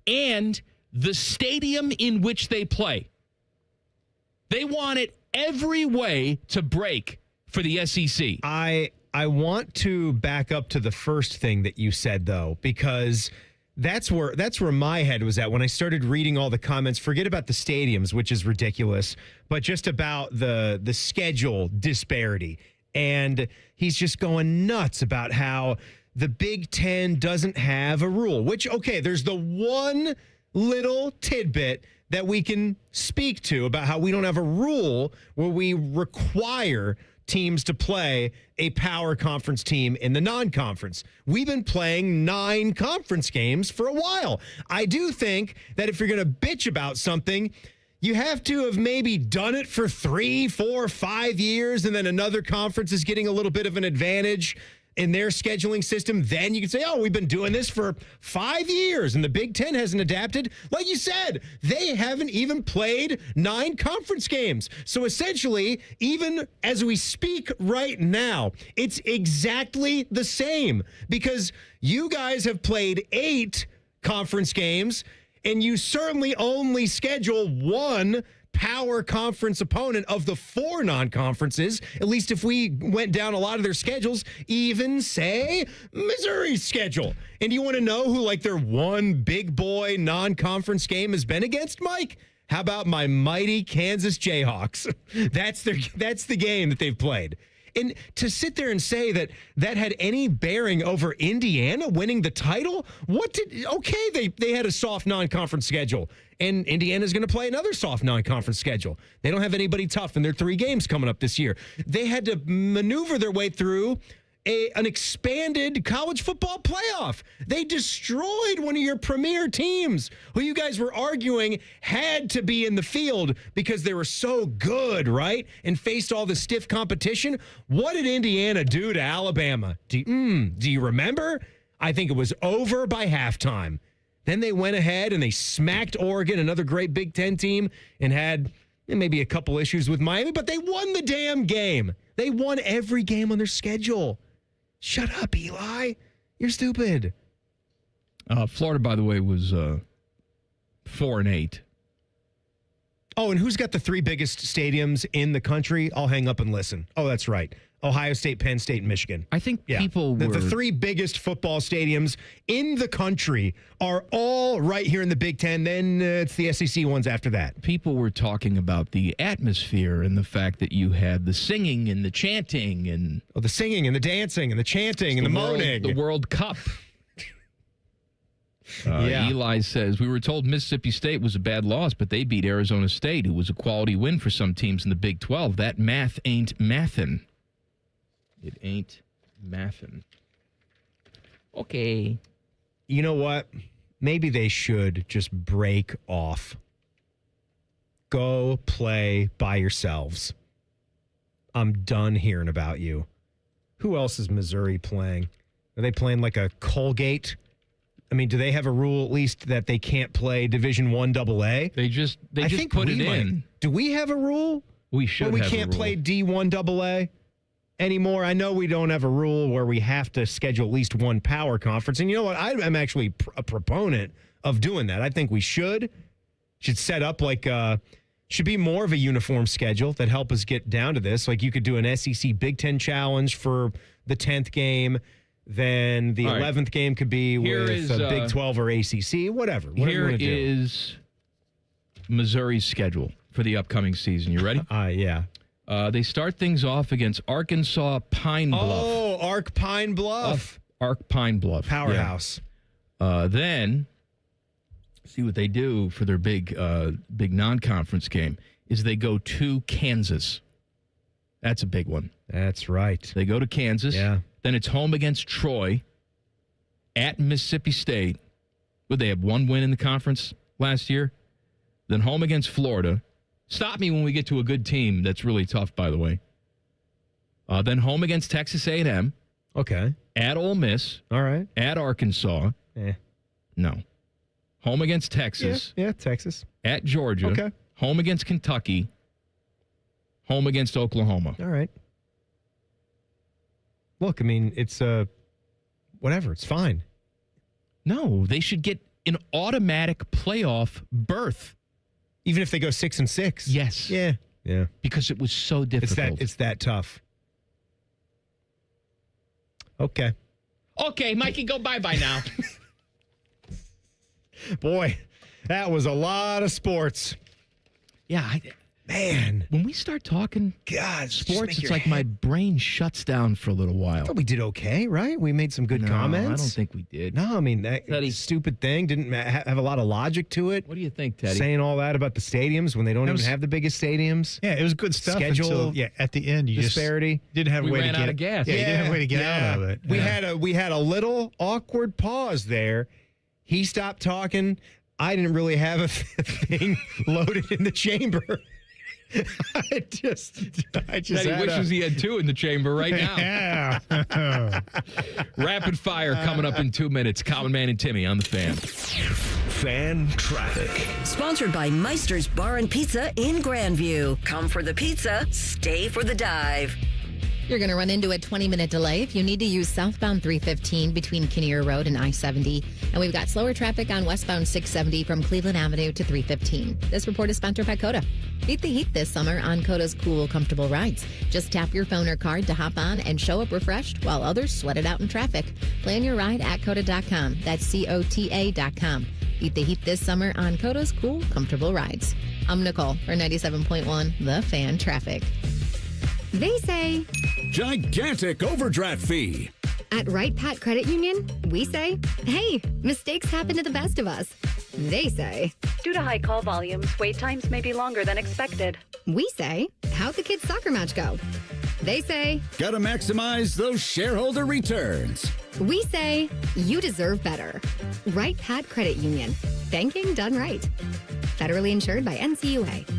Speaker 8: and the stadium in which they play. They want it every way to break for the SEC.
Speaker 5: I want to back up to the first thing that you said, though, because that's where my head was at when I started reading all the comments. Forget about the stadiums, which is ridiculous, but just about the schedule disparity. And he's just going nuts about how the Big Ten doesn't have a rule, which, okay, there's the one little tidbit that we can speak to about how we don't have a rule where we require teams to play a power conference team in the non-conference. We've been playing 9 conference games for a while. I do think that if you're going to bitch about something, you have to have maybe done it for 3, 4, 5 years, and then another conference is getting a little bit of an advantage in their scheduling system. Then you can say, oh, we've been doing this for 5 years, and the Big Ten hasn't adapted. Like you said, they haven't even played 9 conference games. So essentially, even as we speak right now, it's exactly the same because you guys have played 8 conference games, and you certainly only schedule 1 power conference opponent of the 4 non-conferences, at least if we went down a lot of their schedules, even, say, Missouri's schedule. And do you want to know who, like, their one big boy non-conference game has been against, Mike? How about my mighty Kansas Jayhawks? That's the game that they've played. And to sit there and say that had any bearing over Indiana winning the title, they had a soft non-conference schedule, and Indiana's going to play another soft non-conference schedule. They don't have anybody tough in their 3 games coming up this year. They had to maneuver their way through an expanded college football playoff. They destroyed one of your premier teams who you guys were arguing had to be in the field because they were so good, right? And faced all the stiff competition. What did Indiana do to Alabama? Do you remember? I think it was over by halftime. Then they went ahead and they smacked Oregon, another great Big Ten team, and had maybe a couple issues with Miami, but they won the damn game. They won every game on their schedule. Shut up, Eli. You're stupid.
Speaker 8: Florida, by the way, was 4-8.
Speaker 5: Oh, and who's got the 3 biggest stadiums in the country? I'll hang up and listen. Oh, that's right. Ohio State, Penn State, and Michigan.
Speaker 8: I think people were...
Speaker 5: The 3 biggest football stadiums in the country are all right here in the Big Ten. Then it's the SEC ones after that.
Speaker 8: People were talking about the atmosphere and the fact that you had the singing and the chanting and...
Speaker 5: Oh, the singing and the dancing and the chanting and the moaning.
Speaker 8: The World Cup. Eli says, we were told Mississippi State was a bad loss, but they beat Arizona State, who was a quality win for some teams in the Big 12. That math ain't mathin'. It ain't mathin'. Okay.
Speaker 5: You know what? Maybe they should just break off. Go play by yourselves. I'm done hearing about you. Who else is Missouri playing? Are they playing like a Colgate? I mean, do they have a rule at least that they can't play Division I AA?
Speaker 8: They just put it in.
Speaker 5: Do we have a rule?
Speaker 8: We should
Speaker 5: where we
Speaker 8: have
Speaker 5: can't
Speaker 8: a rule.
Speaker 5: play D1 AA anymore. I know we don't have a rule where we have to schedule at least one power conference. And you know what? I'm actually a proponent of doing that. I think we should set up should be more of a uniform schedule that help us get down to this. Like you could do an SEC Big Ten challenge for the 10th game. Then the 11th game could be with Big 12 or ACC, whatever.
Speaker 8: Here is Missouri's schedule for the upcoming season. You ready?
Speaker 5: Yeah.
Speaker 8: They start things off against Arkansas Pine Bluff.
Speaker 5: Oh, Ark Pine Bluff.
Speaker 8: Ark Pine Bluff.
Speaker 5: Powerhouse.
Speaker 8: Yeah. Then, see what they do for their big non-conference game is they go to Kansas. That's a big one.
Speaker 5: That's right.
Speaker 8: They go to Kansas.
Speaker 5: Yeah.
Speaker 8: Then it's home against Troy, at Mississippi State. Would they have 1 win in the conference last year? Then home against Florida. Stop me when we get to a good team that's really tough, by the way. Then home against Texas A&M.
Speaker 5: Okay.
Speaker 8: At Ole Miss.
Speaker 5: All right.
Speaker 8: At Arkansas. No. Home against Texas.
Speaker 5: Yeah, Texas.
Speaker 8: At Georgia.
Speaker 5: Okay.
Speaker 8: Home against Kentucky. Home against Oklahoma.
Speaker 5: All right. Look, I mean, it's whatever. It's fine.
Speaker 8: No, they should get an automatic playoff berth.
Speaker 5: Even if they go 6-6?
Speaker 8: Yes.
Speaker 5: Yeah. Yeah.
Speaker 8: Because it was so difficult.
Speaker 5: It's that tough. Okay.
Speaker 8: Okay, Mikey, go bye-bye now.
Speaker 5: Boy, that was a lot of sports.
Speaker 8: Yeah,
Speaker 5: man.
Speaker 8: When we start talking sports, it's like my brain shuts down for a little while.
Speaker 5: I thought we did okay, right? We made some good comments.
Speaker 8: I don't think we did.
Speaker 5: No, I mean, that stupid thing didn't have a lot of logic to it.
Speaker 8: What do you think, Teddy?
Speaker 5: Saying all that about the stadiums when they don't even have the biggest stadiums.
Speaker 15: Yeah, it was good stuff.
Speaker 5: Schedule,
Speaker 15: until, at the end, you
Speaker 5: disparity.
Speaker 15: Just didn't have a way to
Speaker 8: ran
Speaker 15: get
Speaker 8: out of gas.
Speaker 15: Yeah, you didn't have a way to get out of it.
Speaker 5: We had a little awkward pause there. He stopped talking. I didn't really have a thing loaded in the chamber. I just
Speaker 8: Teddy wishes he had 2 in the chamber right now.
Speaker 15: Yeah.
Speaker 8: Rapid fire coming up in 2 minutes. Common Man and Timmy on the Fan.
Speaker 27: Fan traffic.
Speaker 12: Sponsored by Meister's Bar and Pizza in Grandview. Come for the pizza, stay for the dive.
Speaker 13: You're going to run into a 20-minute delay if you need to use southbound 315 between Kinnear Road and I-70. And we've got slower traffic on westbound 670 from Cleveland Avenue to 315. This report is sponsored by Coda. Beat the heat this summer on Coda's cool, comfortable rides. Just tap your phone or card to hop on and show up refreshed while others sweat it out in traffic. Plan your ride at Coda.com. That's COTA.com. Beat the heat this summer on Coda's cool, comfortable rides. I'm Nicole for 97.1 The Fan Traffic.
Speaker 1: They say,
Speaker 6: gigantic overdraft fee.
Speaker 1: at Right Pat Credit Union, we say, hey, mistakes happen to the best of us. They say,
Speaker 7: due to high call volumes, wait times may be longer than expected.
Speaker 1: we say, how'd the kids' soccer match go? They say,
Speaker 6: Gotta maximize those shareholder returns.
Speaker 1: we say, you deserve better. Right Pat Credit Union. Banking done right. Federally insured by NCUA.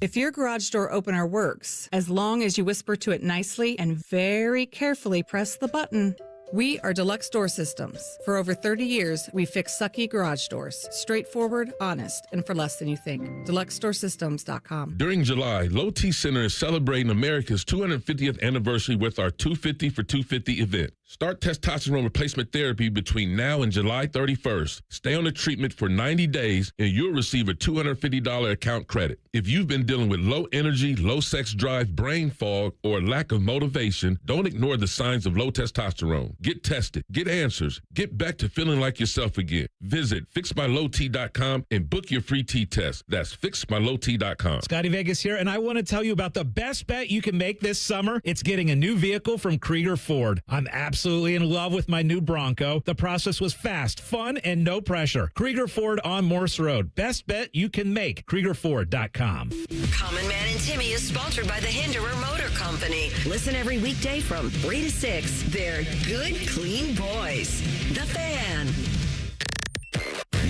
Speaker 11: If your garage door opener works, as long as you whisper to it nicely and very carefully press the button. We are Deluxe Door Systems. For over 30 years, we fix sucky garage doors. Straightforward, honest, and for less than you think. DeluxeDoorSystems.com.
Speaker 21: During July, Low T Center is celebrating America's 250th anniversary with our 250 for 250 event. Start testosterone replacement therapy between now and July 31st. Stay on the treatment for 90 days and you'll receive a $250 account credit. If you've been dealing with low energy, low sex drive, brain fog, or lack of motivation, don't ignore the signs of low testosterone. Get tested, get answers, get back to feeling like yourself again. Visit fixmylowt.com and book your free T test. That's fixmylowt.com.
Speaker 22: Scotty Vegas here, and I want to tell you about the best bet you can make this summer. It's getting a new vehicle from Krieger Ford. I'm absolutely in love with my new Bronco. The process was fast, fun, and no pressure. Krieger Ford on Morse Road. Best bet you can make. KriegerFord.com.
Speaker 12: Common Man and Timmy is sponsored by the Hinderer Motor Company. Listen every weekday from 3 to 6. They're good, clean boys. The Fan.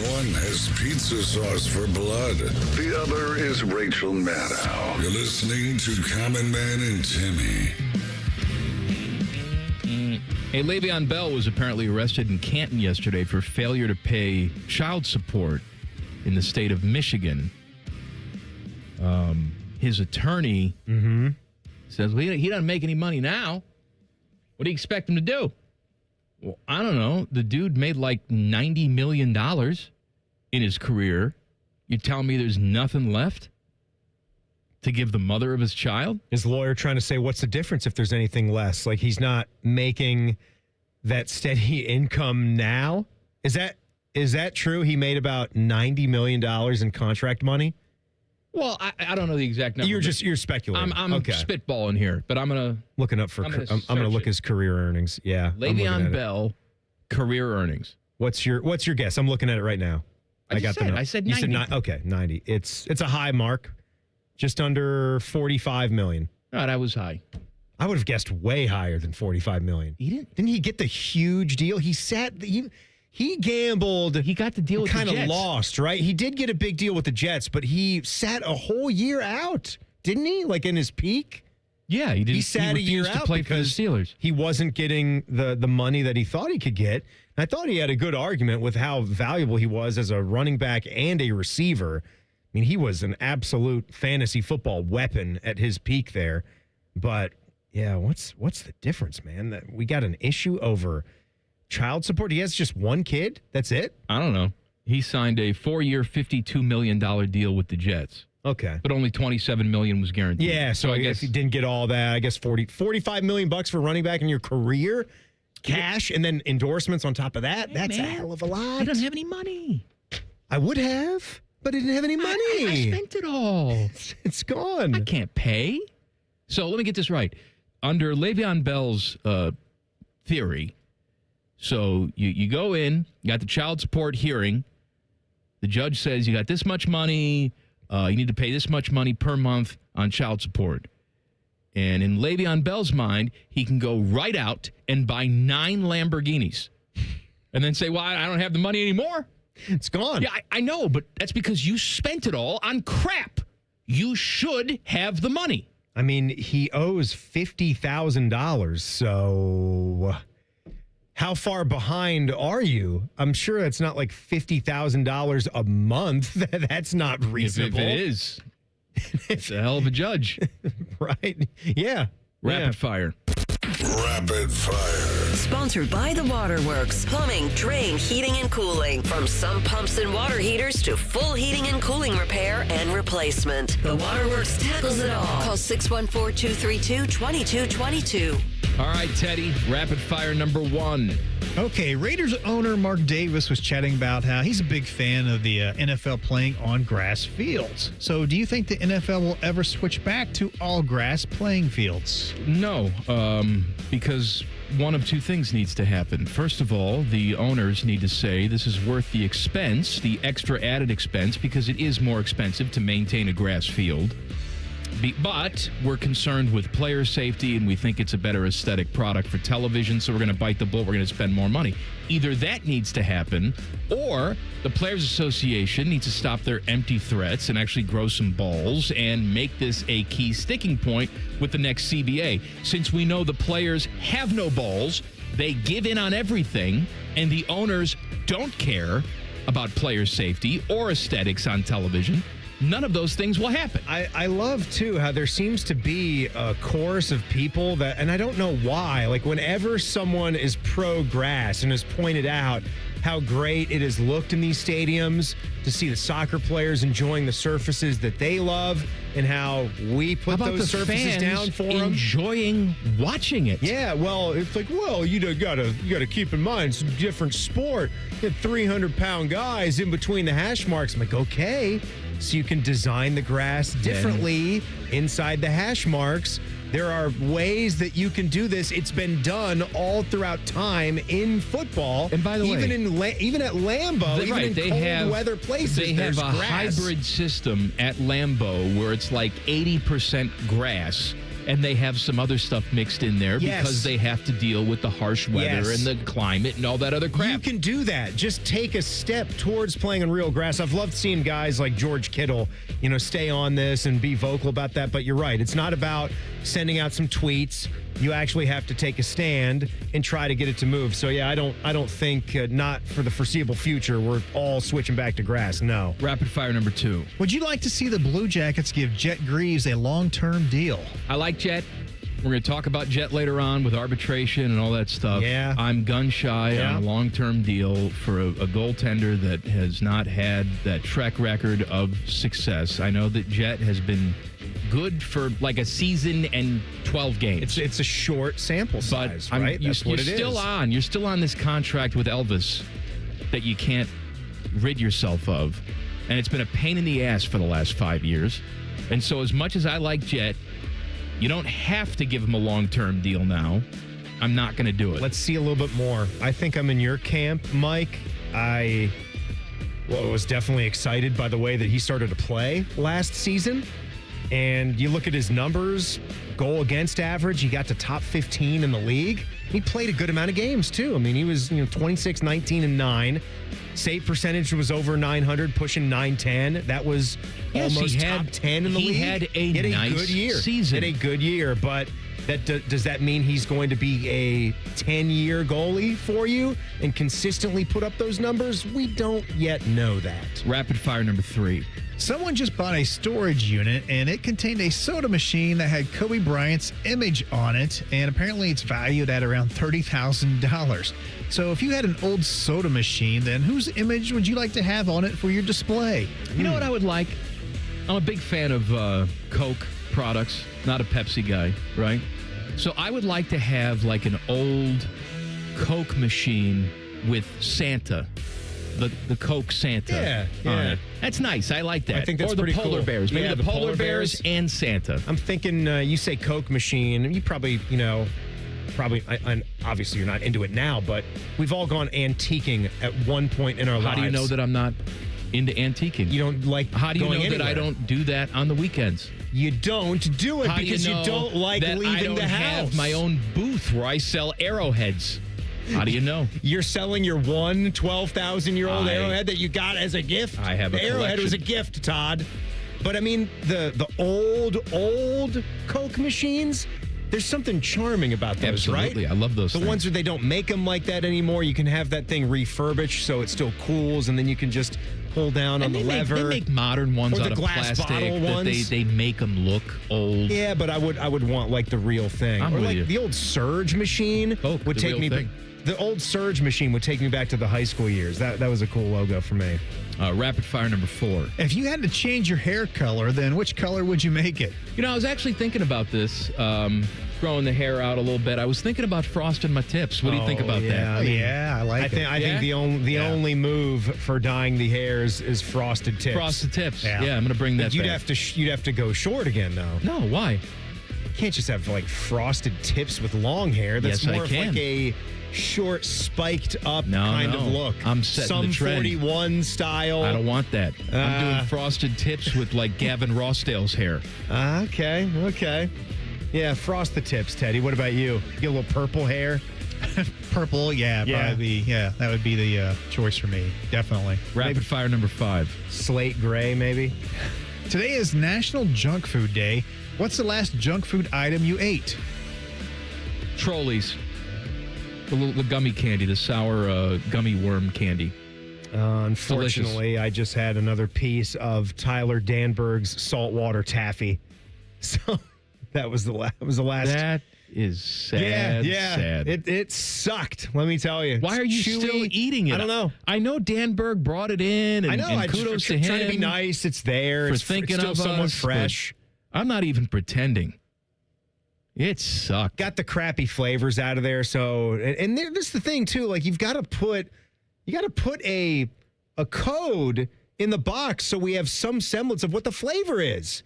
Speaker 2: One has pizza sauce for blood. The other is Rachel Maddow. You're listening to Common Man and Timmy.
Speaker 8: Hey, Le'Veon Bell was apparently arrested in Canton yesterday for failure to pay child support in the state of Michigan. His attorney says, well, he doesn't make any money now. What do you expect him to do? Well, I don't know. The dude made like $90 million in his career. You're telling me there's nothing left to give the mother of his child?
Speaker 5: His lawyer trying to say, what's the difference if there's anything less? Like, he's not making that steady income now? Is that true? He made about $90 million in contract money?
Speaker 8: Well, I don't know the exact number.
Speaker 5: You're speculating.
Speaker 8: I'm
Speaker 5: okay.
Speaker 8: spitballing here, but I'm gonna
Speaker 5: looking up for. I'm gonna look his career earnings. Yeah,
Speaker 8: Le'Veon Bell career earnings.
Speaker 5: What's your guess? I'm looking at it right now.
Speaker 8: I said 90.
Speaker 5: You said okay, 90. It's a high mark, just under 45 million.
Speaker 8: Oh, that was high.
Speaker 5: I would have guessed way higher than 45 million. Didn't he get the huge deal? He gambled.
Speaker 8: He got the deal with the Jets.
Speaker 5: Kind of lost, right? He did get a big deal with the Jets, but he sat a whole year out, didn't he? Like in his peak?
Speaker 8: Yeah, he did.
Speaker 5: He sat a year out
Speaker 8: to play for the Steelers.
Speaker 5: He wasn't getting the money that he thought he could get. And I thought he had a good argument with how valuable he was as a running back and a receiver. I mean, he was an absolute fantasy football weapon at his peak there. But yeah, what's the difference, man? That we got an issue over child support. He has just one kid. That's it.
Speaker 8: I don't know. He signed a 4-year, $52 million deal with the Jets.
Speaker 5: Okay,
Speaker 8: but only $27 million was guaranteed.
Speaker 5: Yeah, so I guess he didn't get all that. I guess $45 million for running back in your career, cash, and then endorsements on top of that.
Speaker 8: Hey,
Speaker 5: that's
Speaker 8: man,
Speaker 5: a hell of a lot.
Speaker 8: He doesn't have any money.
Speaker 5: I would have, but I didn't have any money.
Speaker 8: I spent it all.
Speaker 5: It's gone.
Speaker 8: I can't pay. So let me get this right. Under Le'Veon Bell's theory. So you go in, you got the child support hearing. The judge says you got this much money. You need to pay this much money per month on child support. And in Le'Veon Bell's mind, he can go right out and buy 9 Lamborghinis and then say, well, I don't have the money anymore.
Speaker 5: It's gone.
Speaker 8: Yeah, I know, but that's because you spent it all on crap. You should have the money.
Speaker 5: I mean, he owes $50,000, so how far behind are you? I'm sure that's not like $50,000 a month. That's not reasonable.
Speaker 8: If it is, it's a hell of a judge.
Speaker 5: Right? Yeah.
Speaker 8: Rapid fire.
Speaker 2: Rapid fire.
Speaker 12: Sponsored by The Waterworks. Plumbing, drain, heating, and cooling. From sump pumps and water heaters to full heating and cooling repair and replacement. The Waterworks tackles it all. Call 614-232-2222.
Speaker 8: All right, Teddy, rapid fire number 1.
Speaker 15: Okay, Raiders owner Mark Davis was chatting about how he's a big fan of the NFL playing on grass fields. So do you think the NFL will ever switch back to all grass playing fields?
Speaker 8: No, because one of two things needs to happen. First of all, the owners need to say this is worth the expense, the extra added expense, because it is more expensive to maintain a grass field. But we're concerned with player safety, and we think it's a better aesthetic product for television, so we're going to bite the bullet. We're going to spend more money. Either that needs to happen, or the Players Association needs to stop their empty threats and actually grow some balls and make this a key sticking point with the next CBA. Since we know the players have no balls, they give in on everything, and the owners don't care about player safety or aesthetics on television, none of those things will happen.
Speaker 5: I love, too, how there seems to be a chorus of people that, and I don't know why, like whenever someone is pro-grass and has pointed out how great it has looked in these stadiums to see the soccer players enjoying the surfaces that they love and how we put those surfaces down for them.
Speaker 8: Enjoying watching it.
Speaker 5: Yeah, well, it's like, well, you gotta keep in mind it's a different sport. You had 300-pound guys in between the hash marks. I'm like, okay. So you can design the grass differently inside the hash marks. There are ways that you can do this. It's been done all throughout time in football.
Speaker 8: And by the way,
Speaker 5: even at Lambeau, in cold weather places,
Speaker 8: they have a
Speaker 5: grass.
Speaker 8: hybrid system at Lambeau where it's like 80% grass. And they have some other stuff mixed in there because they have to deal with the harsh weather and the climate and all that other crap.
Speaker 5: You can do that. Just take a step towards playing on real grass. I've loved seeing guys like George Kittle, stay on this and be vocal about that. But you're right. It's not about sending out some tweets. You actually have to take a stand and try to get it to move. So, yeah, I don't think, not for the foreseeable future, we're all switching back to grass. No.
Speaker 8: Rapid fire number 2.
Speaker 15: Would you like to see the Blue Jackets give Jet Greaves a long-term deal?
Speaker 8: I like Jet. We're going to talk about Jet later on with arbitration and all that stuff.
Speaker 5: Yeah.
Speaker 8: I'm gun-shy on a long-term deal for a goaltender that has not had that track record of success. I know that Jet has been good for like a season and 12 games.
Speaker 5: It's a short sample size, right?
Speaker 8: That's what it is. You're still on this contract with Elvis that you can't rid yourself of. And it's been a pain in the ass for the last 5 years. And so as much as I like Jet, you don't have to give him a long-term deal now. I'm not going to do it.
Speaker 5: Let's see a little bit more. I think I'm in your camp, Mike. I was definitely excited by the way that he started to play last season. And you look at his numbers, goal against average, he got to top 15 in the league. He played a good amount of games, too. I mean, he was 26, 19, and 9. Save percentage was over 900, pushing 910. That was almost top 10 in the league.
Speaker 8: He had a nice
Speaker 5: good year.
Speaker 8: season.
Speaker 5: He had a good year, but does that mean he's going to be a 10-year goalie for you and consistently put up those numbers? We don't yet know that.
Speaker 8: Rapid fire number 3.
Speaker 15: Someone just bought a storage unit, and it contained a soda machine that had Kobe Bryant's image on it, and apparently it's valued at around $30,000. So if you had an old soda machine, then whose image would you like to have on it for your display?
Speaker 8: You know what I would like? I'm a big fan of Coke products, not a Pepsi guy, right? So I would like to have like an old Coke machine with Santa. The Coke Santa.
Speaker 5: Yeah.
Speaker 8: That's nice. I like that.
Speaker 5: I think that's
Speaker 8: or the
Speaker 5: pretty
Speaker 8: polar
Speaker 5: cool.
Speaker 8: bears. Maybe
Speaker 5: Yeah,
Speaker 8: the polar bears and Santa.
Speaker 5: I'm thinking you say Coke machine. You probably, and obviously you're not into it now, but we've all gone antiquing at one point in our lives.
Speaker 8: How do you know that I'm not into antiquing?
Speaker 5: You don't like
Speaker 8: How do you know
Speaker 5: going
Speaker 8: that I
Speaker 5: anywhere?
Speaker 8: don't do that on the weekends?
Speaker 5: You don't do it
Speaker 8: How do
Speaker 5: because
Speaker 8: you, know
Speaker 5: you don't like
Speaker 8: that
Speaker 5: leaving
Speaker 8: I don't
Speaker 5: the house.
Speaker 8: have my own booth where I sell arrowheads. How do you know?
Speaker 5: You're selling your 12,000-year-old arrowhead that you got as a gift?
Speaker 8: I have a
Speaker 5: The arrowhead
Speaker 8: collection.
Speaker 5: was a gift, Todd. But I mean, the old Coke machines, there's something charming about those,
Speaker 8: Absolutely.
Speaker 5: right?
Speaker 8: I love those
Speaker 5: The
Speaker 8: things.
Speaker 5: ones where they don't make them like that anymore. You can have that thing refurbished so it still cools, and then you can just pull down on the lever.
Speaker 8: They make modern ones
Speaker 5: Or the
Speaker 8: out of
Speaker 5: glass
Speaker 8: plastic.
Speaker 5: bottle
Speaker 8: that
Speaker 5: ones.
Speaker 8: They make them look old.
Speaker 5: Yeah, but I would want like the real thing.
Speaker 8: I'm
Speaker 5: or
Speaker 8: with
Speaker 5: like
Speaker 8: you.
Speaker 5: the old Surge machine would
Speaker 8: the
Speaker 5: take
Speaker 8: real
Speaker 5: me
Speaker 8: thing.
Speaker 5: The old Surge machine would take me back to the high school years. That was a cool logo for me.
Speaker 8: Rapid fire number 4.
Speaker 15: If you had to change your hair color, then which color would you make it?
Speaker 8: I was actually thinking about this. growing the hair out a little bit. I was thinking about frosting my tips. What do you think about that?
Speaker 15: I like it.
Speaker 5: I think the only move for dyeing the hairs is frosted tips.
Speaker 8: Frosted tips. Yeah, I'm going to bring that
Speaker 5: You'd
Speaker 8: back.
Speaker 5: you'd have to go short again, though.
Speaker 8: No, why?
Speaker 5: You can't just have like frosted tips with long hair. That's
Speaker 8: Yes, I
Speaker 5: more of
Speaker 8: can.
Speaker 5: like a short, spiked up
Speaker 8: No,
Speaker 5: kind of look.
Speaker 8: I'm setting
Speaker 5: Some
Speaker 8: the trend.
Speaker 5: 41 style.
Speaker 8: I don't want that. I'm doing frosted tips with like Gavin Rossdale's hair.
Speaker 5: Okay. Yeah, frost the tips, Teddy. What about you? You get a little purple hair?
Speaker 15: Purple, probably. That would be the choice for me. Definitely.
Speaker 8: Rapid fire number 5.
Speaker 5: Slate gray, maybe?
Speaker 15: Today is National Junk Food Day. What's the last junk food item you ate?
Speaker 8: Trolleys. The gummy candy, the sour gummy worm candy.
Speaker 5: Unfortunately, I just had another piece of Tyler Danberg's saltwater taffy. So that was the last.
Speaker 8: That is sad. Sad.
Speaker 5: It sucked. Let me tell you.
Speaker 8: Why are you still eating it?
Speaker 5: I don't know.
Speaker 8: I know Danberg brought it in. And,
Speaker 5: I know.
Speaker 8: And kudos to him.
Speaker 5: Trying to be nice. It's there.
Speaker 8: For
Speaker 5: It's
Speaker 8: thinking
Speaker 5: still
Speaker 8: of
Speaker 5: somewhat
Speaker 8: us,
Speaker 5: fresh.
Speaker 8: but I'm not even pretending. It sucked.
Speaker 5: Got the crappy flavors out of there. So, and this is the thing too. Like you got to put a code in the box so we have some semblance of what the flavor is.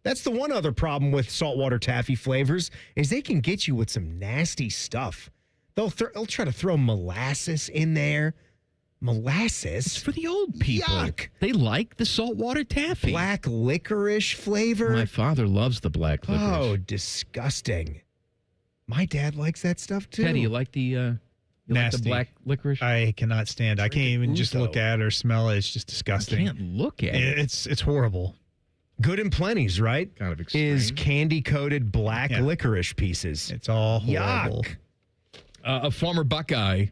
Speaker 5: That's the one other problem with saltwater taffy flavors is they can get you with some nasty stuff. They'll try to throw molasses in there. Molasses?
Speaker 8: It's for the old people.
Speaker 5: Yuck.
Speaker 8: They like the saltwater taffy.
Speaker 5: Black licorice flavor.
Speaker 8: My father loves the black licorice.
Speaker 5: Oh, disgusting. My dad likes that stuff too.
Speaker 8: Teddy, you like the
Speaker 15: Nasty.
Speaker 8: black licorice?
Speaker 15: I cannot stand it. I can't even just look at it or smell it. It's just disgusting.
Speaker 8: I can't look at it.
Speaker 15: It's horrible.
Speaker 5: Good and Plenty's, right?
Speaker 8: Kind of extreme.
Speaker 5: Is candy-coated black licorice pieces.
Speaker 15: It's all horrible.
Speaker 5: Yuck.
Speaker 8: A former Buckeye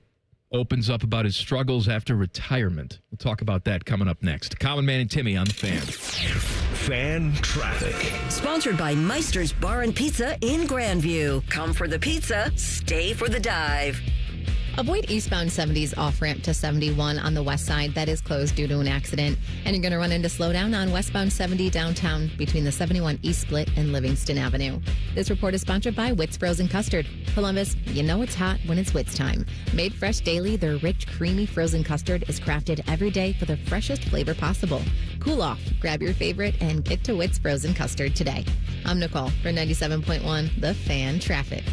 Speaker 8: opens up about his struggles after retirement. We'll talk about that coming up next. Common Man and Timmy on the Fan.
Speaker 27: Fan traffic.
Speaker 12: Sponsored by Meister's Bar and Pizza in Grandview. Come for the pizza, stay for the dive.
Speaker 13: Avoid eastbound 70s off-ramp to 71 on the west side. That is closed due to an accident. And you're going to run into slowdown on westbound 70 downtown between the 71 East Split and Livingston Avenue. This report is sponsored by Witt's Frozen Custard. Columbus, you know it's hot when it's Witt's time. Made fresh daily, their rich, creamy frozen custard is crafted every day for the freshest flavor possible. Cool off, grab your favorite, and get to Witt's Frozen Custard today. I'm Nicole for 97.1 The Fan Traffic.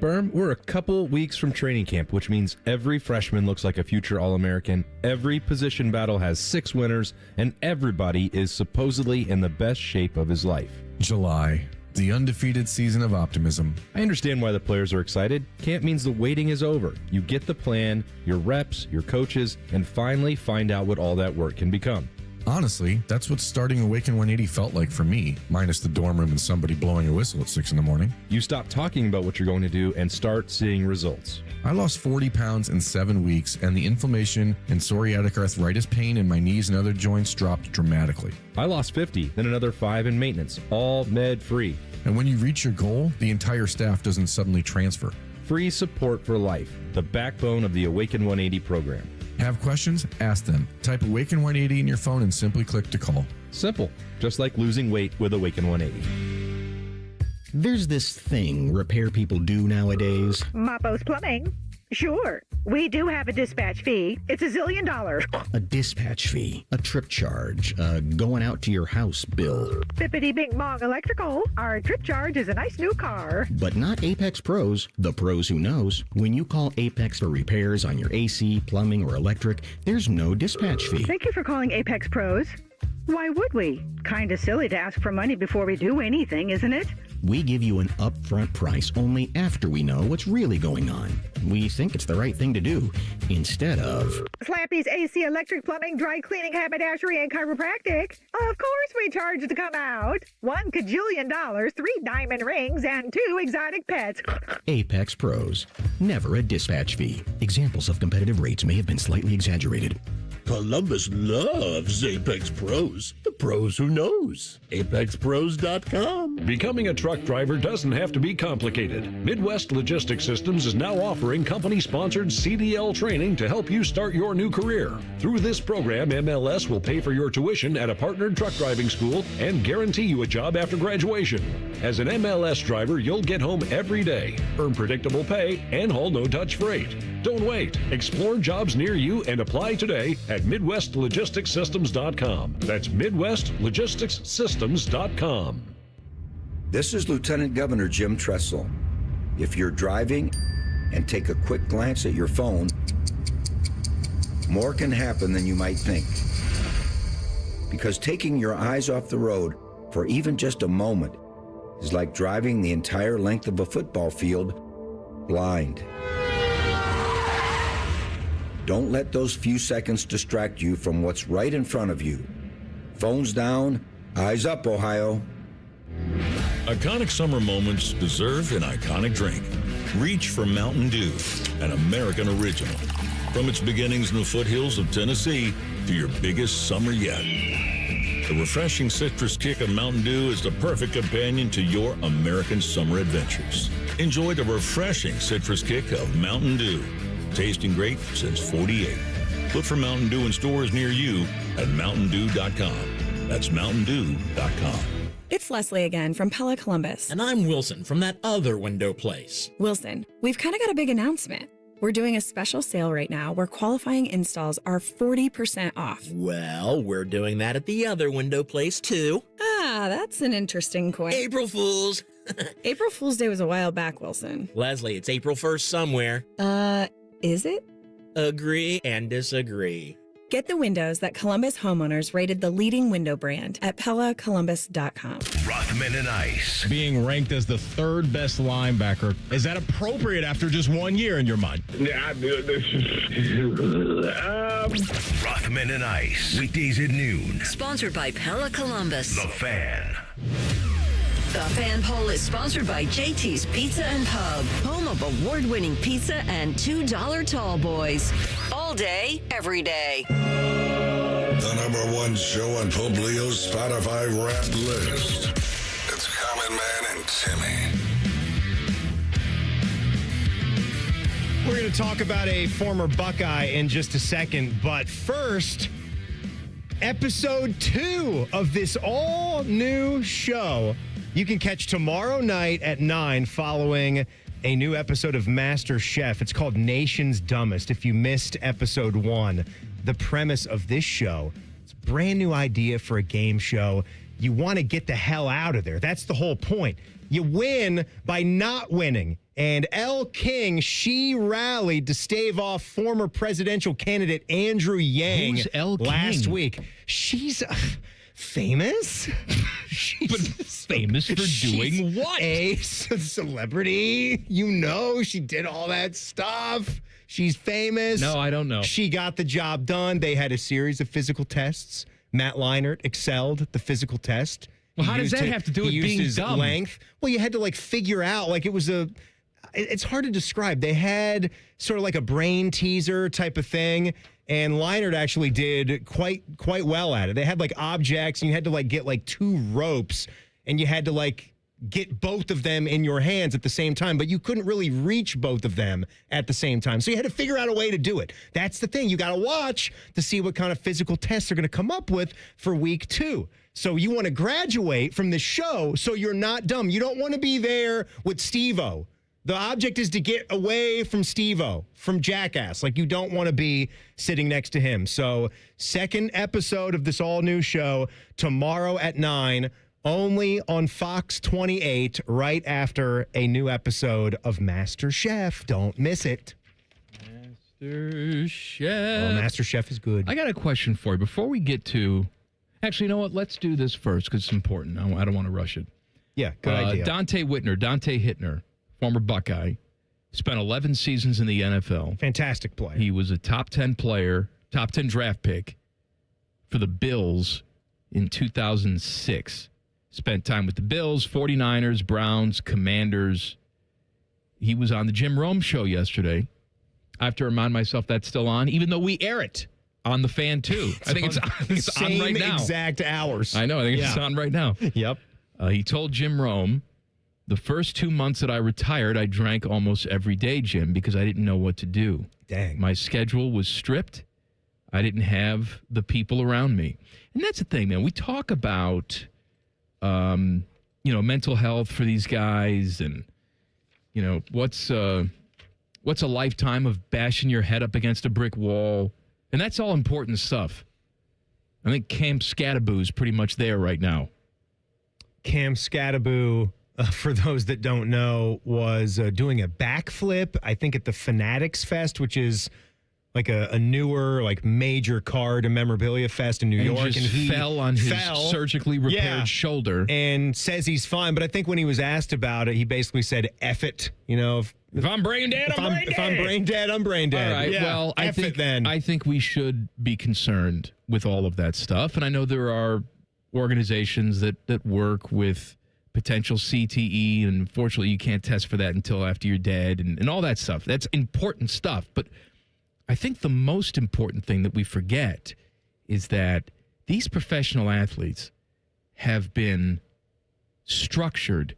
Speaker 3: Berm, we're a couple weeks from training camp, which means every freshman looks like a future All-American, every position battle has 6 winners, and everybody is supposedly in the best shape of his life.
Speaker 4: July, the undefeated season of optimism.
Speaker 3: I understand why the players are excited. Camp means the waiting is over. You get the plan, your reps, your coaches, and finally find out what all that work can become.
Speaker 4: Honestly, that's what starting Awaken 180 felt like for me, minus the dorm room and somebody blowing a whistle at 6 in the morning.
Speaker 3: You stop talking about what you're going to do and start seeing results.
Speaker 4: I lost 40 pounds in 7 weeks, and the inflammation and psoriatic arthritis pain in my knees and other joints dropped dramatically.
Speaker 3: I lost 50, then another 5 in maintenance, all med-free.
Speaker 4: And when you reach your goal, the entire staff doesn't suddenly transfer.
Speaker 3: Free support for life, the backbone of the Awaken 180 program.
Speaker 4: Have questions? Ask them. Type Awaken 180 in your phone and simply click to call.
Speaker 3: Simple, just like losing weight with Awaken 180.
Speaker 9: There's this thing repair people do nowadays.
Speaker 10: Mapo's Plumbing. Sure, we do have a dispatch fee. It's $1 zillion.
Speaker 9: A dispatch fee, a trip charge, going out to your house bill.
Speaker 10: Bippity Bing Bong Electrical. Our trip charge is a nice new car.
Speaker 9: But not Apex Pros, the pros who knows. When you call Apex for repairs on your AC, plumbing, or electric, there's no dispatch fee.
Speaker 10: Thank you for calling Apex Pros. Why would we? Kinda silly to ask for money before we do anything, isn't it?
Speaker 9: We give you an upfront price only after we know what's really going on. We think it's the right thing to do, instead of...
Speaker 10: Slappy's AC, electric, plumbing, dry cleaning, haberdashery, and chiropractic. Of course we charge to come out. $1 kajillion, 3 diamond rings, and 2 exotic pets.
Speaker 9: Apex Pros. Never a dispatch fee. Examples of competitive rates may have been slightly exaggerated.
Speaker 14: Columbus loves Apex Pros. The pros who knows. ApexPros.com.
Speaker 16: Becoming a truck driver doesn't have to be complicated. Midwest Logistics Systems is now offering company-sponsored CDL training to help you start your new career. Through this program, MLS will pay for your tuition at a partnered truck driving school and guarantee you a job after graduation. As an MLS driver, you'll get home every day, earn predictable pay, and haul no-touch freight. Don't wait. Explore jobs near you and apply today at MidwestLogisticsSystems.com. That's MidwestLogisticsSystems.com.
Speaker 17: This is Lieutenant Governor Jim Tressel. If you're driving and take a quick glance at your phone, more can happen than you might think. Because taking your eyes off the road for even just a moment is like driving the entire length of a football field blind. Don't let those few seconds distract you from what's right in front of you. Phones down, eyes up, Ohio.
Speaker 19: Iconic summer moments deserve an iconic drink. Reach for Mountain Dew, an American original. From its beginnings in the foothills of Tennessee to your biggest summer yet. The refreshing citrus kick of Mountain Dew is the perfect companion to your American summer adventures. Enjoy the refreshing citrus kick of Mountain Dew. Tasting great since '48. Look for Mountain Dew in stores near you at MountainDew.com. That's MountainDew.com.
Speaker 23: It's Leslie again from Pella Columbus.
Speaker 24: And I'm Wilson from that other window place.
Speaker 23: Wilson, we've kind of got a big announcement. We're doing a special sale right now where qualifying installs are 40% off.
Speaker 24: Well, we're doing that at the other window place too.
Speaker 23: Ah, that's an interesting point.
Speaker 24: April Fools.
Speaker 23: April Fool's Day was a while back, Wilson.
Speaker 24: Leslie, it's April 1st somewhere.
Speaker 23: Is it?
Speaker 24: Agree and disagree.
Speaker 23: Get the windows that Columbus homeowners rated the leading window brand at PellaColumbus.com.
Speaker 27: Rothman and Ice.
Speaker 25: Being ranked as the third best linebacker, is that appropriate after just 1 year in your mind?
Speaker 27: Rothman and Ice. Weekdays at noon.
Speaker 12: Sponsored by Pella Columbus.
Speaker 27: The Fan.
Speaker 12: The Fan Poll is sponsored by JT's Pizza and Pub, home of award-winning pizza and $2 tall boys. All day, every day.
Speaker 2: The #1 show on Publio's Spotify rap list. It's Common Man and Timmy.
Speaker 5: We're going to talk about a former Buckeye in just a second, but first, episode 2 of this all-new show. You can catch tomorrow night at 9 following a new episode of Master Chef. It's called Nation's Dumbest. If you missed episode 1, the premise of this show, it's a brand new idea for a game show. You want to get the hell out of there. That's the whole point. You win by not winning. And Elle King, she rallied to stave off former presidential candidate Andrew Yang.
Speaker 8: Who's Elle King?
Speaker 5: Last week. She's famous?
Speaker 8: Famous for doing what?
Speaker 5: A celebrity. You know, she did all that stuff. She's famous.
Speaker 8: No, I don't know.
Speaker 5: She got the job done. They had a series of physical tests. Matt Leinart excelled at the physical test.
Speaker 8: Well, how does that have to do with being
Speaker 5: his
Speaker 8: dumb?
Speaker 5: Length. Well, you had to figure out it was it's hard to describe. They had sort of like a brain teaser type of thing. And Leinart actually did quite well at it. They had objects, and you had to get 2 ropes, and you had to get both of them in your hands at the same time, but you couldn't really reach both of them at the same time. So you had to figure out a way to do it. That's the thing. You got to watch to see what kind of physical tests they're going to come up with for week 2. So you want to graduate from this show so you're not dumb. You don't want to be there with Steve-O. The object is to get away from Steve-O, from Jackass. You don't want to be sitting next to him. So, second episode of this all-new show tomorrow at 9, only on Fox 28, right after a new episode of Master Chef. Don't miss it.
Speaker 8: Master Chef.
Speaker 5: Oh, Master Chef is good.
Speaker 8: I got a question for you before we get to... Actually, you know what? Let's do this first because it's important. I don't want to rush it.
Speaker 5: Yeah, good idea.
Speaker 8: Dante Hittner, former Buckeye, spent 11 seasons in the NFL.
Speaker 5: Fantastic player.
Speaker 8: He was a top 10 player, top 10 draft pick for the Bills in 2006. Spent time with the Bills, 49ers, Browns, Commanders. He was on the Jim Rome show yesterday. I have to remind myself that's still on, even though we air it on the Fan too. I think it's on right now.
Speaker 5: Exact hours.
Speaker 8: I know. I think it's on right now.
Speaker 5: Yep.
Speaker 8: He told Jim Rome, the first 2 months that I retired, I drank almost every day, Jim, because I didn't know what to do.
Speaker 5: Dang.
Speaker 8: My schedule was stripped. I didn't have the people around me. And that's the thing, man. We talk about, mental health for these guys and, what's a lifetime of bashing your head up against a brick wall. And that's all important stuff. I think Cam Scattaboo's pretty much there right now.
Speaker 5: Cam Scattaboo, for those that don't know, was doing a backflip, I think, at the Fanatics Fest, which is like a newer, like major card and memorabilia fest in New York.
Speaker 8: And he fell on his surgically repaired shoulder.
Speaker 5: And says he's fine. But I think when he was asked about it, he basically said, F it.
Speaker 8: If I'm brain dead,
Speaker 5: I'm brain dead, I'm brain dead.
Speaker 8: All right.
Speaker 5: Yeah,
Speaker 8: well, I think we should be concerned with all of that stuff. And I know there are organizations that work with potential CTE, and unfortunately you can't test for that until after you're dead and all that stuff. That's important stuff. But I think the most important thing that we forget is that these professional athletes have been structured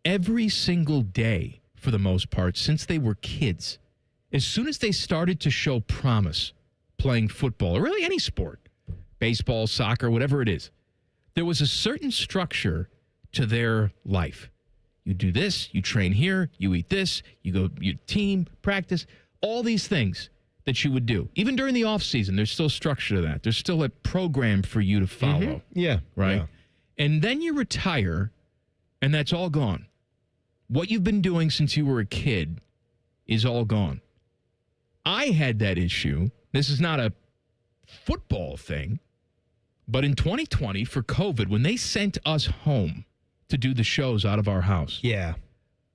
Speaker 8: every single day for the most part since they were kids. As soon as they started to show promise playing football, or really any sport, baseball, soccer, whatever it is, there was a certain structure to their life. You do this, you train here, you eat this, you go your team, practice, all these things that you would do. Even during the off season, there's still structure to that. There's still a program for you to follow.
Speaker 5: Mm-hmm. Yeah.
Speaker 8: Right?
Speaker 5: Yeah.
Speaker 8: And then you retire, and that's all gone. What you've been doing since you were a kid is all gone. I had that issue. This is not a football thing, but in 2020 for COVID, when they sent us home to do the shows out of our house,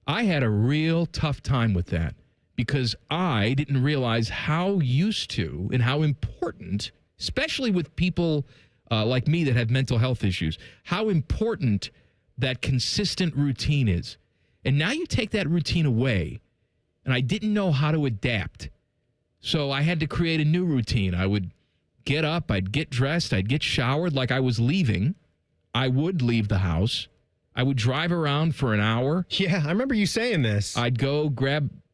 Speaker 8: I had a real tough time with that because I didn't realize how used to and how important, especially with people like me that have mental health issues, how important that consistent routine is. And now you take that routine away, and I didn't know how to adapt. So I had to create a new routine. I would get up, I'd get dressed, I'd get showered like I was leaving. I would leave the house. I would drive around for an hour.
Speaker 5: Yeah, I remember you saying this.
Speaker 8: I'd go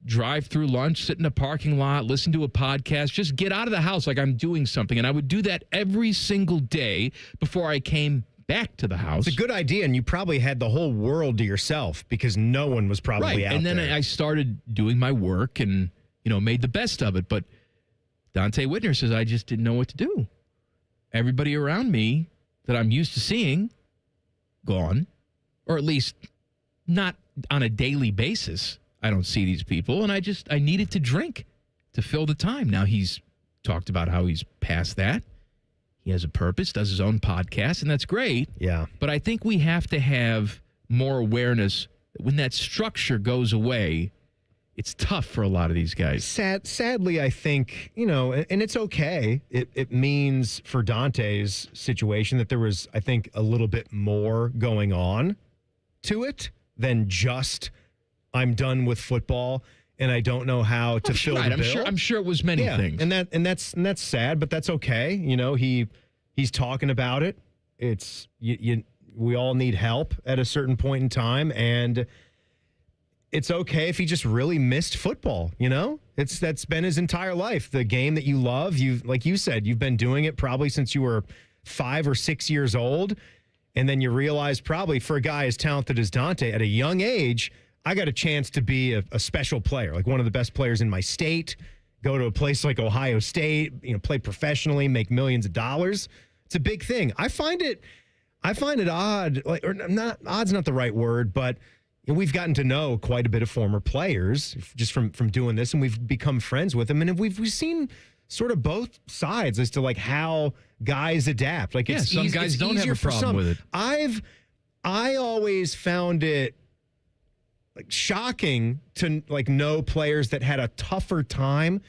Speaker 8: drive through lunch, sit in a parking lot, listen to a podcast, just get out of the house like I'm doing something. And I would do that every single day before I came back to the house.
Speaker 5: It's a good idea, and you probably had the whole world to yourself because no one was probably out there.
Speaker 8: And then I started doing my work and, made the best of it. But Dante Whitner says I just didn't know what to do. Everybody around me that I'm used to seeing, gone. Or at least not on a daily basis. I don't see these people, and I needed to drink to fill the time. Now he's talked about how he's past that. He has a purpose, does his own podcast, and that's great.
Speaker 5: Yeah.
Speaker 8: But I think we have to have more awareness that when that structure goes away, it's tough for a lot of these guys.
Speaker 5: Sadly, I think, and it's okay. It means for Dante's situation that there was, I think, a little bit more going on to it than just I'm done with football and I don't know how to fill the bill.
Speaker 8: I'm sure it was many things.
Speaker 5: And that's sad, but that's okay. He's talking about it. It's we all need help at a certain point in time, and it's okay if he just really missed football. That's been his entire life. The game that you love, like you said, you've been doing it probably since you were 5 or 6 years old, and then you realize probably for a guy as talented as Dante at a young age, I got a chance to be a special player, like one of the best players in my state, go to a place like Ohio State, play professionally, make millions of dollars. It's a big thing. I find it odd, or not odd's not the right word, but we've gotten to know quite a bit of former players just from doing this, and we've become friends with them, and we've seen sort of both sides as to like how guys adapt. Like
Speaker 8: some guys don't have a problem with it.
Speaker 5: I always found it shocking to know players that had a tougher time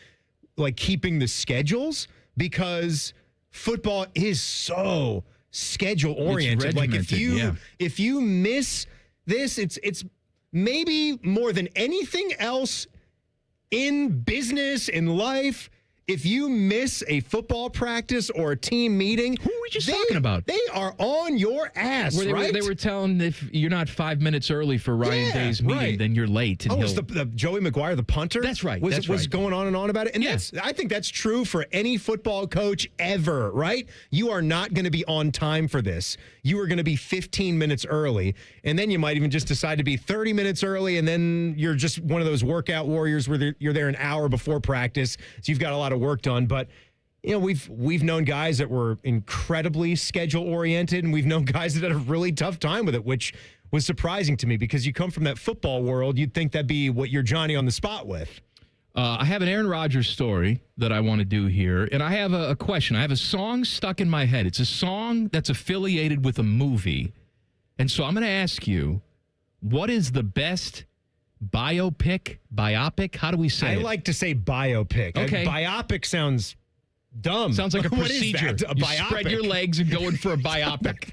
Speaker 5: keeping the schedules because football is so schedule oriented. If you miss this, it's maybe more than anything else in business, in life, If you miss a football practice or a team meeting,
Speaker 8: who are we just talking about?
Speaker 5: They are on your ass, right?
Speaker 8: They were telling if you're not 5 minutes early for Ryan Day's meeting, then you're late. And
Speaker 5: was the Joey McGuire, the punter?
Speaker 8: That's right.
Speaker 5: Was going on and on about it. And I think that's true for any football coach ever, right? You are not going to be on time for this. You are going to be 15 minutes early, and then you might even just decide to be 30 minutes early, and then you're just one of those workout warriors where you're there an hour before practice, so you've got a lot of work done. But we've known guys that were incredibly schedule oriented, and we've known guys that had a really tough time with it, which was surprising to me because you come from that football world. You'd think that'd be what you're Johnny on the spot with.
Speaker 8: I have an Aaron Rodgers story that I want to do here, and I have a question. I have a song stuck in my head. It's a song that's affiliated with a movie, and so I'm going to ask you, what is the best biopic? How do we say it?
Speaker 5: I like to say biopic.
Speaker 8: Okay.
Speaker 5: Biopic sounds dumb.
Speaker 8: Sounds like a
Speaker 5: What is
Speaker 8: procedure.
Speaker 5: that? A
Speaker 8: You
Speaker 5: biopic?
Speaker 8: spread your legs and go in for a biopic.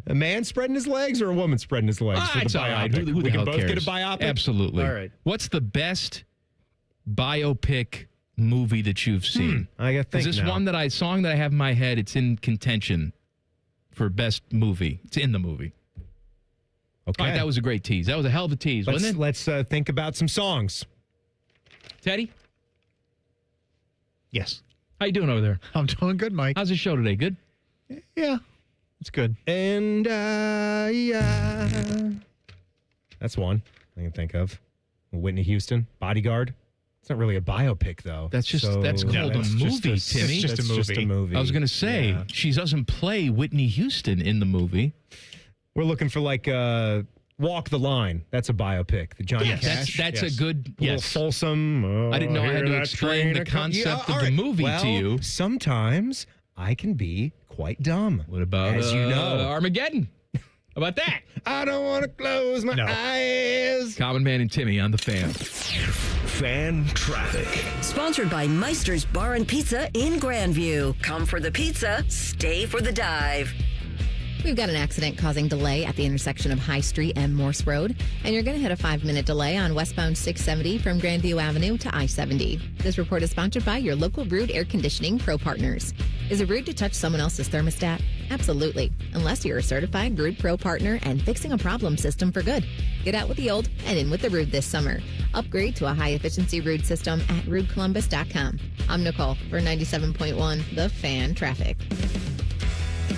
Speaker 5: A man spreading his legs or a woman spreading his legs for the
Speaker 8: It's all
Speaker 5: biopic?
Speaker 8: right. Who the
Speaker 5: we
Speaker 8: hell
Speaker 5: can both
Speaker 8: cares?
Speaker 5: get a biopic?
Speaker 8: Absolutely.
Speaker 5: All right.
Speaker 8: What's the best biopic movie that you've seen?
Speaker 5: I got to think
Speaker 8: this
Speaker 5: now.
Speaker 8: song that I have in my head, it's in contention for best movie. It's in the movie.
Speaker 5: Okay.
Speaker 8: All right, that was a great tease. That was a hell of a tease, wasn't it?
Speaker 5: Let's think about some songs.
Speaker 8: Teddy?
Speaker 15: Yes.
Speaker 8: How you doing over there?
Speaker 15: I'm doing good, Mike.
Speaker 8: How's the show today? Good?
Speaker 15: Yeah, it's good.
Speaker 5: And that's one I can think of. Whitney Houston, Bodyguard. It's not really a biopic, though.
Speaker 8: That's called a movie, Timmy.
Speaker 5: That's just a movie.
Speaker 8: I was going to say, she doesn't play Whitney Houston in the movie.
Speaker 5: We're looking for Walk the Line. That's a biopic. The Johnny Cash.
Speaker 8: That's a good,
Speaker 5: A little fulsome.
Speaker 8: I didn't know I had to explain the concept of the movie to you.
Speaker 5: Sometimes I can be quite dumb.
Speaker 8: What about,
Speaker 5: as you know,
Speaker 8: Armageddon? How about that?
Speaker 5: I don't want to close my eyes.
Speaker 8: Common Man and Timmy on the Fan.
Speaker 27: Fan traffic.
Speaker 12: Sponsored by Meister's Bar and Pizza in Grandview. Come for the pizza, stay for the dive.
Speaker 13: We've got an accident causing delay at the intersection of High Street and Morse Road, and you're going to hit a 5-minute delay on westbound 670 from Grandview Avenue to I-70. This report is sponsored by your local Brood Air Conditioning Pro Partners. Is it rude to touch someone else's thermostat? Absolutely, unless you're a certified Brood Pro partner and fixing a problem system for good. Get out with the old and in with the Brood this summer. Upgrade to a high-efficiency Brood system at RoodColumbus.com. I'm Nicole for 97.1 The Fan Traffic.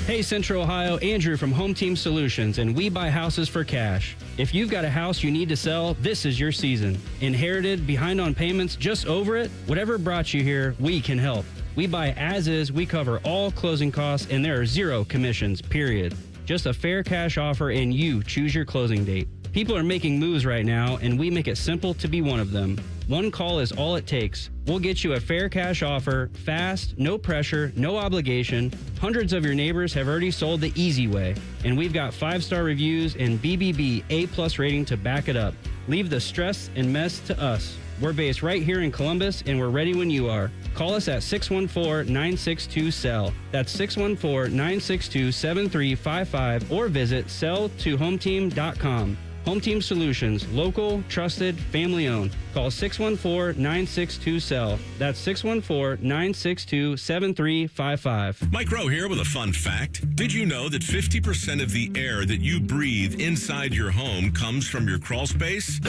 Speaker 1: Hey Central Ohio, Andrew from Home Team Solutions, and we buy houses for cash. If you've got a house you need to sell, this is your season. Inherited, behind on payments, just over it? Whatever brought you here, we can help. We buy as is, we cover all closing costs, and there are 0 commissions, period. Just a fair cash offer and you choose your closing date. People are making moves right now, and we make it simple to be one of them. One call is all it takes. We'll get you a fair cash offer, fast, no pressure, no obligation. Hundreds of your neighbors have already sold the easy way, and we've got 5-star reviews and BBB A+ rating to back it up. Leave the stress and mess to us. We're based right here in Columbus, and we're ready when you are. Call us at 614-962-SELL. That's 614-962-7355, or visit selltohometeam.com. Home Team Solutions, local, trusted, family owned. Call 614-962-SELL. That's 614-962-7355.
Speaker 6: Mike Rowe here with a fun fact. Did you know that 50% of the air that you breathe inside your home comes from your crawl space?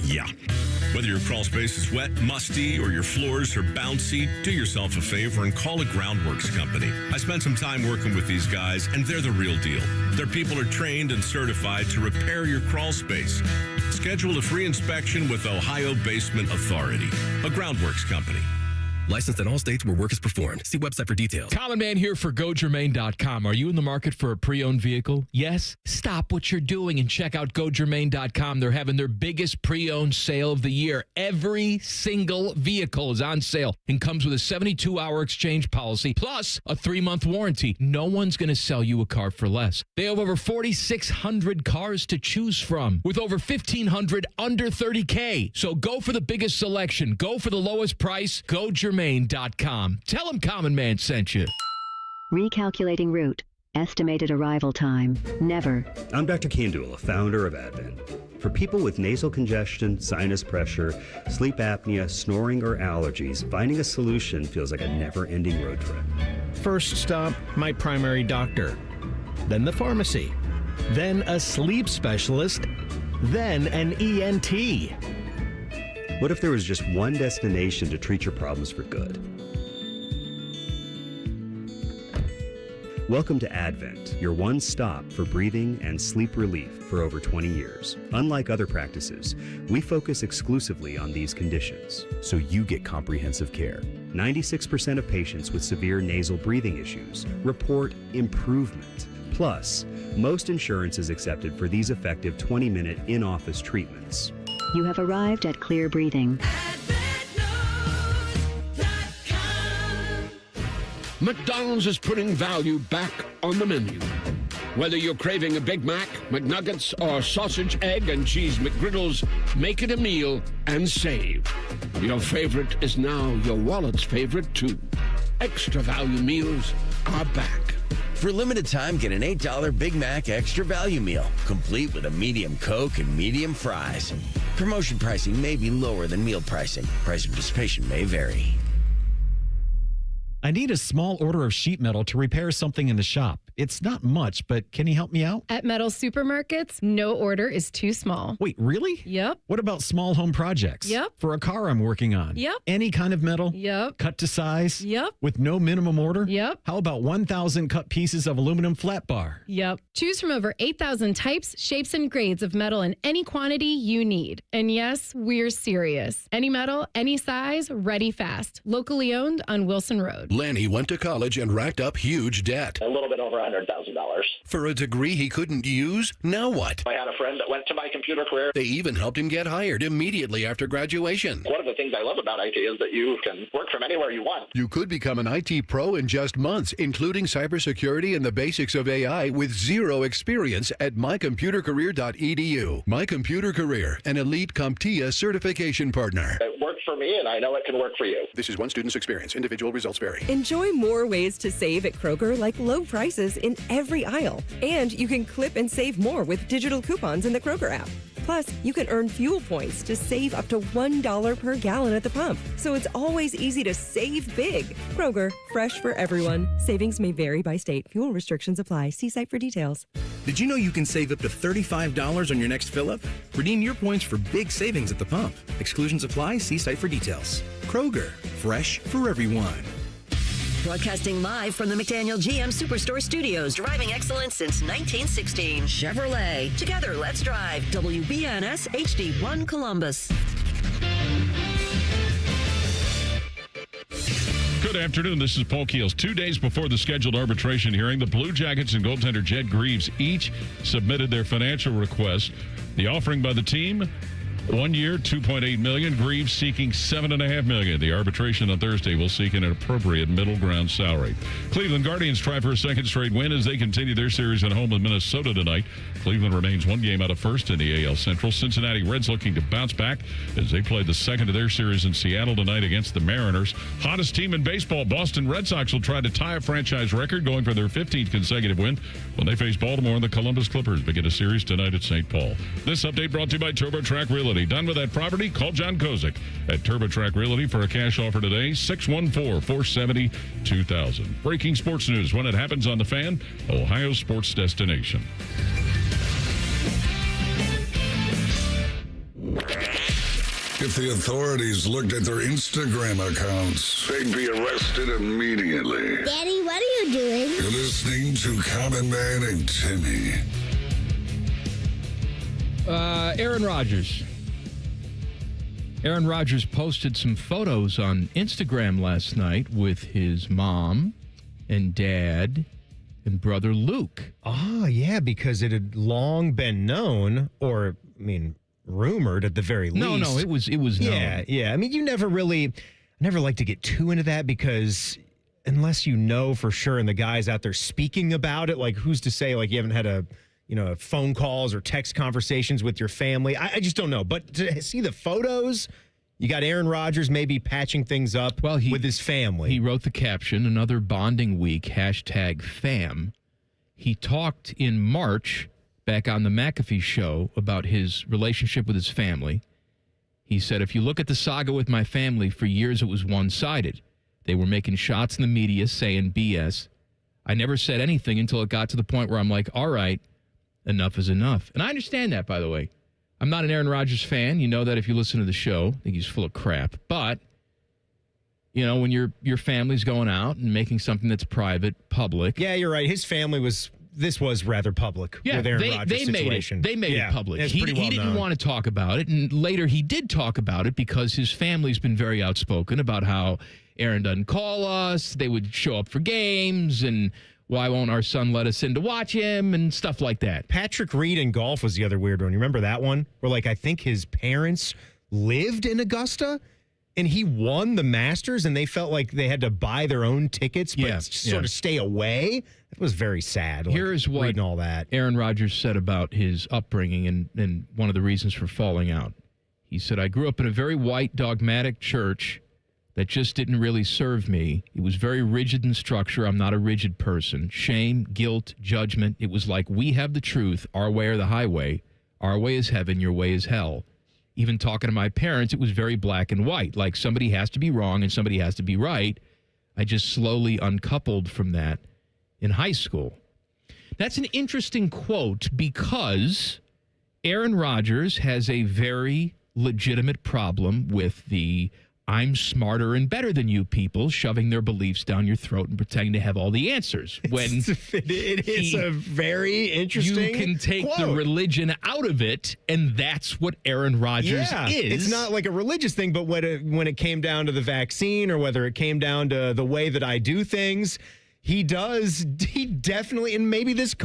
Speaker 6: Yeah. Whether your crawl space is wet, musty, or your floors are bouncy, do yourself a favor and call a Groundworks company. I spent some time working with these guys, and they're the real deal. Their people are trained and certified to repair your crawl space. Schedule a free inspection with Ohio Basement Authority, a Groundworks company.
Speaker 7: Licensed in all states where work is performed. See website for details.
Speaker 8: Common Man here for GoGermain.com. Are you in the market for a pre-owned vehicle? Yes? Stop what you're doing and check out GoGermain.com. They're having their biggest pre-owned sale of the year. Every single vehicle is on sale and comes with a 72-hour exchange policy plus a 3-month warranty. No one's going to sell you a car for less. They have over 4,600 cars to choose from with over 1,500 under $30K. So go for the biggest selection. Go for the lowest price. GoGermain.com. Tell them Common Man sent you.
Speaker 11: Recalculating route.
Speaker 4: Estimated arrival time, never.
Speaker 11: I'm Dr. Kandula, founder of Advent. For people with nasal congestion, sinus pressure, sleep apnea, snoring, or allergies, finding a solution feels like a never-ending road trip.
Speaker 9: First stop, my primary doctor. Then the pharmacy. Then a sleep specialist. Then an ENT.
Speaker 11: What if there was just one destination to treat your problems for good? Welcome to Advent, your one stop for breathing and sleep relief for over 20 years. Unlike other practices, we focus exclusively on these conditions, so you get comprehensive care. 96% of patients with severe nasal breathing issues report improvement. Plus, most insurance is accepted for these effective 20-minute in-office treatments.
Speaker 4: You have arrived at Clear Breathing.
Speaker 18: McDonald's is putting value back on the menu. Whether you're craving a Big Mac, McNuggets, or sausage, egg, and cheese McGriddles, make it a meal and save. Your favorite is now your wallet's favorite, too. Extra value meals are back.
Speaker 20: For a limited time, get an $8 Big Mac Extra Value Meal, complete with a medium Coke and medium fries. Promotion pricing may be lower than meal pricing. Price and participation may vary.
Speaker 21: I need a small order of sheet metal to repair something in the shop. It's not much, but can you help me out?
Speaker 22: At Metal Supermarkets, no order is too small.
Speaker 21: Wait, really?
Speaker 22: Yep.
Speaker 21: What about small home projects?
Speaker 22: Yep.
Speaker 21: For a car I'm working on?
Speaker 22: Yep.
Speaker 21: Any kind of metal?
Speaker 22: Yep.
Speaker 21: Cut to size?
Speaker 22: Yep.
Speaker 21: With no minimum order?
Speaker 22: Yep.
Speaker 21: How about 1,000 cut pieces of aluminum flat bar?
Speaker 22: Yep. Choose from over 8,000 types, shapes, and grades of metal in any quantity you need. And yes, we're serious. Any metal, any size, ready fast. Locally owned on Wilson Road.
Speaker 27: Lanny went to college and racked up huge debt.
Speaker 26: A little bit over $100,000.
Speaker 27: For a degree he couldn't use, now what?
Speaker 26: I had a friend that went to My Computer Career.
Speaker 27: They even helped him get hired immediately after graduation.
Speaker 26: One of the things I love about IT is that you can work from anywhere you want.
Speaker 27: You could become an IT pro in just months, including cybersecurity and the basics of AI with zero experience at mycomputercareer.edu. My Computer Career, an elite CompTIA certification partner.
Speaker 26: It worked for me, and I know it can work for you.
Speaker 27: This is one student's experience. Individual results vary.
Speaker 28: Enjoy more ways to save at Kroger, like low prices in every aisle. And you can clip and save more with digital coupons in the Kroger app. Plus, you can earn fuel points to save up to $1 per gallon at the pump. So it's always easy to save big. Kroger, fresh for everyone. Savings may vary by state. Fuel restrictions apply. See site for details.
Speaker 7: Did you know you can save up to $35 on your next fill-up? Redeem your points for big savings at the pump. Exclusions apply. See site for details. Kroger, fresh for everyone.
Speaker 12: Broadcasting live from the McDaniel GM Superstore Studios, driving excellence since 1916. Chevrolet. Together, let's drive. WBNS HD1 Columbus.
Speaker 16: Good afternoon. This is Paul Keels. 2 days before the scheduled arbitration hearing, the Blue Jackets and goaltender Jed Greaves each submitted their financial request. The offering by the team, 1 year, $2.8 million. Greaves seeking $7.5 million. The arbitration on Thursday will seek an appropriate middle ground salary. Cleveland Guardians try for a second straight win as they continue their series at home with Minnesota tonight. Cleveland remains one game out of first in the AL Central. Cincinnati Reds looking to bounce back as they play the second of their series in Seattle tonight against the Mariners. Hottest team in baseball, Boston Red Sox will try to tie a franchise record, going for their 15th consecutive win when they face Baltimore and the Columbus Clippers begin a series tonight at St. Paul. This update brought to you by TurboTrack Realty. Done with that property? Call John Kozik at TurboTrack Realty for a cash offer today, 614-470-2000. Breaking sports news when it happens on The Fan, Ohio sports destination.
Speaker 2: If the authorities looked at their Instagram accounts, they'd be arrested immediately.
Speaker 29: Daddy, what are you doing?
Speaker 2: You're listening to Common Man and Timmy.
Speaker 8: Aaron Rodgers. Aaron Rodgers posted some photos on Instagram last night with his mom and dad and brother Luke.
Speaker 5: Oh, yeah, because it had long been known, or, I mean, rumored at the very least.
Speaker 8: No, it was known.
Speaker 5: Yeah. I mean, I never like to get too into that because unless you know for sure and the guy's out there speaking about it, like who's to say, like you haven't had a phone calls or text conversations with your family. I just don't know. But to see the photos, you got Aaron Rodgers maybe patching things up with his family.
Speaker 8: He wrote the caption, "Another bonding week, #fam." He talked in March back on the McAfee show about his relationship with his family. He said, if you look at the saga with my family, for years it was one-sided. They were making shots in the media saying BS. I never said anything until it got to the point where I'm like, all right, enough is enough. And I understand that, by the way. I'm not an Aaron Rodgers fan. You know that if you listen to the show. I think he's full of crap. But, you know, when your family's going out and making something that's private public.
Speaker 5: Yeah, you're right. His family was rather public with Aaron Rodgers' situation.
Speaker 8: They made it public.
Speaker 5: It's
Speaker 8: He
Speaker 5: pretty well
Speaker 8: didn't
Speaker 5: known.
Speaker 8: want to talk about it. And later he did talk about it because his family's been very outspoken about how Aaron doesn't call us. They would show up for games and why won't our son let us in to watch him and stuff like that.
Speaker 5: Patrick Reed in golf was the other weird one. You remember that one? Where, like, I think his parents lived in Augusta and he won the Masters and they felt like they had to buy their own tickets but sort of stay away. It was very sad.
Speaker 8: Here is what
Speaker 5: reading all that.
Speaker 8: Aaron Rodgers said about his upbringing and one of the reasons for falling out. He said, I grew up in a very white, dogmatic church that just didn't really serve me. It was very rigid in structure. I'm not a rigid person. Shame, guilt, judgment. It was like, we have the truth, our way or the highway. Our way is heaven, your way is hell. Even talking to my parents, it was very black and white. Like somebody has to be wrong and somebody has to be right. I just slowly uncoupled from that in high school. That's an interesting quote because Aaron Rodgers has a very legitimate problem with the I'm smarter and better than you people shoving their beliefs down your throat and pretending to have all the answers. When
Speaker 5: it is a very interesting
Speaker 8: You can take
Speaker 5: quote.
Speaker 8: the religion out of it, and that's what Aaron Rodgers is.
Speaker 5: It's not like a religious thing, but when it came down to the vaccine or whether it came down to the way that I do things, he definitely, and maybe this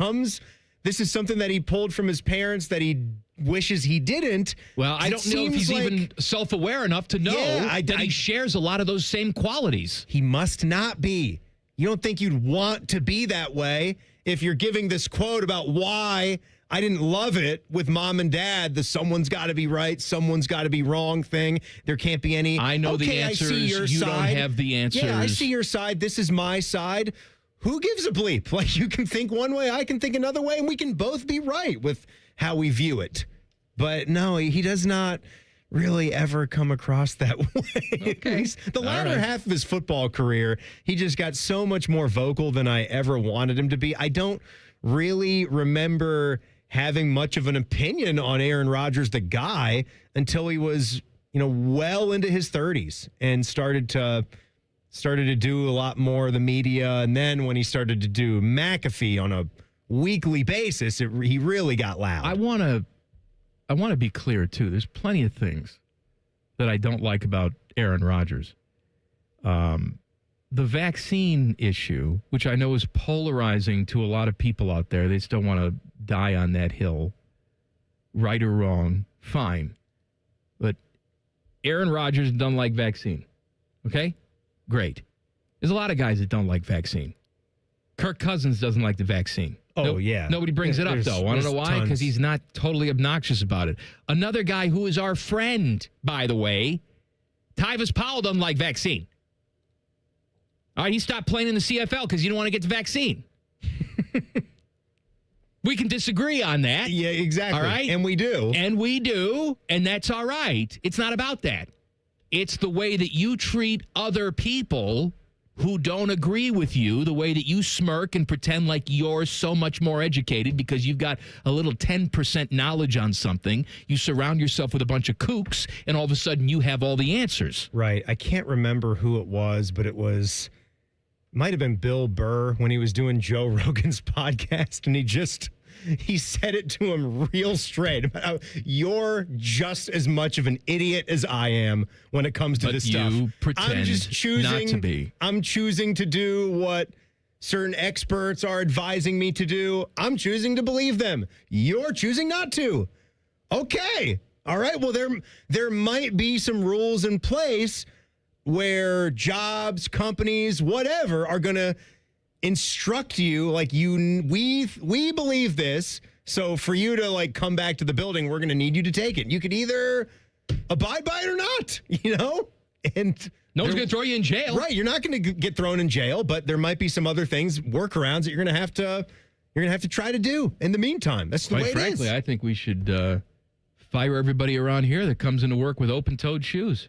Speaker 5: is something that he pulled from his parents that he wishes he didn't.
Speaker 8: Well, I don't know if he's even self-aware enough to know that he shares a lot of those same qualities.
Speaker 5: He must not be. You don't think you'd want to be that way if you're giving this quote about why I didn't love it with mom and dad, the someone's got to be right, someone's got to be wrong thing. There can't be any.
Speaker 8: I know the answers.
Speaker 5: I see your
Speaker 8: you
Speaker 5: side.
Speaker 8: Don't have the answers.
Speaker 5: Yeah, I see your side. This is my side. Who gives a bleep? Like, you can think one way, I can think another way, and we can both be right with how we view it. But no, he does not really ever come across that way.
Speaker 8: Okay.
Speaker 5: The latter half of his football career, he just got so much more vocal than I ever wanted him to be. I don't really remember having much of an opinion on Aaron Rodgers, the guy, until he was, well into his 30s and started to do a lot more of the media. And then when he started to do McAfee on a weekly basis, he really got loud.
Speaker 8: I want to be clear, too. There's plenty of things that I don't like about Aaron Rodgers. The vaccine issue, which I know is polarizing to a lot of people out there, they still want to die on that hill. Right or wrong, fine. But Aaron Rodgers doesn't like vaccine. Okay? Great. There's a lot of guys that don't like vaccine. Kirk Cousins doesn't like the vaccine.
Speaker 5: Yeah.
Speaker 8: Nobody brings it up, though. I don't know why, because he's not totally obnoxious about it. Another guy who is our friend, by the way, Tyvis Powell doesn't like vaccine. All right, he stopped playing in the CFL because he didn't want to get the vaccine. We can disagree on that.
Speaker 5: Yeah, exactly.
Speaker 8: All right?
Speaker 5: And we do.
Speaker 8: And that's all right. It's not about that. It's the way that you treat other people who don't agree with you, the way that you smirk and pretend like you're so much more educated because you've got a little 10% knowledge on something. You surround yourself with a bunch of kooks, and all of a sudden you have all the answers.
Speaker 5: Right. I can't remember who it was, but it might have been Bill Burr when he was doing Joe Rogan's podcast, and he said it to him real straight. You're just as much of an idiot as I am when it comes to this stuff.
Speaker 8: You pretend
Speaker 5: I'm just choosing
Speaker 8: not to be.
Speaker 5: I'm choosing to do what certain experts are advising me to do. I'm choosing to believe them. You're choosing not to. Okay. All right. Well, there might be some rules in place where jobs, companies, whatever, are going to instruct you like we believe this, so for you to like come back to the building, we're going to need you to take it. You could either abide by it or not, and
Speaker 8: no one's going to throw you in jail.
Speaker 5: Right, you're not going to get thrown in jail, but there might be some other things, workarounds that you're going to you're going to have to try to do in the meantime. That's the way
Speaker 8: Quite
Speaker 5: it
Speaker 8: frankly,
Speaker 5: is.
Speaker 8: I think we should fire everybody around here that comes into work with open-toed shoes.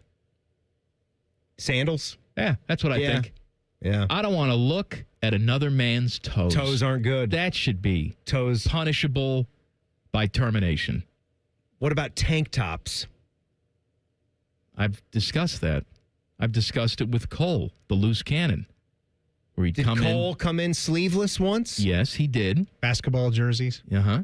Speaker 5: Sandals?
Speaker 8: Yeah, that's what I think.
Speaker 5: Yeah.
Speaker 8: I don't want to look at another man's toes.
Speaker 5: Toes aren't good.
Speaker 8: That should be
Speaker 5: toes
Speaker 8: punishable by termination.
Speaker 5: What about tank tops?
Speaker 8: I've discussed that. I've discussed it with Cole, the loose cannon. Where he'd
Speaker 5: Did Cole come in sleeveless once?
Speaker 8: Yes, he did.
Speaker 15: Basketball jerseys?
Speaker 8: Uh-huh.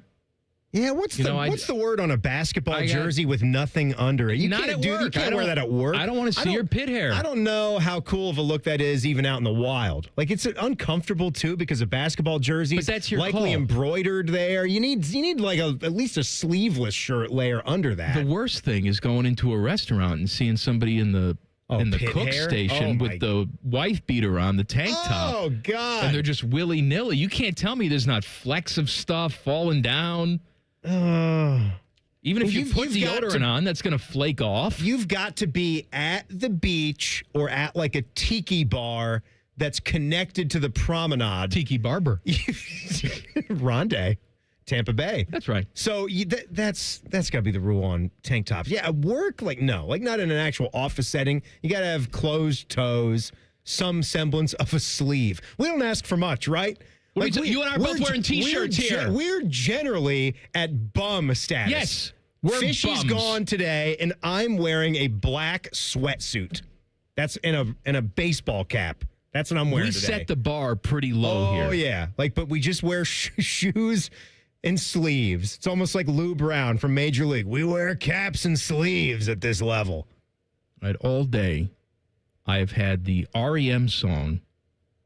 Speaker 5: Yeah, what's the word on a basketball jersey with nothing under it? You
Speaker 8: Not
Speaker 5: can't
Speaker 8: at work.
Speaker 5: You can't wear that at work.
Speaker 8: I don't want to see your pit hair.
Speaker 5: I don't know how cool of a look that is even out in the wild. Like, it's uncomfortable too because a basketball jersey is likely
Speaker 8: call.
Speaker 5: embroidered there. You need like at least a sleeveless shirt layer under that.
Speaker 8: The worst thing is going into a restaurant and seeing somebody in the
Speaker 5: pit
Speaker 8: cook
Speaker 5: hair?
Speaker 8: station
Speaker 5: Oh,
Speaker 8: with the wife beater on, the tank top.
Speaker 5: Oh, God.
Speaker 8: And they're just willy-nilly. You can't tell me there's not flecks of stuff falling down. Even if you put deodorant on, that's going to flake off.
Speaker 5: You've got to be at the beach or at like a tiki bar that's connected to the promenade.
Speaker 8: Tiki Barber.
Speaker 5: Ronde. Tampa Bay.
Speaker 8: That's right.
Speaker 5: So that's got to be the rule on tank tops. Yeah, at work, no. Like, not in an actual office setting. You got to have closed toes, some semblance of a sleeve. We don't ask for much, right?
Speaker 8: You and I are both wearing T-shirts here.
Speaker 5: We're generally at bum status.
Speaker 8: Yes, we're
Speaker 5: Fishy's
Speaker 8: bums.
Speaker 5: gone today, and I'm wearing a black sweatsuit. That's in a baseball cap. That's what I'm wearing today.
Speaker 8: We set the bar pretty low here.
Speaker 5: Oh, yeah. But we just wear shoes and sleeves. It's almost like Lou Brown from Major League. We wear caps and sleeves at this level.
Speaker 8: Right, all day, I have had the REM song,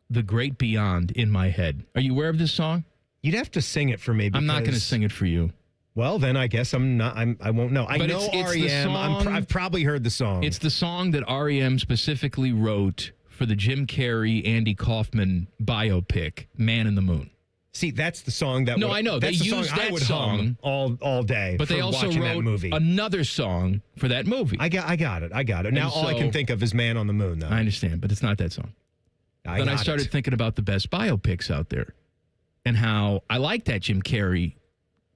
Speaker 8: The Great Beyond, in my head. Are you aware of this song?
Speaker 5: You'd have to sing it for me.
Speaker 8: I'm not going to sing it for you.
Speaker 5: Well, then I guess I'm not. I won't know. I
Speaker 8: But
Speaker 5: know
Speaker 8: it's the
Speaker 5: REM.
Speaker 8: song-
Speaker 5: I've probably heard the song.
Speaker 8: It's the song that REM specifically wrote for the Jim Carrey, Andy Kaufman biopic, Man in the Moon.
Speaker 5: See, that's the song that.
Speaker 8: No, I know.
Speaker 5: That's
Speaker 8: They
Speaker 5: the song
Speaker 8: used
Speaker 5: I
Speaker 8: that
Speaker 5: would
Speaker 8: song
Speaker 5: hum all day.
Speaker 8: But they
Speaker 5: for
Speaker 8: also
Speaker 5: watching that
Speaker 8: wrote
Speaker 5: movie.
Speaker 8: another song for that movie.
Speaker 5: I got it. Now
Speaker 8: And
Speaker 5: all I
Speaker 8: so-
Speaker 5: can think of is Man on the Moon, though.
Speaker 8: I understand, but it's not that song. Then I started thinking about the best biopics out there and how I like that Jim Carrey,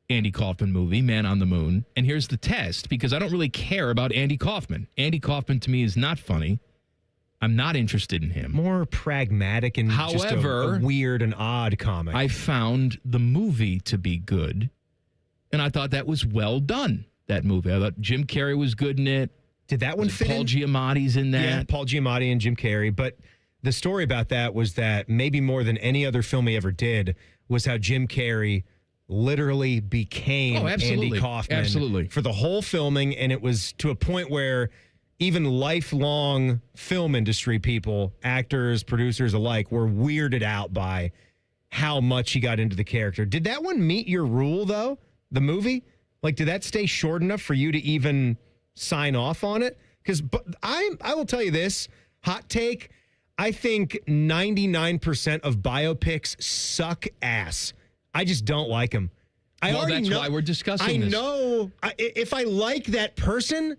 Speaker 8: Andy Kaufman movie, Man on the Moon. And here's the test, because I don't really care about Andy Kaufman. Andy Kaufman to me is not funny. I'm not interested in him.
Speaker 5: More pragmatic and just a weird and odd comic.
Speaker 8: I found the movie to be good, and I thought that was well done, that movie. I thought Jim Carrey was good in it.
Speaker 5: Did that one fit
Speaker 8: Paul
Speaker 5: in?
Speaker 8: Giamatti's in that.
Speaker 5: Yeah, Paul Giamatti and Jim Carrey. But the story about that was that maybe more than any other film he ever did was how Jim Carrey literally became Andy Kaufman for the whole filming. And it was to a point where even lifelong film industry people, actors, producers alike, were weirded out by how much he got into the character. Did that one meet your rule, though, the movie? Like, did that stay short enough for you to even sign off on it? Because I will tell you this, hot take, I think 99% of biopics suck ass. I just don't like them.
Speaker 8: Well, that's why we're discussing this.
Speaker 5: I know. If I like that person,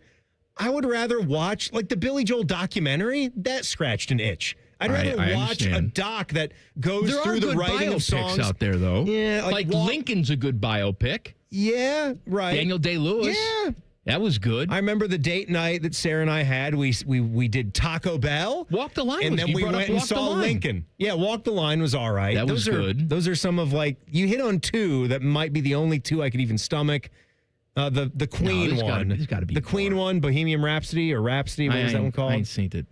Speaker 5: I would rather watch, like the Billy Joel documentary, that scratched an itch. I'd rather watch a doc that goes through the writing of songs.
Speaker 8: Out there, though.
Speaker 5: Yeah,
Speaker 8: like Lincoln's a good biopic.
Speaker 5: Yeah, right.
Speaker 8: Daniel Day-Lewis.
Speaker 5: Yeah.
Speaker 8: That was good.
Speaker 5: I remember the date night that Sarah and I had. We did Taco Bell.
Speaker 8: Walk the Line.
Speaker 5: And then we went and saw Lincoln. Yeah, Walk the Line was all right.
Speaker 8: That was good.
Speaker 5: Those are some of, like, you hit on two that might be the only two I could even stomach. The Queen one.
Speaker 8: There's gotta be
Speaker 5: the Queen one, Bohemian Rhapsody or Rhapsody. What was that one called?
Speaker 8: I ain't seen it.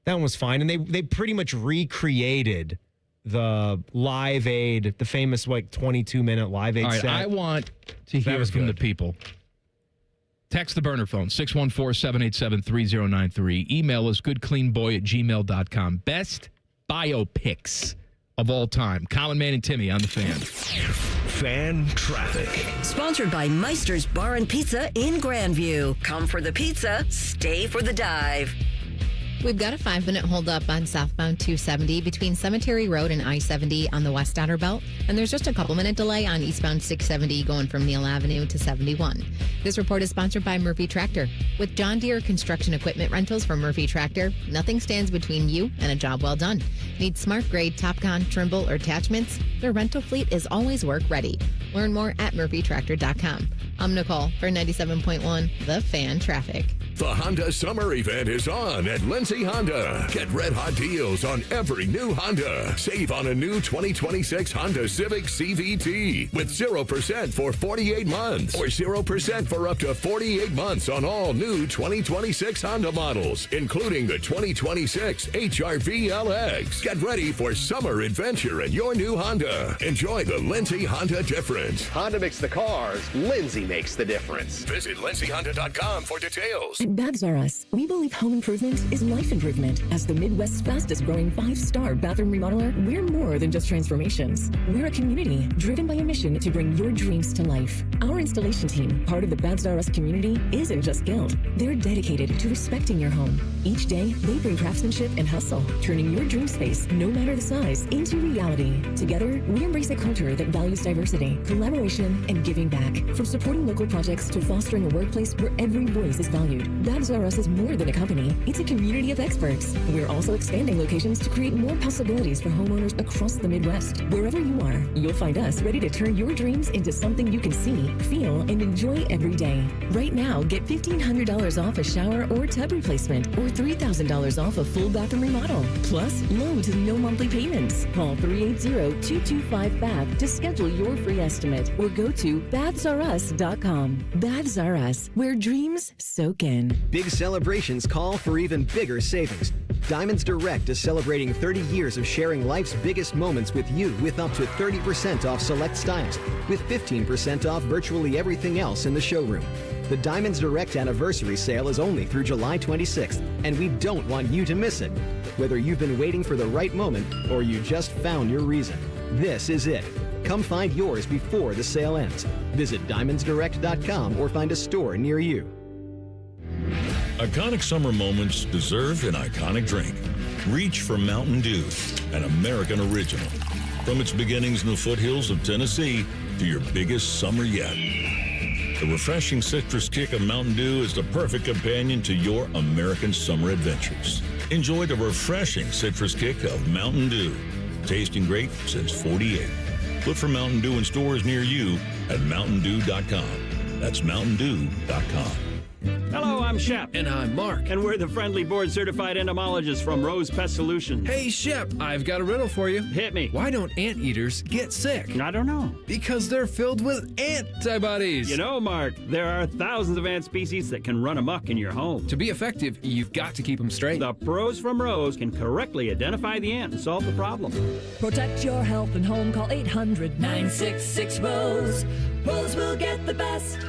Speaker 5: That one was fine. And they pretty much recreated the Live Aid, the famous, 22-minute Live Aid
Speaker 8: All right,
Speaker 5: set.
Speaker 8: I want to hear from the people. Text the burner phone, 614-787-3093. Email us goodcleanboy@gmail.com. Best biopics of all time. Common Man and Timmy on the Fan.
Speaker 27: Fan traffic.
Speaker 12: Sponsored by Meister's Bar and Pizza in Grandview. Come for the pizza, stay for the dive.
Speaker 13: We've got a 5-minute holdup on southbound 270 between Cemetery Road and I-70 on the West Outer Belt. And there's just a couple-minute delay on eastbound 670 going from Neal Avenue to 71. This report is sponsored by Murphy Tractor. With John Deere construction equipment rentals from Murphy Tractor, nothing stands between you and a job well done. Need smart-grade Topcon, Trimble, or attachments? Their rental fleet is always work-ready. Learn more at murphytractor.com. I'm Nicole for 97.1 The Fan Traffic.
Speaker 27: The Honda Summer Event is on at Lindsay Honda. Get red-hot deals on every new Honda. Save on a new 2026 Honda Civic CVT with 0% for 48 months or 0% for up to 48 months on all new 2026 Honda models, including the 2026 HR-V LX. Get ready for summer adventure in your new Honda. Enjoy the Lindsay Honda difference.
Speaker 3: Honda makes the cars. Lindsay makes the difference.
Speaker 27: Visit lindsayhonda.com for details.
Speaker 10: At Babs R Us, we believe home improvement is life improvement. As the Midwest's fastest growing 5-star bathroom remodeler, we're more than just transformations. We're a community driven by a mission to bring your dreams to life. Our installation team, part of the Babs R Us community, isn't just skilled. They're dedicated to respecting your home. Each day, they bring craftsmanship and hustle, turning your dream space, no matter the size, into reality. Together, we embrace a culture that values diversity, collaboration, and giving back. From supporting local projects to fostering a workplace where every voice is valued. Babs R Us is more than a company. It's a community of experts. We're also expanding locations to create more possibilities for homeowners across the Midwest. Wherever you are, you'll find us ready to turn your dreams into something you can see, feel, and enjoy every day. Right now, get $1,500 off a shower or tub replacement or $3,000 off a full bathroom remodel. Plus, low to no monthly payments. Call 380-225-BAB to schedule your free estimate or go to babsrus.com. Babs R Us, where dreams soak in.
Speaker 14: Big celebrations call for even bigger savings. Diamonds Direct is celebrating 30 years of sharing life's biggest moments with you with up to 30% off select styles, with 15% off virtually everything else in the showroom. The Diamonds Direct anniversary sale is only through July 26th, and we don't want you to miss it. Whether you've been waiting for the right moment or you just found your reason, this is it. Come find yours before the sale ends. Visit diamondsdirect.com or find a store near you.
Speaker 6: Iconic summer moments deserve an iconic drink. Reach for Mountain Dew, an American original. From its beginnings in the foothills of Tennessee to your biggest summer yet. The refreshing citrus kick of Mountain Dew is the perfect companion to your American summer adventures. Enjoy the refreshing citrus kick of Mountain Dew. Tasting great since '48. Look for Mountain Dew in stores near you at mountaindew.com. That's mountaindew.com.
Speaker 17: Hello, I'm Shep.
Speaker 19: And I'm Mark.
Speaker 17: And we're the friendly board-certified entomologists from Rose Pest Solutions.
Speaker 19: Hey, Shep, I've got a riddle for you.
Speaker 17: Hit me.
Speaker 19: Why don't anteaters get sick?
Speaker 17: I don't know.
Speaker 19: Because they're filled with antibodies.
Speaker 17: You know, Mark, there are thousands of ant species that can run amok in your home.
Speaker 19: To be effective, you've got to keep them straight.
Speaker 17: The pros from Rose can correctly identify the ant and solve the problem.
Speaker 23: Protect your health and home. Call 800-966-ROSE. Rose will get the best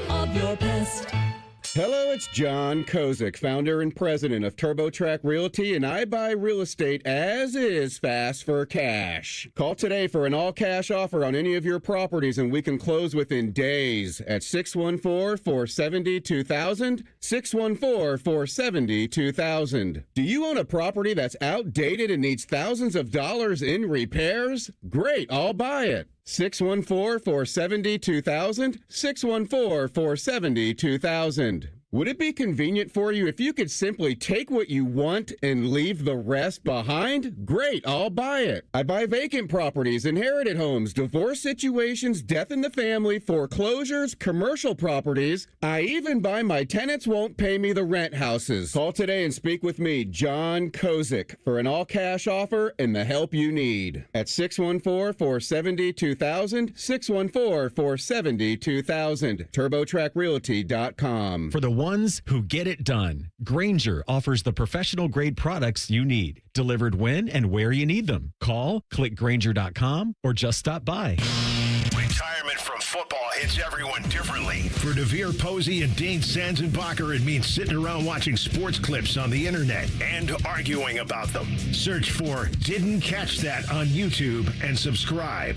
Speaker 23: of your pest.
Speaker 24: Hello, it's John Kozik, founder and president of TurboTrack Realty, and I buy real estate as is fast for cash. Call today for an all-cash offer on any of your properties, and we can close within days at 614-470-2000, 614-470-2000. Do you own a property that's outdated and needs thousands of dollars in repairs? Great, I'll buy it. 614-470-2000, 614-470-2000. Would it be convenient for you if you could simply take what you want and leave the rest behind? Great, I'll buy it. I buy vacant properties, inherited homes, divorce situations, death in the family, foreclosures, commercial properties. I even buy my tenants won't pay me the rent houses. Call today and speak with me, John Kozik, for an all-cash offer and the help you need. At 614-470-2000, 614-470-2000, TurboTrackRealty.com.
Speaker 21: For the ones who get it done, Grainger offers the professional grade products you need, delivered when and where you need them. Call, click Grainger.com, or just stop by.
Speaker 27: Retirement from football hits everyone differently. For DeVere Posey and Dane Sanzenbacher, it means sitting around watching sports clips on the internet and arguing about them. Search for Didn't Catch That on YouTube and subscribe.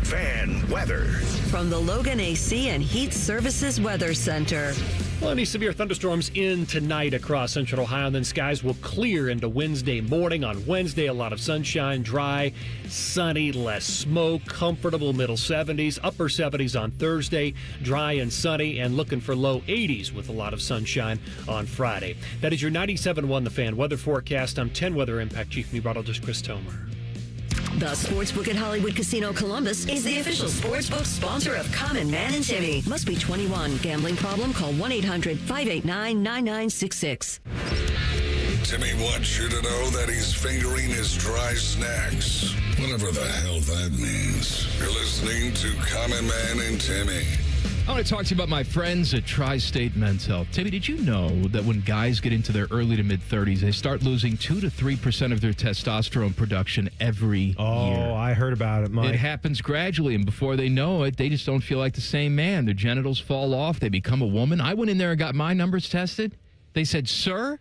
Speaker 27: Fan weather.
Speaker 12: From the Logan AC and Heat Services Weather Center.
Speaker 1: Well, any severe thunderstorms in tonight across central Ohio, and then skies will clear into Wednesday morning. On Wednesday, a lot of sunshine, dry, sunny, less smoke, comfortable middle 70s, upper 70s on Thursday, dry and sunny, and looking for low 80s with a lot of sunshine on Friday. That is your 97.1 The Fan weather forecast. I'm 10 Weather Impact Chief Meteorologist Chris Tomer.
Speaker 12: The Sportsbook at Hollywood Casino Columbus is the official sportsbook sponsor of Common Man and Timmy. Must be 21. Gambling problem? Call 1-800-589-9966.
Speaker 2: Timmy wants you to know that he's fingering his dry snacks. Whatever the hell that means. You're listening to Common Man and Timmy.
Speaker 8: I want to talk to you about my friends at Tri-State Men's Health. Timmy, did you know that when guys get into their early to mid-30s, they start losing 2 to 3% of their testosterone production every year?
Speaker 5: Oh, I heard about it, Mike.
Speaker 8: It happens gradually, and before they know it, they just don't feel like the same man. Their genitals fall off. They become a woman. I went in there and got my numbers tested. They said, "Sir,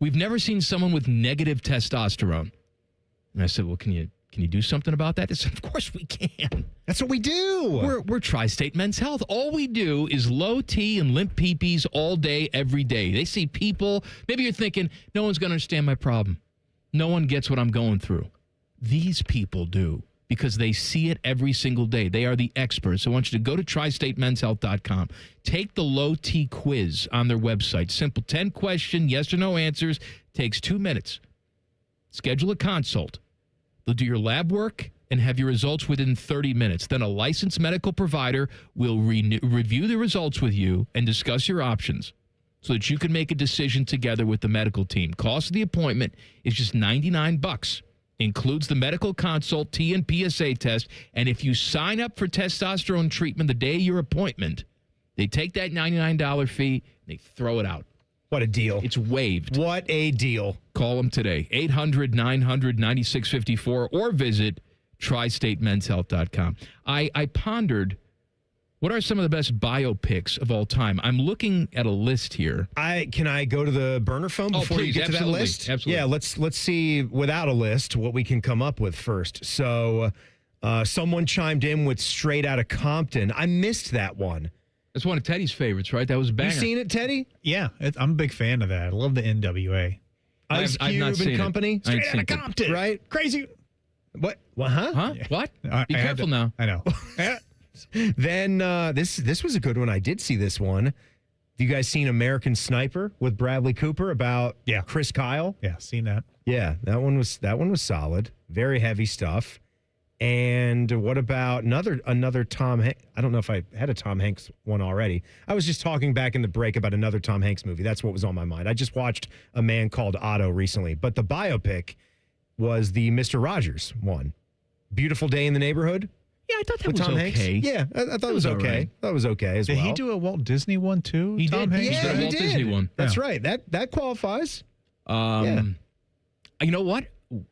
Speaker 8: we've never seen someone with negative testosterone." And I said, "Well, can you do something about that?" They said, "Of course we can.
Speaker 5: That's what we do.
Speaker 8: We're Tri-State Men's Health. All we do is low T and limp peepees all day, every day." They see people. Maybe you're thinking, no one's going to understand my problem. No one gets what I'm going through. These people do, because they see it every single day. They are the experts. I want you to go to tristatemenshealth.com. Take the low T quiz on their website. Simple 10-question, yes or no answers. Takes 2 minutes. Schedule a consult. They'll do your lab work and have your results within 30 minutes. Then a licensed medical provider will review the results with you and discuss your options so that you can make a decision together with the medical team. Cost of the appointment is just $99. Includes the medical consult, T and PSA test. And if you sign up for testosterone treatment the day of your appointment, they take that $99 fee and they throw it out.
Speaker 5: What a deal.
Speaker 8: It's waived.
Speaker 5: What a deal.
Speaker 8: Call them today, 800-900-9654, or visit tristatemenshealth.com. I pondered, what are some of the best biopics of all time? I'm looking at a list here.
Speaker 5: Can I go to the burner phone before you get to that list?
Speaker 8: Absolutely.
Speaker 5: Yeah, let's see, without a list, what we can come up with first. So someone chimed in with Straight Outta Compton. I missed that one.
Speaker 8: That's one of Teddy's favorites, right? That was a banger.
Speaker 5: You seen it, Teddy?
Speaker 15: Yeah, I'm a big fan of that. I love the NWA.
Speaker 5: Ice Cube and Company.
Speaker 15: Straight Outta Compton.
Speaker 5: Right?
Speaker 15: Crazy.
Speaker 5: What? Huh?
Speaker 8: Huh?
Speaker 5: Yeah.
Speaker 8: What? Be careful now.
Speaker 15: I know.
Speaker 5: Then this was a good one. I did see this one. Have you guys seen American Sniper with Bradley Cooper about Chris Kyle?
Speaker 15: Yeah, seen that.
Speaker 5: Yeah, that one was solid. Very heavy stuff. And what about another Tom Hanks? I don't know if I had a Tom Hanks one already. I was just talking back in the break about another Tom Hanks movie. That's what was on my mind. I just watched A Man Called Otto recently, but the biopic was the Mr. Rogers one. Beautiful Day in the Neighborhood.
Speaker 8: Yeah, I thought that
Speaker 5: with
Speaker 8: was
Speaker 5: Tom
Speaker 8: okay.
Speaker 5: Hanks. Yeah, I thought it was okay.
Speaker 8: Right.
Speaker 5: That was okay as
Speaker 15: Did
Speaker 5: well.
Speaker 15: he do a Walt Disney one too?
Speaker 8: He
Speaker 15: Tom
Speaker 8: did.
Speaker 15: Hanks?
Speaker 8: Yeah, he did. Disney one.
Speaker 5: That's right. That qualifies.
Speaker 8: You know what?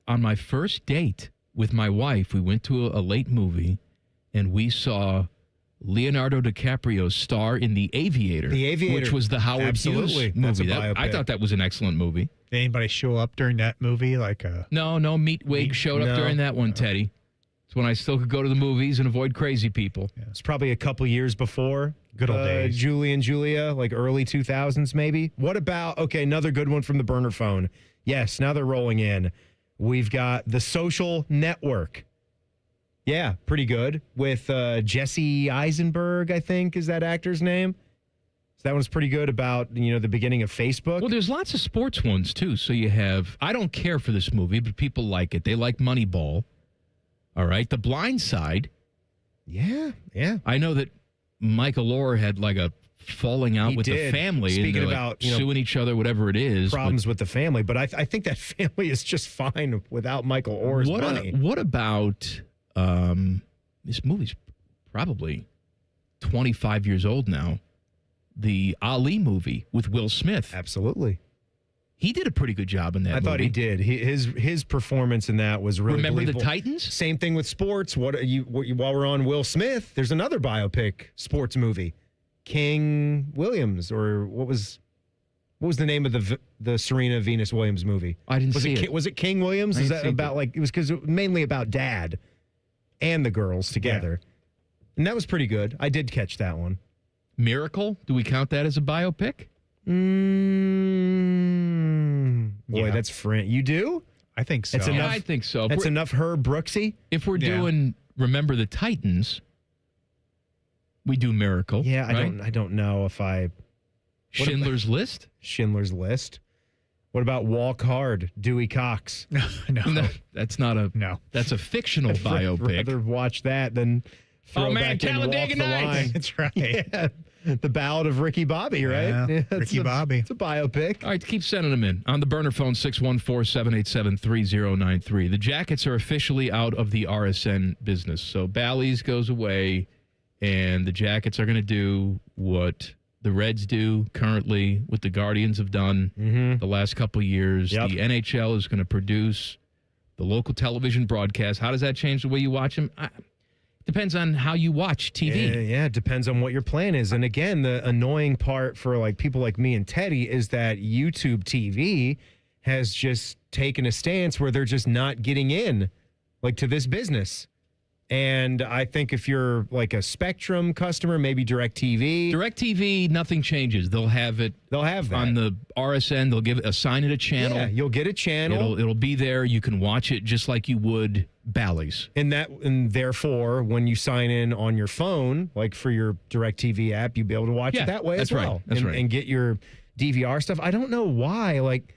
Speaker 8: On my first date with my wife, we went to a late movie, and we saw Leonardo DiCaprio star in The Aviator.
Speaker 5: The Aviator.
Speaker 8: Which was the Howard Hughes movie.
Speaker 5: That's a biopic.
Speaker 8: I thought that was an excellent movie.
Speaker 15: Did anybody show up during that movie?
Speaker 8: No, Meatwig showed up during that one, Teddy. It's when I still could go to the movies and avoid crazy people.
Speaker 5: Yeah. It's probably a couple years before.
Speaker 15: Good old days.
Speaker 5: Julie and Julia, like early 2000s maybe. What about, another good one from the burner phone. Yes, now they're rolling in. We've got The Social Network. Yeah, pretty good. With Jesse Eisenberg, I think, is that actor's name. So that one's pretty good about, the beginning of Facebook.
Speaker 8: Well, there's lots of sports ones, too. So you have, I don't care for this movie, but people like it. They like Moneyball. All right. The Blind Side.
Speaker 5: Yeah.
Speaker 8: I know that Michael Orr had like a falling out with the family.
Speaker 5: Speaking
Speaker 8: and
Speaker 5: about
Speaker 8: suing each other, whatever it is.
Speaker 5: Problems with the family. But I think that family is just fine without Michael Orr's money.
Speaker 8: What about this movie's probably 25 years old now. The Ali movie with Will Smith.
Speaker 5: Absolutely.
Speaker 8: He did a pretty good job in that movie.
Speaker 5: I thought he did. His performance in that was really
Speaker 8: Remember
Speaker 5: believable.
Speaker 8: the Titans?
Speaker 5: Same thing with sports. While we're on Will Smith, there's another biopic sports movie. King Williams, or what was the name of the Serena Venus Williams movie?
Speaker 8: I didn't see it.
Speaker 5: Was it King Williams? Is that about it was because it was mainly about dad and the girls together. Yeah. And that was pretty good. I did catch that one.
Speaker 8: Miracle, do we count that as a biopic?
Speaker 5: Boy, that's French. You do?
Speaker 15: I think so.
Speaker 5: It's enough,
Speaker 8: I think so.
Speaker 5: That's enough Herb Brooksy?
Speaker 8: If we're doing Remember the Titans, we do Miracle.
Speaker 5: Yeah,
Speaker 8: right?
Speaker 5: I don't know if I...
Speaker 8: Schindler's List?
Speaker 5: Schindler's List. What about Walk Hard, Dewey Cox?
Speaker 8: No, that's not a...
Speaker 15: No.
Speaker 8: That's a fictional
Speaker 5: I'd
Speaker 8: biopic.
Speaker 5: rather watch that than throw back in Walk
Speaker 8: Talladega
Speaker 5: the Line.
Speaker 8: Nights.
Speaker 15: That's right.
Speaker 5: Yeah. The Ballad of Ricky Bobby, right?
Speaker 15: Yeah, Ricky Bobby.
Speaker 5: It's a biopic.
Speaker 8: All right, keep sending them in. On the burner phone, 614-787-3093. The Jackets are officially out of the RSN business. So Bally's goes away, and the Jackets are going to do what the Reds do currently, what the Guardians have done the last couple of years.
Speaker 5: Yep.
Speaker 8: The NHL is going to produce the local television broadcast. How does that change the way you watch them? Depends on how you watch TV.
Speaker 5: Yeah, it depends on what your plan is. And again, the annoying part for like people like me and Teddy is that YouTube TV has just taken a stance where they're just not getting in like to this business. And I think if you're like a Spectrum customer, maybe DirecTV.
Speaker 8: DirecTV, nothing changes. They'll have it.
Speaker 5: They'll have that.
Speaker 8: On the RSN, they'll assign it a channel.
Speaker 5: Yeah, you'll get a channel.
Speaker 8: It'll be there. You can watch it just like you would Bally's.
Speaker 5: And therefore, when you sign in on your phone, like for your DirecTV app, you'll be able to watch it that way as well.
Speaker 8: Right. That's right.
Speaker 5: And get your DVR stuff. I don't know why. Like,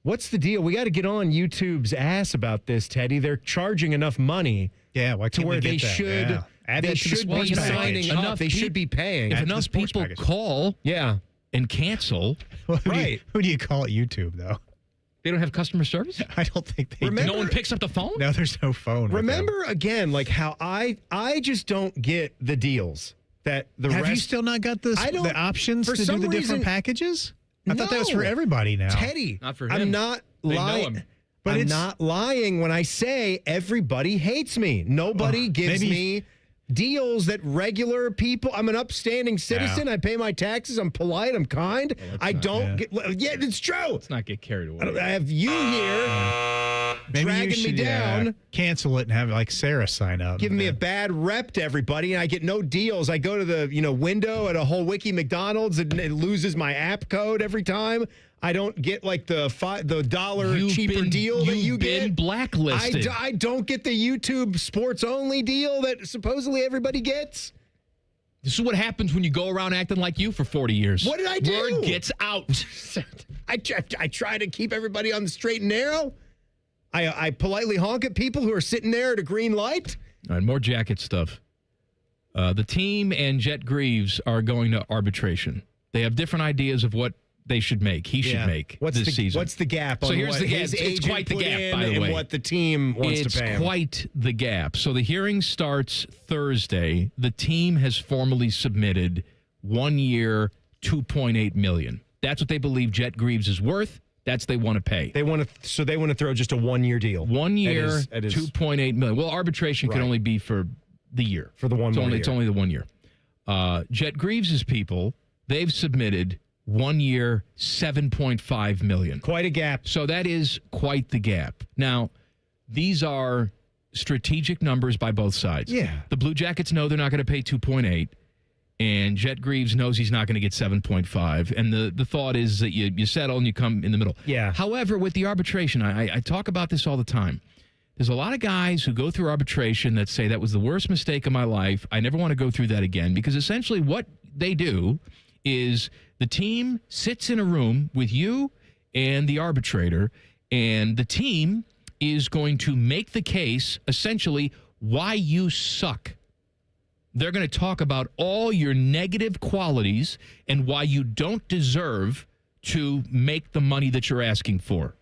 Speaker 5: what's the deal? We got to get on YouTube's ass about this, Teddy. They're charging enough money.
Speaker 15: Yeah, why
Speaker 5: to
Speaker 15: can't
Speaker 5: where
Speaker 15: they
Speaker 5: should
Speaker 15: Yeah. Add
Speaker 5: they
Speaker 15: it to the
Speaker 5: should
Speaker 15: sports
Speaker 5: be
Speaker 15: package.
Speaker 5: signing up. They should be paying.
Speaker 8: If
Speaker 15: Add to the
Speaker 8: enough
Speaker 15: sports
Speaker 8: people
Speaker 15: package.
Speaker 8: call and cancel,
Speaker 5: right.
Speaker 15: Who do you call at YouTube, though?
Speaker 8: They don't have customer service?
Speaker 15: I don't think they
Speaker 8: No one picks up the phone?
Speaker 15: No, there's no phone.
Speaker 5: Remember, again, like how I just don't get the deals that the
Speaker 15: Have
Speaker 5: rest...
Speaker 15: you still not got the options
Speaker 5: for
Speaker 15: to do
Speaker 5: some
Speaker 15: the different
Speaker 5: reason-
Speaker 15: packages? I thought that was
Speaker 5: No.
Speaker 15: for everybody now.
Speaker 5: Teddy,
Speaker 8: Not for him.
Speaker 5: I'm not
Speaker 8: They know
Speaker 5: lying.
Speaker 8: him.
Speaker 15: But
Speaker 5: I'm
Speaker 15: it's-
Speaker 5: not lying when I say everybody hates me. Nobody gives me deals that regular people. I'm an upstanding citizen. I pay my taxes. I'm polite. I'm kind. I don't get. Yeah, it's true.
Speaker 8: Let's not get carried away.
Speaker 5: I have you here
Speaker 15: Maybe
Speaker 5: dragging
Speaker 15: you should,
Speaker 5: me down.
Speaker 15: cancel it and have like Sarah sign up.
Speaker 5: Giving me a bad rep to everybody, and I get no deals. I go to the window at a whole wiki McDonald's, and it loses my app code every time. I don't get like the $1 cheaper deal that you get.
Speaker 8: You've been blacklisted.
Speaker 5: I don't get the YouTube sports only deal that supposedly everybody gets.
Speaker 8: This is what happens when you go around acting like you for 40 years.
Speaker 5: What did I do?
Speaker 8: Word gets out.
Speaker 5: I try to keep everybody on the straight and narrow. I politely honk at people who are sitting there at a green light.
Speaker 8: All right, more Jacket stuff. The team and Jet Greaves are going to arbitration. They have different ideas of what they should make. He should make this season.
Speaker 5: What's the gap?
Speaker 8: So
Speaker 5: on
Speaker 8: here's
Speaker 5: what
Speaker 8: the gap.
Speaker 5: his
Speaker 8: It's
Speaker 5: agent
Speaker 8: quite the
Speaker 5: put
Speaker 8: gap,
Speaker 5: in
Speaker 8: by the
Speaker 5: and
Speaker 8: way.
Speaker 5: what the team wants to pay him.
Speaker 8: It's quite the gap. So the hearing starts Thursday. The team has formally submitted 1 year, $2.8 million. That's what they believe Jet Greaves is worth. That's what they want to pay.
Speaker 5: They want to throw just a 1 year deal.
Speaker 8: 1 year,
Speaker 5: That is-
Speaker 8: $2.8 million. Well, arbitration can
Speaker 5: Right.
Speaker 8: only be for the year.
Speaker 5: For the one
Speaker 8: it's
Speaker 5: more
Speaker 8: only,
Speaker 5: year.
Speaker 8: It's only the 1 year. Jet Greaves' people, they've submitted 1 year, $7.5 million.
Speaker 5: Quite a gap.
Speaker 8: So that is quite the gap. Now, these are strategic numbers by both sides.
Speaker 5: Yeah.
Speaker 8: The Blue Jackets know they're not going to pay 2.8, and Jet Greaves knows he's not going to get 7.5. And the thought is that you settle and you come in the middle.
Speaker 5: Yeah.
Speaker 8: However, with the arbitration, I talk about this all the time. There's a lot of guys who go through arbitration that say that was the worst mistake of my life. I never want to go through that again, because essentially what they do is the team sits in a room with you and the arbitrator, and the team is going to make the case essentially why you suck. They're going to talk about all your negative qualities and why you don't deserve to make the money that you're asking for.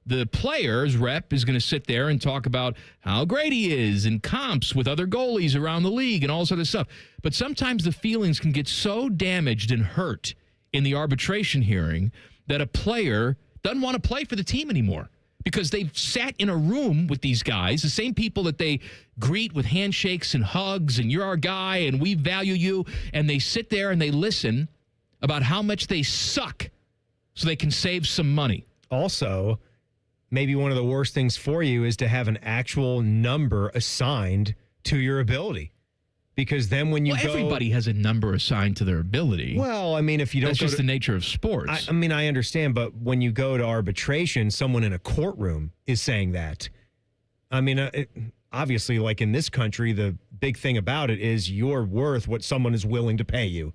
Speaker 8: The player's rep is going to sit there and talk about how great he is and comps with other goalies around the league and all this other stuff. But sometimes the feelings can get so damaged and hurt in the arbitration hearing that a player doesn't want to play for the team anymore, because they've sat in a room with these guys, the same people that they greet with handshakes and hugs and you're our guy and we value you. And they sit there and they listen about how much they suck so they can save some money.
Speaker 5: Also, maybe one of the worst things for you is to have an actual number assigned to your ability. Because then when you go...
Speaker 8: everybody has a number assigned to their ability.
Speaker 5: Well, I mean, if you don't...
Speaker 8: That's just the nature of sports.
Speaker 5: I mean, I understand, but when you go to arbitration, someone in a courtroom is saying that. I mean, obviously, like in this country, the big thing about it is you're worth what someone is willing to pay you.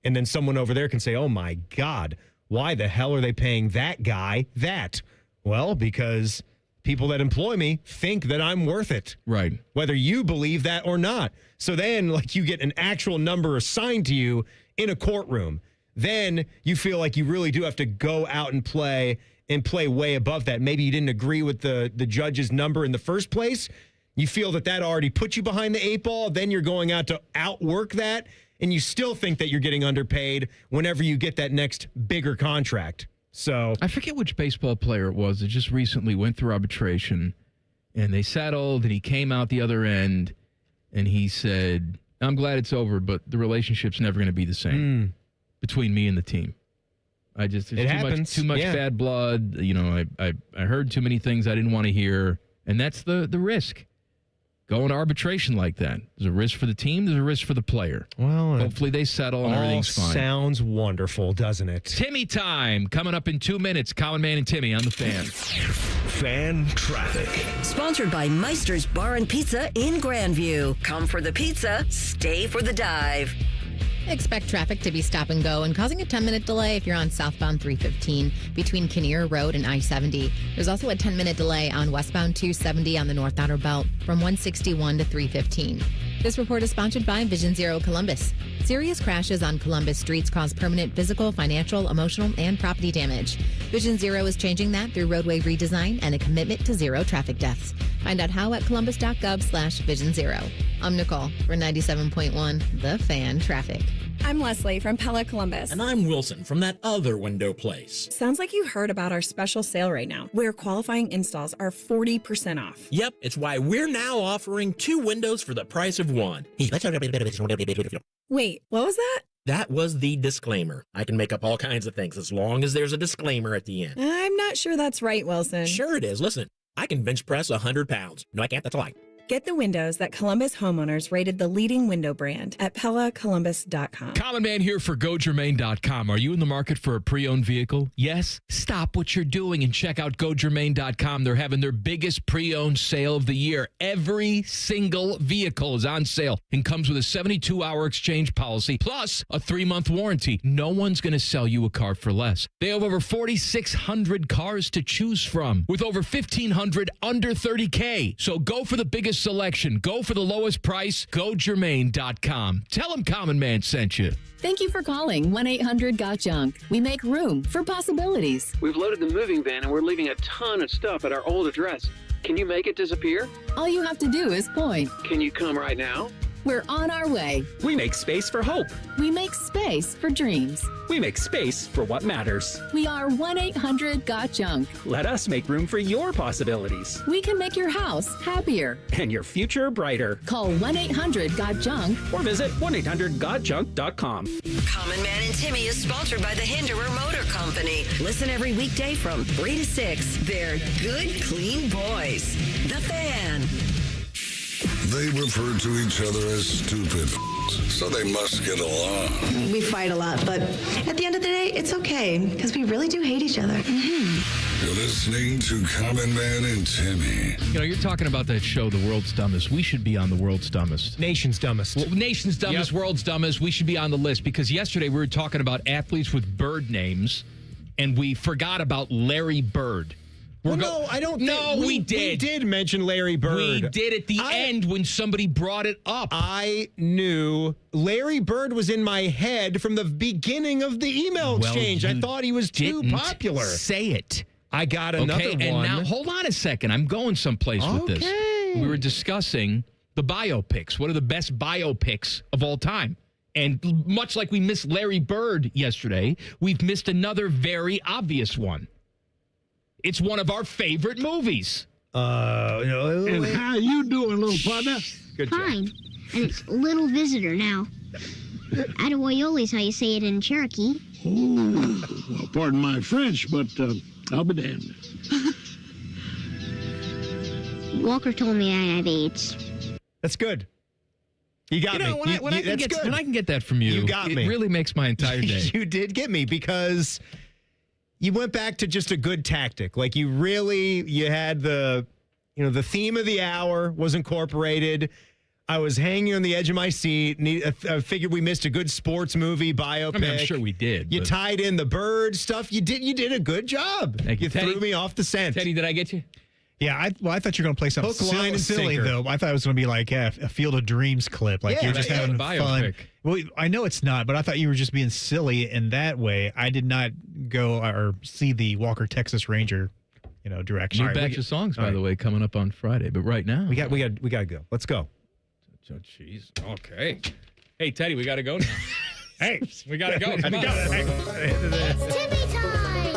Speaker 5: And then someone over there can say, oh, my God, why the hell are they paying that guy that? Well, because people that employ me think that I'm worth it.
Speaker 8: Right.
Speaker 5: Whether you believe that or not. So then, like, you get an actual number assigned to you in a courtroom. Then you feel like you really do have to go out and play way above that. Maybe you didn't agree with the judge's number in the first place. You feel that already put you behind the 8 ball. Then you're going out to outwork that. And you still think that you're getting underpaid whenever you get that next bigger contract. So
Speaker 8: I forget which baseball player it was that just recently went through arbitration and they settled and he came out the other end and he said, I'm glad it's over, but the relationship's never going to be the same between me and the team. There's too much bad blood. You know, I heard too many things I didn't want to hear. And that's the risk. Going to arbitration like that. There's a risk for the team. There's a risk for the player.
Speaker 5: Well,
Speaker 8: hopefully they settle and everything's fine.
Speaker 5: Sounds wonderful, doesn't it?
Speaker 8: Timmy Time coming up in 2 minutes. Common Man and Timmy on the Fan.
Speaker 27: Fan traffic.
Speaker 12: Sponsored by Meister's Bar and Pizza in Grandview. Come for the pizza, stay for the dive.
Speaker 13: Expect traffic to be stop and go and causing a 10-minute delay if you're on southbound 315 between Kinnear Road and I-70. There's also a 10-minute delay on westbound 270 on the North Outer Belt from 161 to 315. This report is sponsored by Vision Zero Columbus. Serious crashes on Columbus streets cause permanent physical, financial, emotional, and property damage. Vision Zero is changing that through roadway redesign and a commitment to zero traffic deaths. Find out how at columbus.gov/Vision Zero. I'm Nicole for 97.1 The Fan Traffic.
Speaker 4: I'm Leslie from Pella Columbus.
Speaker 9: And I'm Wilson from that other window place.
Speaker 4: Sounds like you heard about our special sale right now, where qualifying installs are 40% off.
Speaker 9: Yep, it's why we're now offering 2 windows for the price of 1.
Speaker 4: Wait, what was that?
Speaker 9: That was the disclaimer. I can make up all kinds of things as long as there's a disclaimer at the end.
Speaker 4: I'm not sure that's right, Wilson.
Speaker 9: Sure it is. Listen, I can bench press 100 pounds. No, I can't. That's a lie.
Speaker 4: Get the windows that Columbus homeowners rated the leading window brand at PellaColumbus.com.
Speaker 8: Common Man here for GoGermain.com. Are you in the market for a pre-owned vehicle? Yes? Stop what you're doing and check out GoGermain.com. They're having their biggest pre-owned sale of the year. Every single vehicle is on sale and comes with a 72-hour exchange policy plus a 3-month warranty. No one's going to sell you a car for less. They have over 4,600 cars to choose from with over 1,500 under $30K. So go for the biggest selection. Go for the lowest price. GoGermain.com. Tell them Common Man sent you.
Speaker 11: Thank you for calling 1-800-GOT-JUNK. We make room for possibilities.
Speaker 18: We've loaded the moving van and we're leaving a ton of stuff at our old address. Can you make it disappear?
Speaker 11: All you have to do is point.
Speaker 18: Can you come right now?
Speaker 11: We're on our way.
Speaker 20: We make space for hope.
Speaker 11: We make space for dreams.
Speaker 20: We make space for what matters.
Speaker 11: We are 1-800-GOT-JUNK.
Speaker 20: Let us make room for your possibilities.
Speaker 11: We can make your house happier.
Speaker 20: And your future brighter.
Speaker 11: Call 1-800-GOT-JUNK.
Speaker 20: Or visit 1-800-GOT-JUNK.com.
Speaker 12: Common Man and Timmy is sponsored by the Hinderer Motor Company. Listen every weekday from 3 to 6. They're good, clean boys. The Fan.
Speaker 2: They refer to each other as stupid, so they must get along.
Speaker 22: We fight a lot, but at the end of the day, it's okay, because we really do hate each other.
Speaker 2: You're listening to Common Man and Timmy.
Speaker 8: You know, you're talking about that show, The World's Dumbest. We should be on The World's Dumbest.
Speaker 5: Nation's Dumbest.
Speaker 8: Well, Nation's Dumbest, yep. World's Dumbest. We should be on the list because yesterday we were talking about athletes with bird names, and we forgot about Larry Bird.
Speaker 5: No, I don't think.
Speaker 8: No, we did.
Speaker 5: We did mention Larry Bird.
Speaker 8: We did at the end when somebody brought it up.
Speaker 5: I knew Larry Bird was in my head from the beginning of the email exchange. I thought he was too popular.
Speaker 8: Say it.
Speaker 5: I got another one.
Speaker 8: And now, hold on a second. I'm going someplace with this. We were discussing the biopics. What are the best biopics of all time? And much like we missed Larry Bird yesterday, we've missed another very obvious one. It's one of our favorite movies.
Speaker 25: And how you doing, little partner?
Speaker 8: Good
Speaker 26: Fine. And little visitor now. Attaboyoli's how you say it in Cherokee.
Speaker 25: Oh, well, pardon my French, but I'll be damned.
Speaker 26: Walker told me I have AIDS.
Speaker 5: That's good. You got me.
Speaker 8: When I can get that from you,
Speaker 5: you got me.
Speaker 8: It really makes my entire day.
Speaker 5: You did get me because you went back to just a good tactic. Like you had the theme of the hour was incorporated. I was hanging on the edge of my seat. I figured we missed a good sports movie biopic.
Speaker 8: I mean, I'm sure we did.
Speaker 5: You tied in the bird stuff. You did a good job.
Speaker 8: Thank you, Teddy.
Speaker 5: Threw me off the scent.
Speaker 8: Teddy, did I get you?
Speaker 15: Yeah, I thought you were going to play something
Speaker 5: Hook, line, and
Speaker 15: silly,
Speaker 5: sinker.
Speaker 15: though. I thought it was going to be like a Field of Dreams clip. Like you're just having fun. Well, I know it's not, but I thought you were just being silly in that way. I did not go or see the Walker Texas Ranger, direction.
Speaker 8: New batch of songs, by the way, coming up on Friday. But right now,
Speaker 5: we got to go. Let's go.
Speaker 8: Oh, jeez. Okay. Hey, Teddy, we got to go now. Hey, we got to go. Come on.
Speaker 26: It's Timmy Time!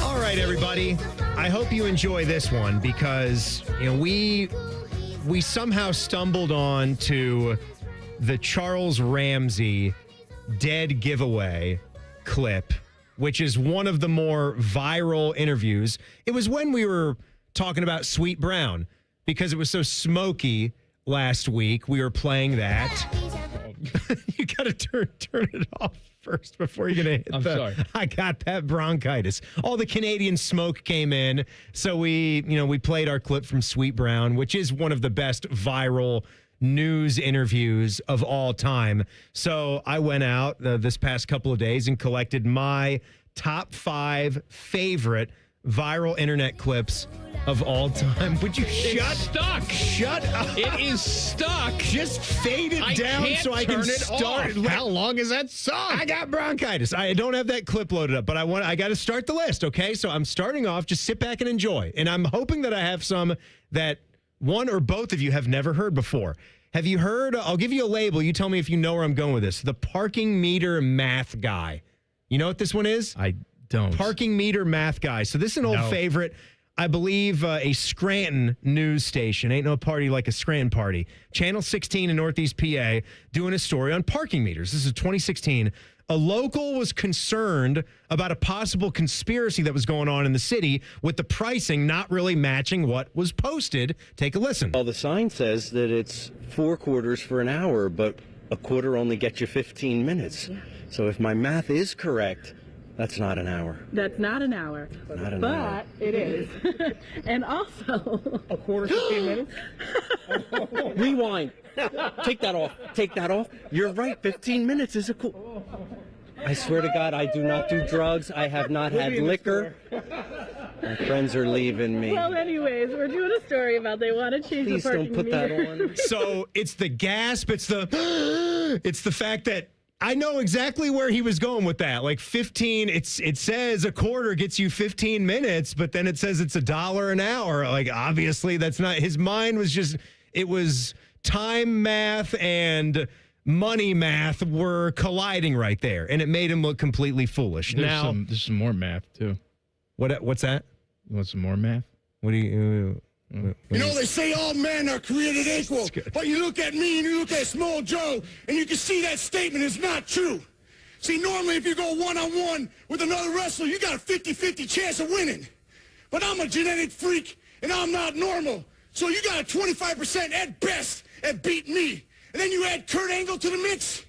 Speaker 5: All right, everybody. I hope you enjoy this one because we somehow stumbled on to the Charles Ramsey dead giveaway clip, which is one of the more viral interviews. It was when we were talking about Sweet Brown because it was so smoky last week. We were playing that. You got to turn it off first before you're going to hit
Speaker 8: I'm sorry.
Speaker 5: I got that bronchitis. All the Canadian smoke came in. So we played our clip from Sweet Brown, which is one of the best viral news interviews of all time. So I went out this past couple of days and collected my top 5 favorite viral internet clips of all time. Would you shut up?
Speaker 8: It is stuck.
Speaker 5: Just fade it down so I can start.
Speaker 15: How long is that song?
Speaker 5: I got bronchitis. I don't have that clip loaded up, but I got to start the list, okay? So I'm starting off. Just sit back and enjoy. And I'm hoping that I have some that one or both of you have never heard before. Have you heard? I'll give you a label. You tell me if you know where I'm going with this. The parking meter math guy. You know what this one is?
Speaker 8: I don't.
Speaker 5: Parking meter math guy. So this is an old favorite. I believe a Scranton news station. Ain't no party like a Scranton party. Channel 16 in Northeast PA doing a story on parking meters. This is 2016. A local was concerned about a possible conspiracy that was going on in the city with the pricing not really matching what was posted. Take a listen.
Speaker 3: Well, the sign says that it's 4 quarters for an hour, but a quarter only gets you 15 minutes. So if my math is correct, that's not an hour.
Speaker 6: That's not an hour.
Speaker 3: Not an
Speaker 6: but
Speaker 3: hour.
Speaker 6: It is. And also...
Speaker 3: A quarter, 15 minutes? Rewind. Take that off. Take that off. You're right. 15 minutes is a cool... I swear to God, I do not do drugs. I have not had liquor. My friends are leaving me.
Speaker 6: Well, anyways, we're doing a story about they want to change
Speaker 3: Please
Speaker 6: the parking
Speaker 3: don't put that on.
Speaker 5: So it's the gasp. It's the fact that I know exactly where he was going with that. Like 15, it says a quarter gets you 15 minutes, but then it says it's $1 an hour. Like, obviously, that's not, his mind was just, it was time math and money math were colliding right there, and it made him look completely foolish.
Speaker 8: There's some more math, too.
Speaker 5: What's that?
Speaker 8: You want some more math?
Speaker 5: What do you...
Speaker 7: You know, they say all men are created equal, but you look at me and you look at Small Joe, and you can see that statement is not true. See, normally if you go one-on-one with another wrestler, you got a 50-50 chance of winning. But I'm a genetic freak, and I'm not normal. So you got a 25% at best at beating me. And then you add Kurt Angle to the mix,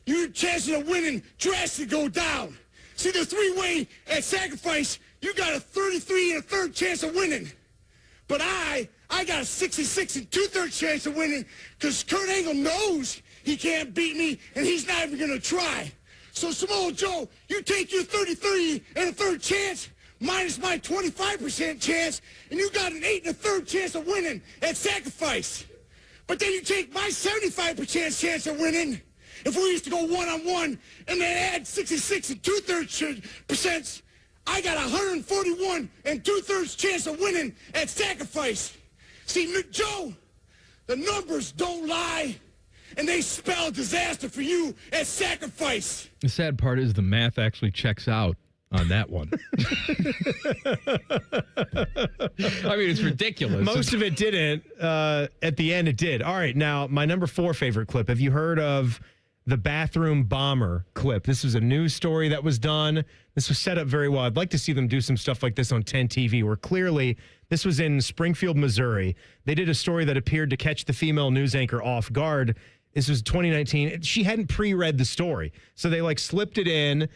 Speaker 7: your chances of winning drastically go down. See, the 3-way at sacrifice, you got a 33 1/3 chance of winning. But I got a 66 2/3 chance of winning because Kurt Angle knows he can't beat me, and he's not even going to try. So, Samoa Joe, you take your 33 1/3 chance minus my 25% chance, and you got an 8 1/3 chance of winning at sacrifice. But then you take my 75% chance of winning. If we used to go one-on-one and then add 66 2/3%, I got 141 2/3 chance of winning at sacrifice. See, Joe, the numbers don't lie, and they spell disaster for you at sacrifice.
Speaker 8: The sad part is the math actually checks out on that one. I mean, it's ridiculous.
Speaker 5: Most of it didn't. At the end, it did. All right, now, my number 4 favorite clip. Have you heard of the bathroom bomber clip. This was a news story that was done. This was set up very well. I'd like to see them do some stuff like this on 10 TV, where clearly this was in Springfield, Missouri. They did a story that appeared to catch the female news anchor off guard. This was 2019. She hadn't pre-read the story, so they slipped it in,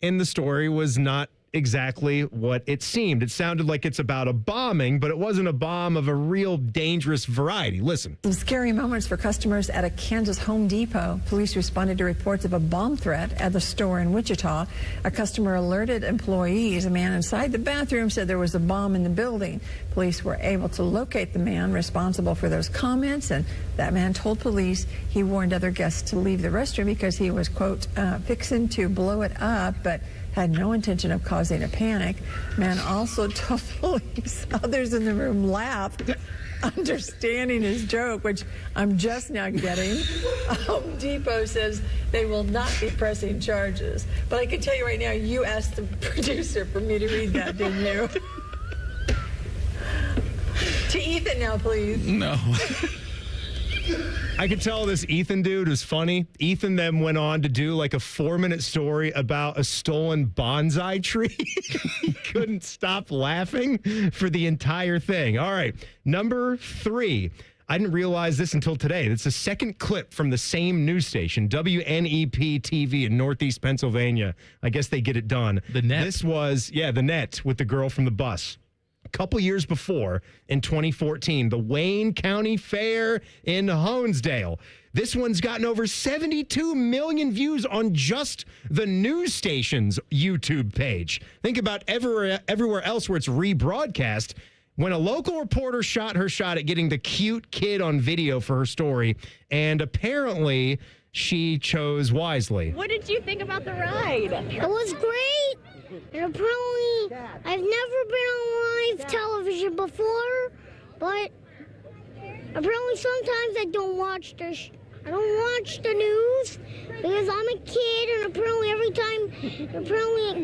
Speaker 5: and the story was not exactly what it seemed. It sounded like it's about a bombing, but it wasn't a bomb of a real dangerous variety. Listen.
Speaker 10: Some scary moments for customers at a Kansas Home Depot. Police responded to reports of a bomb threat at the store in Wichita. A customer alerted employees. A man inside the bathroom said there was a bomb in the building. Police were able to locate the man responsible for those comments, and that man told police he warned other guests to leave the restroom because he was, quote, fixing to blow it up, but had no intention of causing a panic. Man also told police others in the room laughed, understanding his joke, which I'm just now getting. Home Depot says they will not be pressing charges. But I can tell you right now, you asked the producer for me to read that, didn't you? To Ethan now, please.
Speaker 8: No.
Speaker 5: I could tell this Ethan dude was funny. Ethan then went on to do a 4-minute story about a stolen bonsai tree. He couldn't stop laughing for the entire thing. All right, number 3. I didn't realize this until today. It's the second clip from the same news station, WNEP TV in Northeast Pennsylvania. I guess they get it done.
Speaker 8: The Net.
Speaker 5: This was, the Net with the girl from the bus. A couple years before, in 2014, the Wayne County Fair in Honesdale. This one's gotten over 72 million views on just the news station's YouTube page. Think about everywhere else where it's rebroadcast. When a local reporter shot her shot at getting the cute kid on video for her story, and apparently she chose wisely.
Speaker 14: What did you think about the ride?
Speaker 26: It was great. And apparently, I've never been on live television before, but apparently sometimes I don't watch the news because I'm a kid, and apparently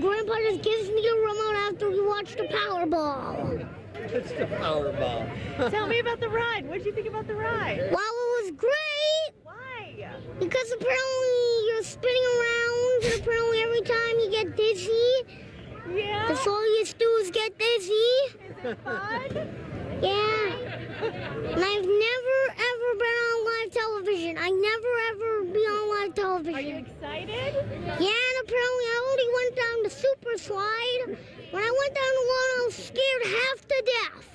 Speaker 26: Grandpa just gives me the remote after we watch the Powerball.
Speaker 3: It's the Powerball.
Speaker 14: Tell me about the ride. What did you think about the ride?
Speaker 26: Well, it was great.
Speaker 14: Why?
Speaker 26: Because apparently you're spinning around, and apparently every time you get dizzy.
Speaker 14: Yeah.
Speaker 26: That's all you do is get dizzy.
Speaker 14: Is it fun?
Speaker 26: Yeah. And I've never, ever been on live television. I never, ever be on live television.
Speaker 14: Are you excited?
Speaker 26: Yeah, and apparently I only went down the super slide. When I went down the one, I was scared half to death.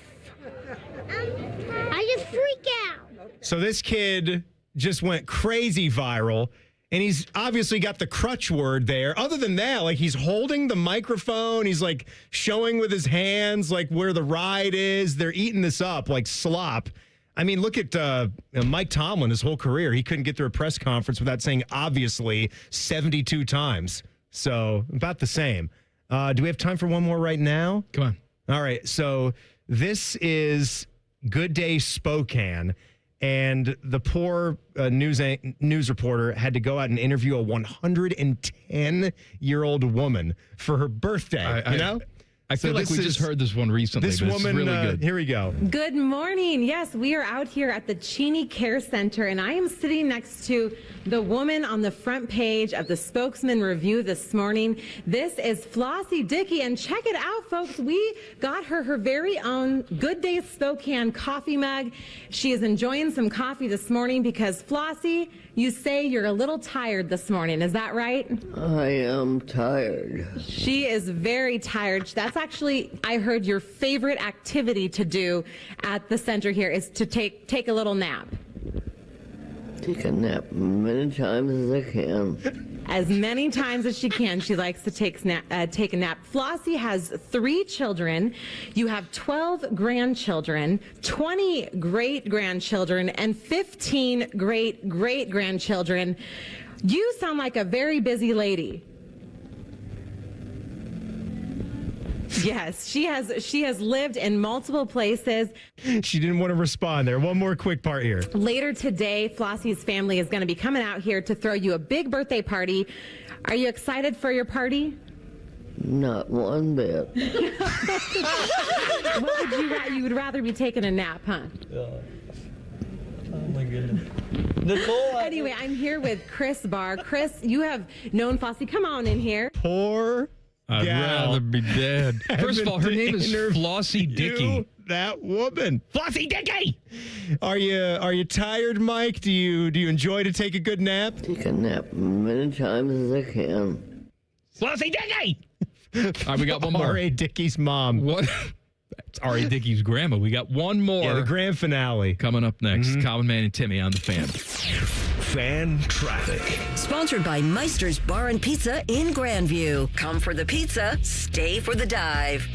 Speaker 26: I just freak out.
Speaker 5: So this kid just went crazy viral. And he's obviously got the crutch word there. Other than that, he's holding the microphone. He's showing with his hands where the ride is. They're eating this up like slop. I mean, look at Mike Tomlin, his whole career. He couldn't get through a press conference without saying obviously 72 times. So about the same. Do we have time for one more right now?
Speaker 8: Come on.
Speaker 5: All right. So this is Good Day Spokane. And the poor news reporter had to go out and interview a 110-year-old woman for her birthday.
Speaker 8: I feel like we just heard this one recently.
Speaker 5: This
Speaker 8: but
Speaker 5: woman,
Speaker 8: it's really good.
Speaker 5: Here we go.
Speaker 16: Good morning. Yes, we are out here at the Cheney Care Center, and I am sitting next to the woman on the front page of the Spokesman Review this morning. This is Flossie Dickey, and check it out, folks. We got her very own Good Day Spokane coffee mug. She is enjoying some coffee this morning because, Flossie, you say you're a little tired this morning. Is that right?
Speaker 17: I am tired.
Speaker 16: She is very tired. That's actually, I heard, your favorite activity to do at the center here is to take a little nap.
Speaker 17: Take a nap many times as I can.
Speaker 16: As many times as she can, she likes to take a nap. Flossie has 3 children. You have 12 grandchildren, 20 great-grandchildren, and 15 great-great-grandchildren. You sound like a very busy lady. Yes, she has lived in multiple places.
Speaker 5: She didn't want to respond there. One more quick part here.
Speaker 16: Later today, Flossie's family is going to be coming out here to throw you a big birthday party. Are you excited for your party?
Speaker 17: Not one bit.
Speaker 16: What would you would rather be taking a nap, huh?
Speaker 3: Oh my goodness. Nicole.
Speaker 16: Anyway, I'm here with Chris Barr. Chris, you have known Flossie. Come on in here.
Speaker 5: Poor
Speaker 8: I'd
Speaker 5: gal.
Speaker 8: rather be dead. First of all, her name is Flossie Dickey.
Speaker 5: That woman.
Speaker 8: Flossie Dickey!
Speaker 5: Are you tired, Mike? Do you enjoy to take a good nap?
Speaker 17: Take a nap many times as I can.
Speaker 8: Flossie Dickey! All right, we got one more.
Speaker 5: R.A. Dickey's mom.
Speaker 8: What? It's R.A. Dickey's grandma. We got one more.
Speaker 5: Yeah, the grand finale.
Speaker 8: Coming up next. Common Man and Timmy on the Fan.
Speaker 1: Fan traffic.
Speaker 12: Sponsored by Meister's Bar and Pizza in Grandview. Come for the pizza, stay for the dive.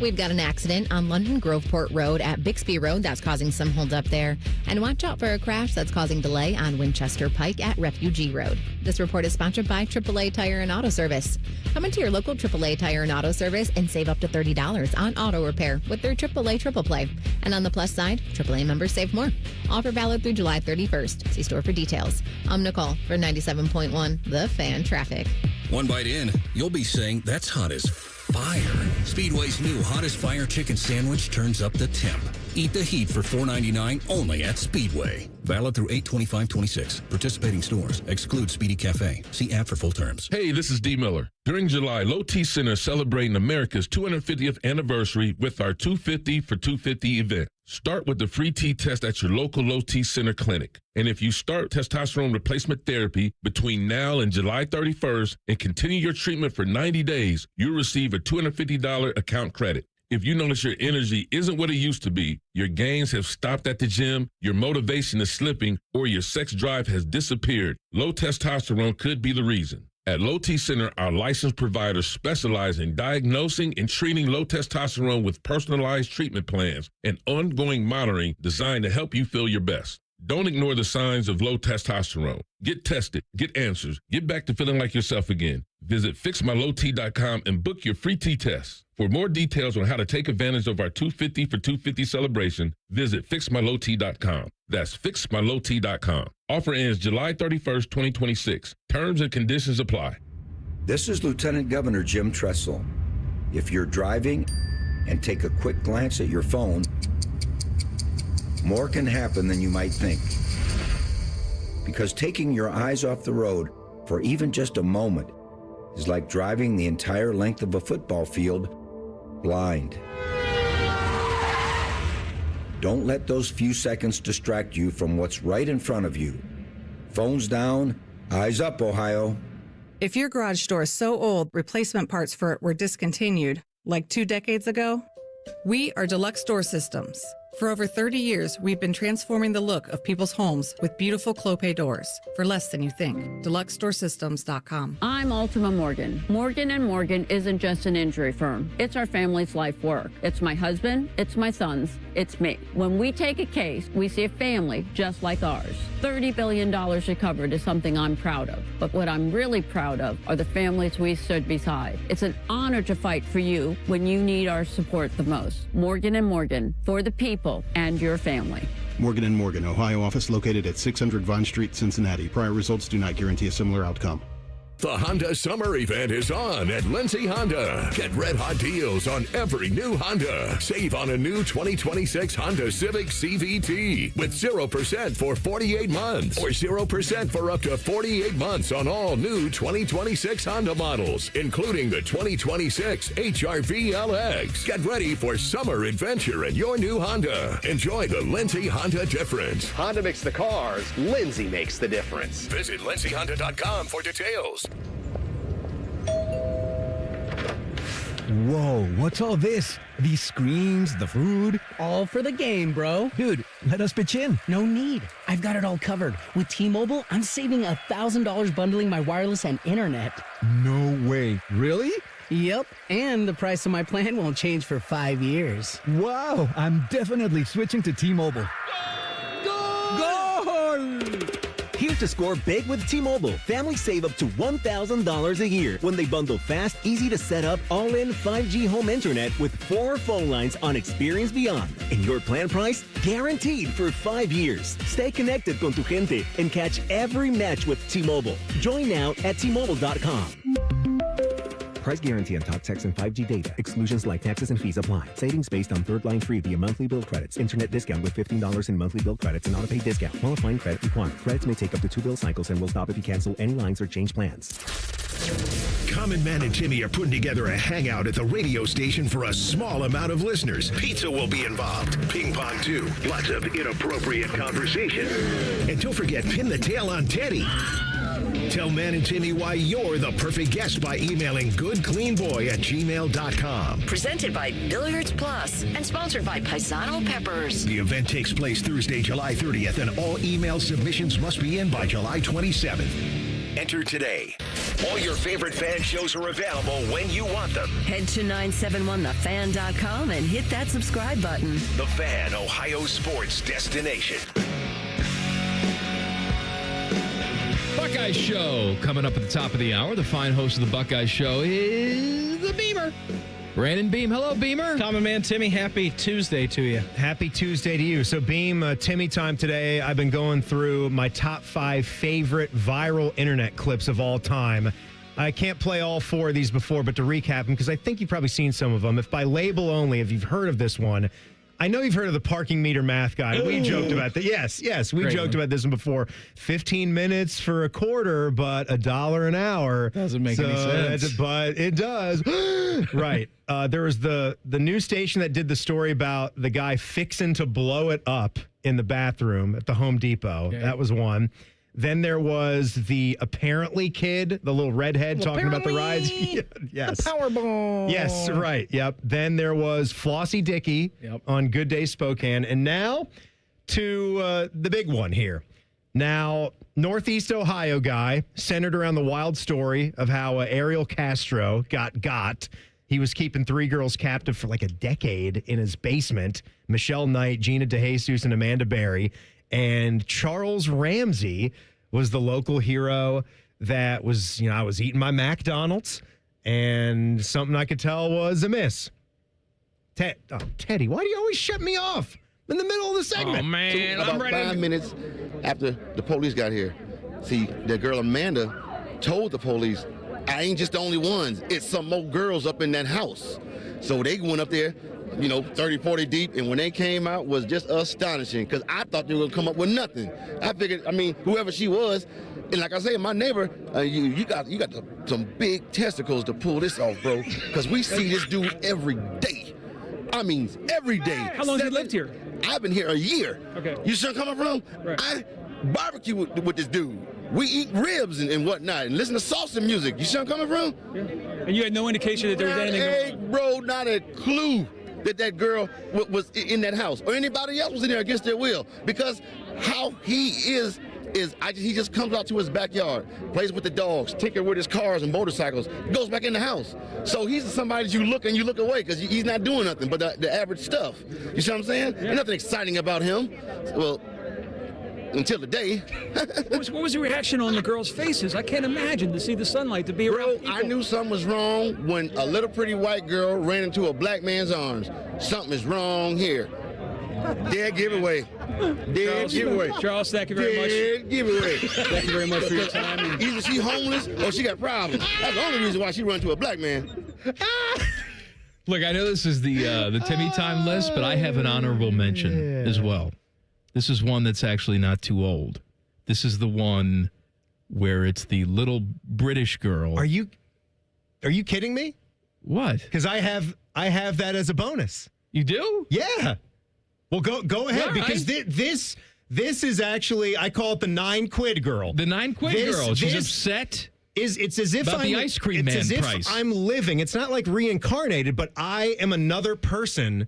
Speaker 11: We've got an accident on London Groveport Road at Bixby Road that's causing some holdup there. And watch out for a crash that's causing delay on Winchester Pike at Refugee Road. This report is sponsored by AAA Tire and Auto Service. Come into your local AAA Tire and Auto Service and save up to $30 on auto repair with their AAA Triple Play. And on the plus side, AAA members save more. Offer valid through July 31st. See store for details. I'm Nicole for 97.1 The Fan Traffic.
Speaker 1: One bite in, you'll be saying, that's hot as fire. Speedway's new Hottest Fire Chicken Sandwich turns up the temp. Eat the heat for $4.99 only at Speedway. Valid through 8/25/26. Participating stores. Exclude Speedy Cafe. See app for full terms.
Speaker 13: Hey, this is D. Miller. During July, Low T Center is celebrating America's 250th anniversary with our 250 for 250 event. Start with the free T test at your local Low T Center clinic. And if you start testosterone replacement therapy between now and July 31st and continue your treatment for 90 days, you'll receive a $250 account credit. If you notice your energy isn't what it used to be, your gains have stopped at the gym, your motivation is slipping, or your sex drive has disappeared, low testosterone could be the reason. At Low T Center, our licensed providers specialize in diagnosing and treating low testosterone with personalized treatment plans and ongoing monitoring designed to help you feel your best. Don't ignore the signs of low testosterone. Get tested, get answers, get back to feeling like yourself again. Visit fixmylowt.com and book your free T-test. For more details on how to take advantage of our 250 for 250 celebration, visit fixmylowt.com. That's fixmylowt.com. Offer ends July 31st, 2026. Terms and conditions apply.
Speaker 19: This is Lieutenant Governor Jim Tressel. If you're driving and take a quick glance at your phone, more can happen than you might think. Because taking your eyes off the road for even just a moment is like driving the entire length of a football field blind. Don't let those few seconds distract you from what's right in front of you. Phones down, eyes up, Ohio.
Speaker 21: If your garage door is so old, replacement parts for it were discontinued, like 2 decades ago, we are Deluxe Door Systems. For over 30 years, we've been transforming the look of people's homes with beautiful Clopay doors for less than you think. DeluxeDoorSystems.com.
Speaker 23: I'm Ultima Morgan. Morgan & Morgan isn't just an injury firm. It's our family's life work. It's my husband, it's my sons, it's me. When we take a case, we see a family just like ours. $30 billion recovered is something I'm proud of. But what I'm really proud of are the families we stood beside. It's an honor to fight for you when you need our support the most. Morgan & Morgan, for the people and your family.
Speaker 24: Morgan & Morgan, Ohio office located at 600 Vine Street, Cincinnati. Prior results do not guarantee a similar outcome.
Speaker 1: The Honda Summer Event is on at Lindsay Honda. Get red-hot deals on every new Honda. Save on a new 2026 Honda Civic CVT with 0% for 48 months or 0% for up to 48 months on all new 2026 Honda models, including the 2026 HR-V LX. Get ready for summer adventure in your new Honda. Enjoy the Lindsay Honda difference.
Speaker 27: Honda makes the cars. Lindsay makes the difference.
Speaker 1: Visit lindsayhonda.com for details.
Speaker 28: Whoa, what's all this? These screens, the food?
Speaker 29: All for the game, bro.
Speaker 28: Dude, let us pitch in.
Speaker 29: No need. I've got it all covered. With T-Mobile, I'm saving $1,000 bundling my wireless and internet.
Speaker 28: No way. Really?
Speaker 29: Yep, and the price of my plan won't change for 5 years.
Speaker 28: Wow, I'm definitely switching to T-Mobile.
Speaker 29: Goal!
Speaker 30: Here to score big with T-Mobile. Families save up to $1,000 a year when they bundle fast, easy to set up, all-in 5G home internet with 4 phone lines on Experience Beyond. And your plan price? Guaranteed for 5 years. Stay connected con tu gente and catch every match with T-Mobile. Join now at T-Mobile.com. Price guarantee on talk, text, and 5G data. Exclusions like taxes and fees apply. Savings based on third line free via monthly bill credits. Internet discount with $15 in monthly bill credits and auto-pay discount. Qualifying credit required. Credits may take up to 2 bill cycles and will stop if you cancel any lines or change plans.
Speaker 1: Common Man and Timmy are putting together a hangout at the radio station for a small amount of listeners. Pizza will be involved. Ping pong, too. Lots of inappropriate conversation. And don't forget, pin the tail on Teddy. Tell Man and Timmy why you're the perfect guest by emailing goodcleanboy@gmail.com.
Speaker 12: Presented by Billiards Plus and sponsored by Paisano Peppers.
Speaker 1: The event takes place Thursday, July 30th, and all email submissions must be in by July 27th. Enter today. All your favorite fan shows are available when you want them.
Speaker 12: Head to 971thefan.com and hit that subscribe button.
Speaker 1: The Fan, Ohio sports destination.
Speaker 8: Buckeye Show coming up at the top of the hour. The fine host of the Buckeye Show is the Beamer. Brandon Beam. Hello, Beamer.
Speaker 5: Common Man Timmy, happy Tuesday to you. Happy Tuesday to you. So, Beam, Timmy Time today. I've been going through my top 5 favorite viral internet clips of all time. I can't play all 4 of these before, but to recap them, because I think you've probably seen some of them. If by label only, if you've heard of this one, I know you've heard of the parking meter math guy. Ooh. We joked about that. Yes, we Great joked about this one before. 15 minutes for a quarter, but $1 an hour.
Speaker 8: Doesn't make any sense.
Speaker 5: But it does. Right. There was the news station that did the story about the guy fixing to blow it up in the bathroom at the Home Depot. Okay. That was one. Then there was the apparently kid, the little redhead talking about the rides. Yes.
Speaker 8: The Powerball.
Speaker 5: Yes, right. Yep. Then there was Flossie Dickey on Good Day Spokane. And now to the big one here. Now, Northeast Ohio guy centered around the wild story of how Ariel Castro got. He was keeping 3 girls captive for like a decade in his basement. Michelle Knight, Gina DeJesus, and Amanda Berry. And Charles Ramsey was the local hero that was, I was eating my McDonald's and something I could tell was amiss. Teddy, why do you always shut me off in the middle of the segment?
Speaker 8: Oh, man.
Speaker 2: So about 5 minutes after the police got here, see, the girl Amanda told the police, I ain't just the only ones. It's some more girls up in that house. So they went up there, 30, 40 deep, and when they came out was just astonishing because I thought they were going to come up with nothing. I figured, whoever she was, and like I say, my neighbor, you got some big testicles to pull this off, bro, because we see this dude every day. Every day.
Speaker 4: How long have you lived here?
Speaker 2: I've been here a year.
Speaker 4: Okay.
Speaker 2: You see where I'm coming from?
Speaker 4: Right.
Speaker 2: I barbecue with this dude. We eat ribs and whatnot and listen to salsa music. You see where I'm coming from?
Speaker 4: Yeah. And you had no indication that there was anything
Speaker 2: bro, not a clue that girl was in that house or anybody else was in there against their will, because how he is he just comes out to his backyard, plays with the dogs, tinker with his cars and motorcycles, goes back in the house. So he's somebody that you look away because he's not doing nothing but the average stuff. You see what I'm saying? Yeah. There's nothing exciting about him. Well, until the day.
Speaker 4: What was the reaction on the girls' faces? I can't imagine to see the sunlight, to be around people.
Speaker 2: I knew something was wrong when a little pretty white girl ran into a black man's arms. Something is wrong here. Dead giveaway.
Speaker 4: Charles, thank you very much.
Speaker 2: Dead giveaway.
Speaker 4: Thank you very much for your time.
Speaker 2: Either she homeless or she got problems. That's the only reason why she run to a black man.
Speaker 8: Look, I know this is the Timmy Time list, but I have an honorable mention as well. This is one that's actually not too old. This is the one where it's the little British girl.
Speaker 5: Are you kidding me?
Speaker 8: What?
Speaker 5: Because I have that as a bonus.
Speaker 8: You do?
Speaker 5: Yeah. Well, go ahead, because this is actually, I call it the 9 quid girl.
Speaker 8: The 9 quid girl. She's upset.
Speaker 5: It's as if
Speaker 8: about the ice cream man price.
Speaker 5: I'm living. It's not like reincarnated, but I am another person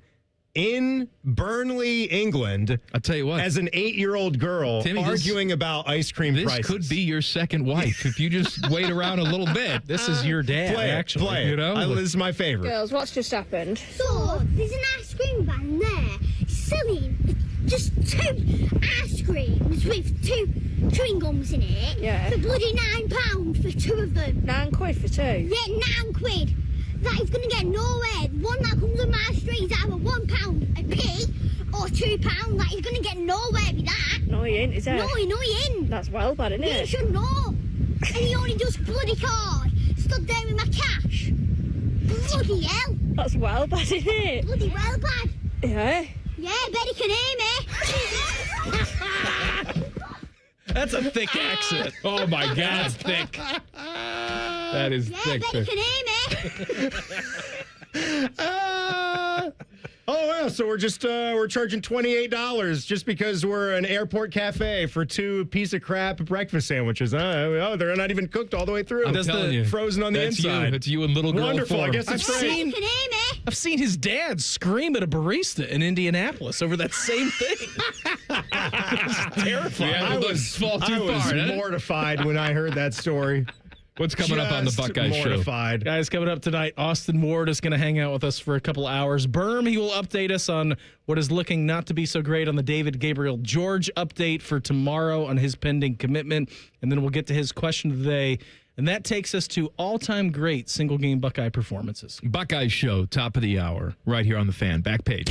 Speaker 5: in Burnley, England.
Speaker 8: I'll tell you what.
Speaker 5: As an 8-year-old girl, Timmy, arguing about ice cream prices.
Speaker 8: This could be your second wife if you just wait around a little bit. This is your dad, actually.
Speaker 5: Play it. This is my favorite.
Speaker 14: Girls, what's just happened?
Speaker 26: So, there's an ice cream van there selling just 2 ice creams with 2 chewing gums in it.
Speaker 14: Yeah.
Speaker 26: For bloody £9 for 2 of them.
Speaker 14: 9 quid for 2?
Speaker 26: Yeah, 9 quid. That is going to get nowhere. The one that comes on my street is either £1 a p or £2. That is going to get nowhere with that.
Speaker 14: No, he ain't, is it?
Speaker 26: No, he ain't.
Speaker 14: That's well bad, isn't it?
Speaker 26: You should know. And he only does bloody card. Stood there with my cash. Bloody hell.
Speaker 14: That's well bad, isn't it?
Speaker 26: Bloody well bad.
Speaker 14: Yeah.
Speaker 26: Yeah, I bet he can hear me.
Speaker 3: That's a thick accent.
Speaker 8: Oh, my God. That's thick. That is thick.
Speaker 26: Yeah, I bet he can hear me.
Speaker 5: Yeah, so we're charging $28 just because we're an airport cafe for 2 piece of crap breakfast sandwiches. Oh, they're not even cooked all the way through.
Speaker 8: I'm telling you,
Speaker 5: frozen on the inside.
Speaker 8: It's you and little girl.
Speaker 5: Wonderful.
Speaker 8: 4.
Speaker 5: I guess it's great.
Speaker 3: I've seen his dad scream at a barista in Indianapolis over that same thing. It's terrifying.
Speaker 8: Yeah,
Speaker 5: I was mortified when I heard that story.
Speaker 8: What's coming up on the Buckeyes show?
Speaker 3: Guys, coming up tonight, Austin Ward is going to hang out with us for a couple hours. Berm, he will update us on what is looking not to be so great on the David Gabriel George update for tomorrow on his pending commitment. And then we'll get to his question of the day. And that takes us to all-time great single-game Buckeye performances.
Speaker 8: Buckeyes show, top of the hour, right here on the Fan. Back page.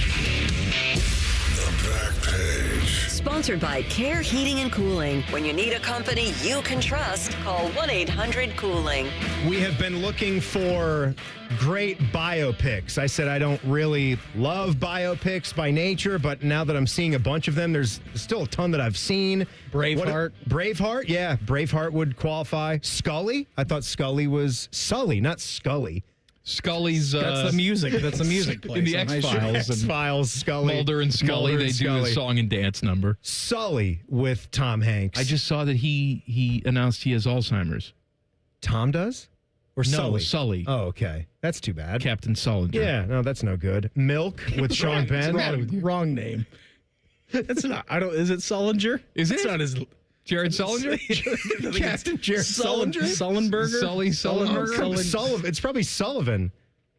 Speaker 12: Sponsored by Care Heating and Cooling. When you need a company you can trust, call 1-800-COOLING.
Speaker 5: We have been looking for great biopics. I said I don't really love biopics by nature, but now that I'm seeing a bunch of them, there's still a ton that I've seen.
Speaker 3: Braveheart.
Speaker 5: Braveheart, yeah. Braveheart would qualify. Scully. I thought Scully was Sully, not Scully.
Speaker 8: Scully's...
Speaker 3: That's the music. That's the music place.
Speaker 8: In the X-Files.
Speaker 5: X-Files, Scully.
Speaker 8: Mulder and Scully, they do the song and dance number.
Speaker 5: Sully with Tom Hanks.
Speaker 8: I just saw that he announced he has Alzheimer's.
Speaker 5: Tom does? Or
Speaker 8: No,
Speaker 5: Sully?
Speaker 8: Sully.
Speaker 5: Oh, okay. That's too bad.
Speaker 8: Captain Sullinger.
Speaker 5: Yeah, no, that's no good. Milk with Sean Penn.
Speaker 3: Wrong name. That's not. Is it Sullinger?
Speaker 8: Is it?
Speaker 3: It's not his.
Speaker 8: Jared Sullinger?
Speaker 5: Captain Jared Sullinger?
Speaker 3: Sullenberger?
Speaker 5: Sullivan. It's probably Sullivan.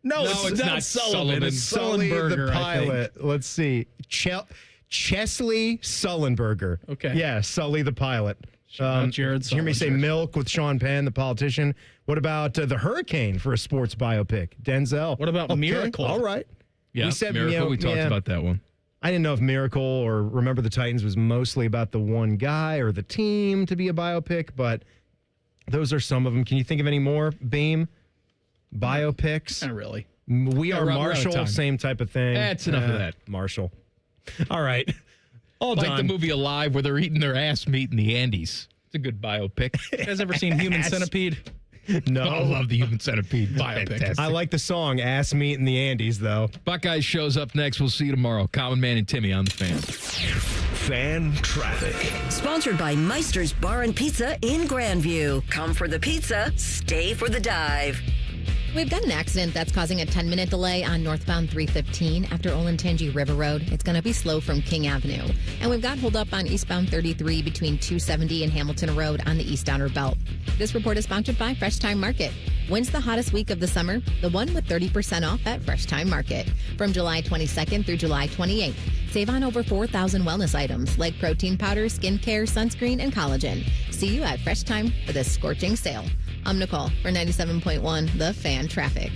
Speaker 3: No,
Speaker 8: it's not Sullivan.
Speaker 5: It's Sully
Speaker 3: Sullenberger,
Speaker 5: the
Speaker 3: I think.
Speaker 5: pilot. Let's see. Chesley Sullenberger.
Speaker 3: Okay.
Speaker 5: Yeah, Sully the pilot.
Speaker 3: Jared
Speaker 5: Hear me say
Speaker 3: Sullinger.
Speaker 5: Milk with Sean Penn, the politician. What about the Hurricane for a sports biopic? Denzel.
Speaker 3: What about Miracle?
Speaker 5: All right.
Speaker 8: Yeah,
Speaker 5: We said,
Speaker 8: Miracle, we talked about that one.
Speaker 5: I didn't know if Miracle or Remember the Titans was mostly about the one guy or the team to be a biopic, but those are some of them. Can you think of any more, Beam? Biopics?
Speaker 3: Not really.
Speaker 5: We Are
Speaker 8: we're out of
Speaker 5: Marshall,
Speaker 8: time.
Speaker 5: same type of thing.
Speaker 8: That's enough of that.
Speaker 5: Marshall. All right. All
Speaker 8: Like
Speaker 5: done.
Speaker 8: the movie Alive where they're eating their ass meat in the Andes. It's a good biopic.
Speaker 3: You guys ever seen Human Centipede?
Speaker 5: No.
Speaker 8: I love the Human Centipede biopic.
Speaker 5: I like the song Ass Meat in the Andes, though.
Speaker 8: Buckeyes shows up next. We'll see you tomorrow. Common Man and Timmy on the Fan.
Speaker 1: Fan traffic.
Speaker 12: Sponsored by Meister's Bar and Pizza in Grandview. Come for the pizza, stay for the dive.
Speaker 11: We've got an accident that's causing a 10-minute delay on northbound 315 after Olentangy River Road. It's going to be slow from King Avenue. And we've got hold up on eastbound 33 between 270 and Hamilton Road on the east outer belt. This report is sponsored by Fresh Time Market. When's the hottest week of the summer? The one with 30% off at Fresh Time Market. From July 22nd through July 28th. Save on over 4,000 wellness items like protein powder, skincare, sunscreen, and collagen. See you at Fresh Time for this scorching sale. I'm Nicole for 97.1 The Fan Traffic.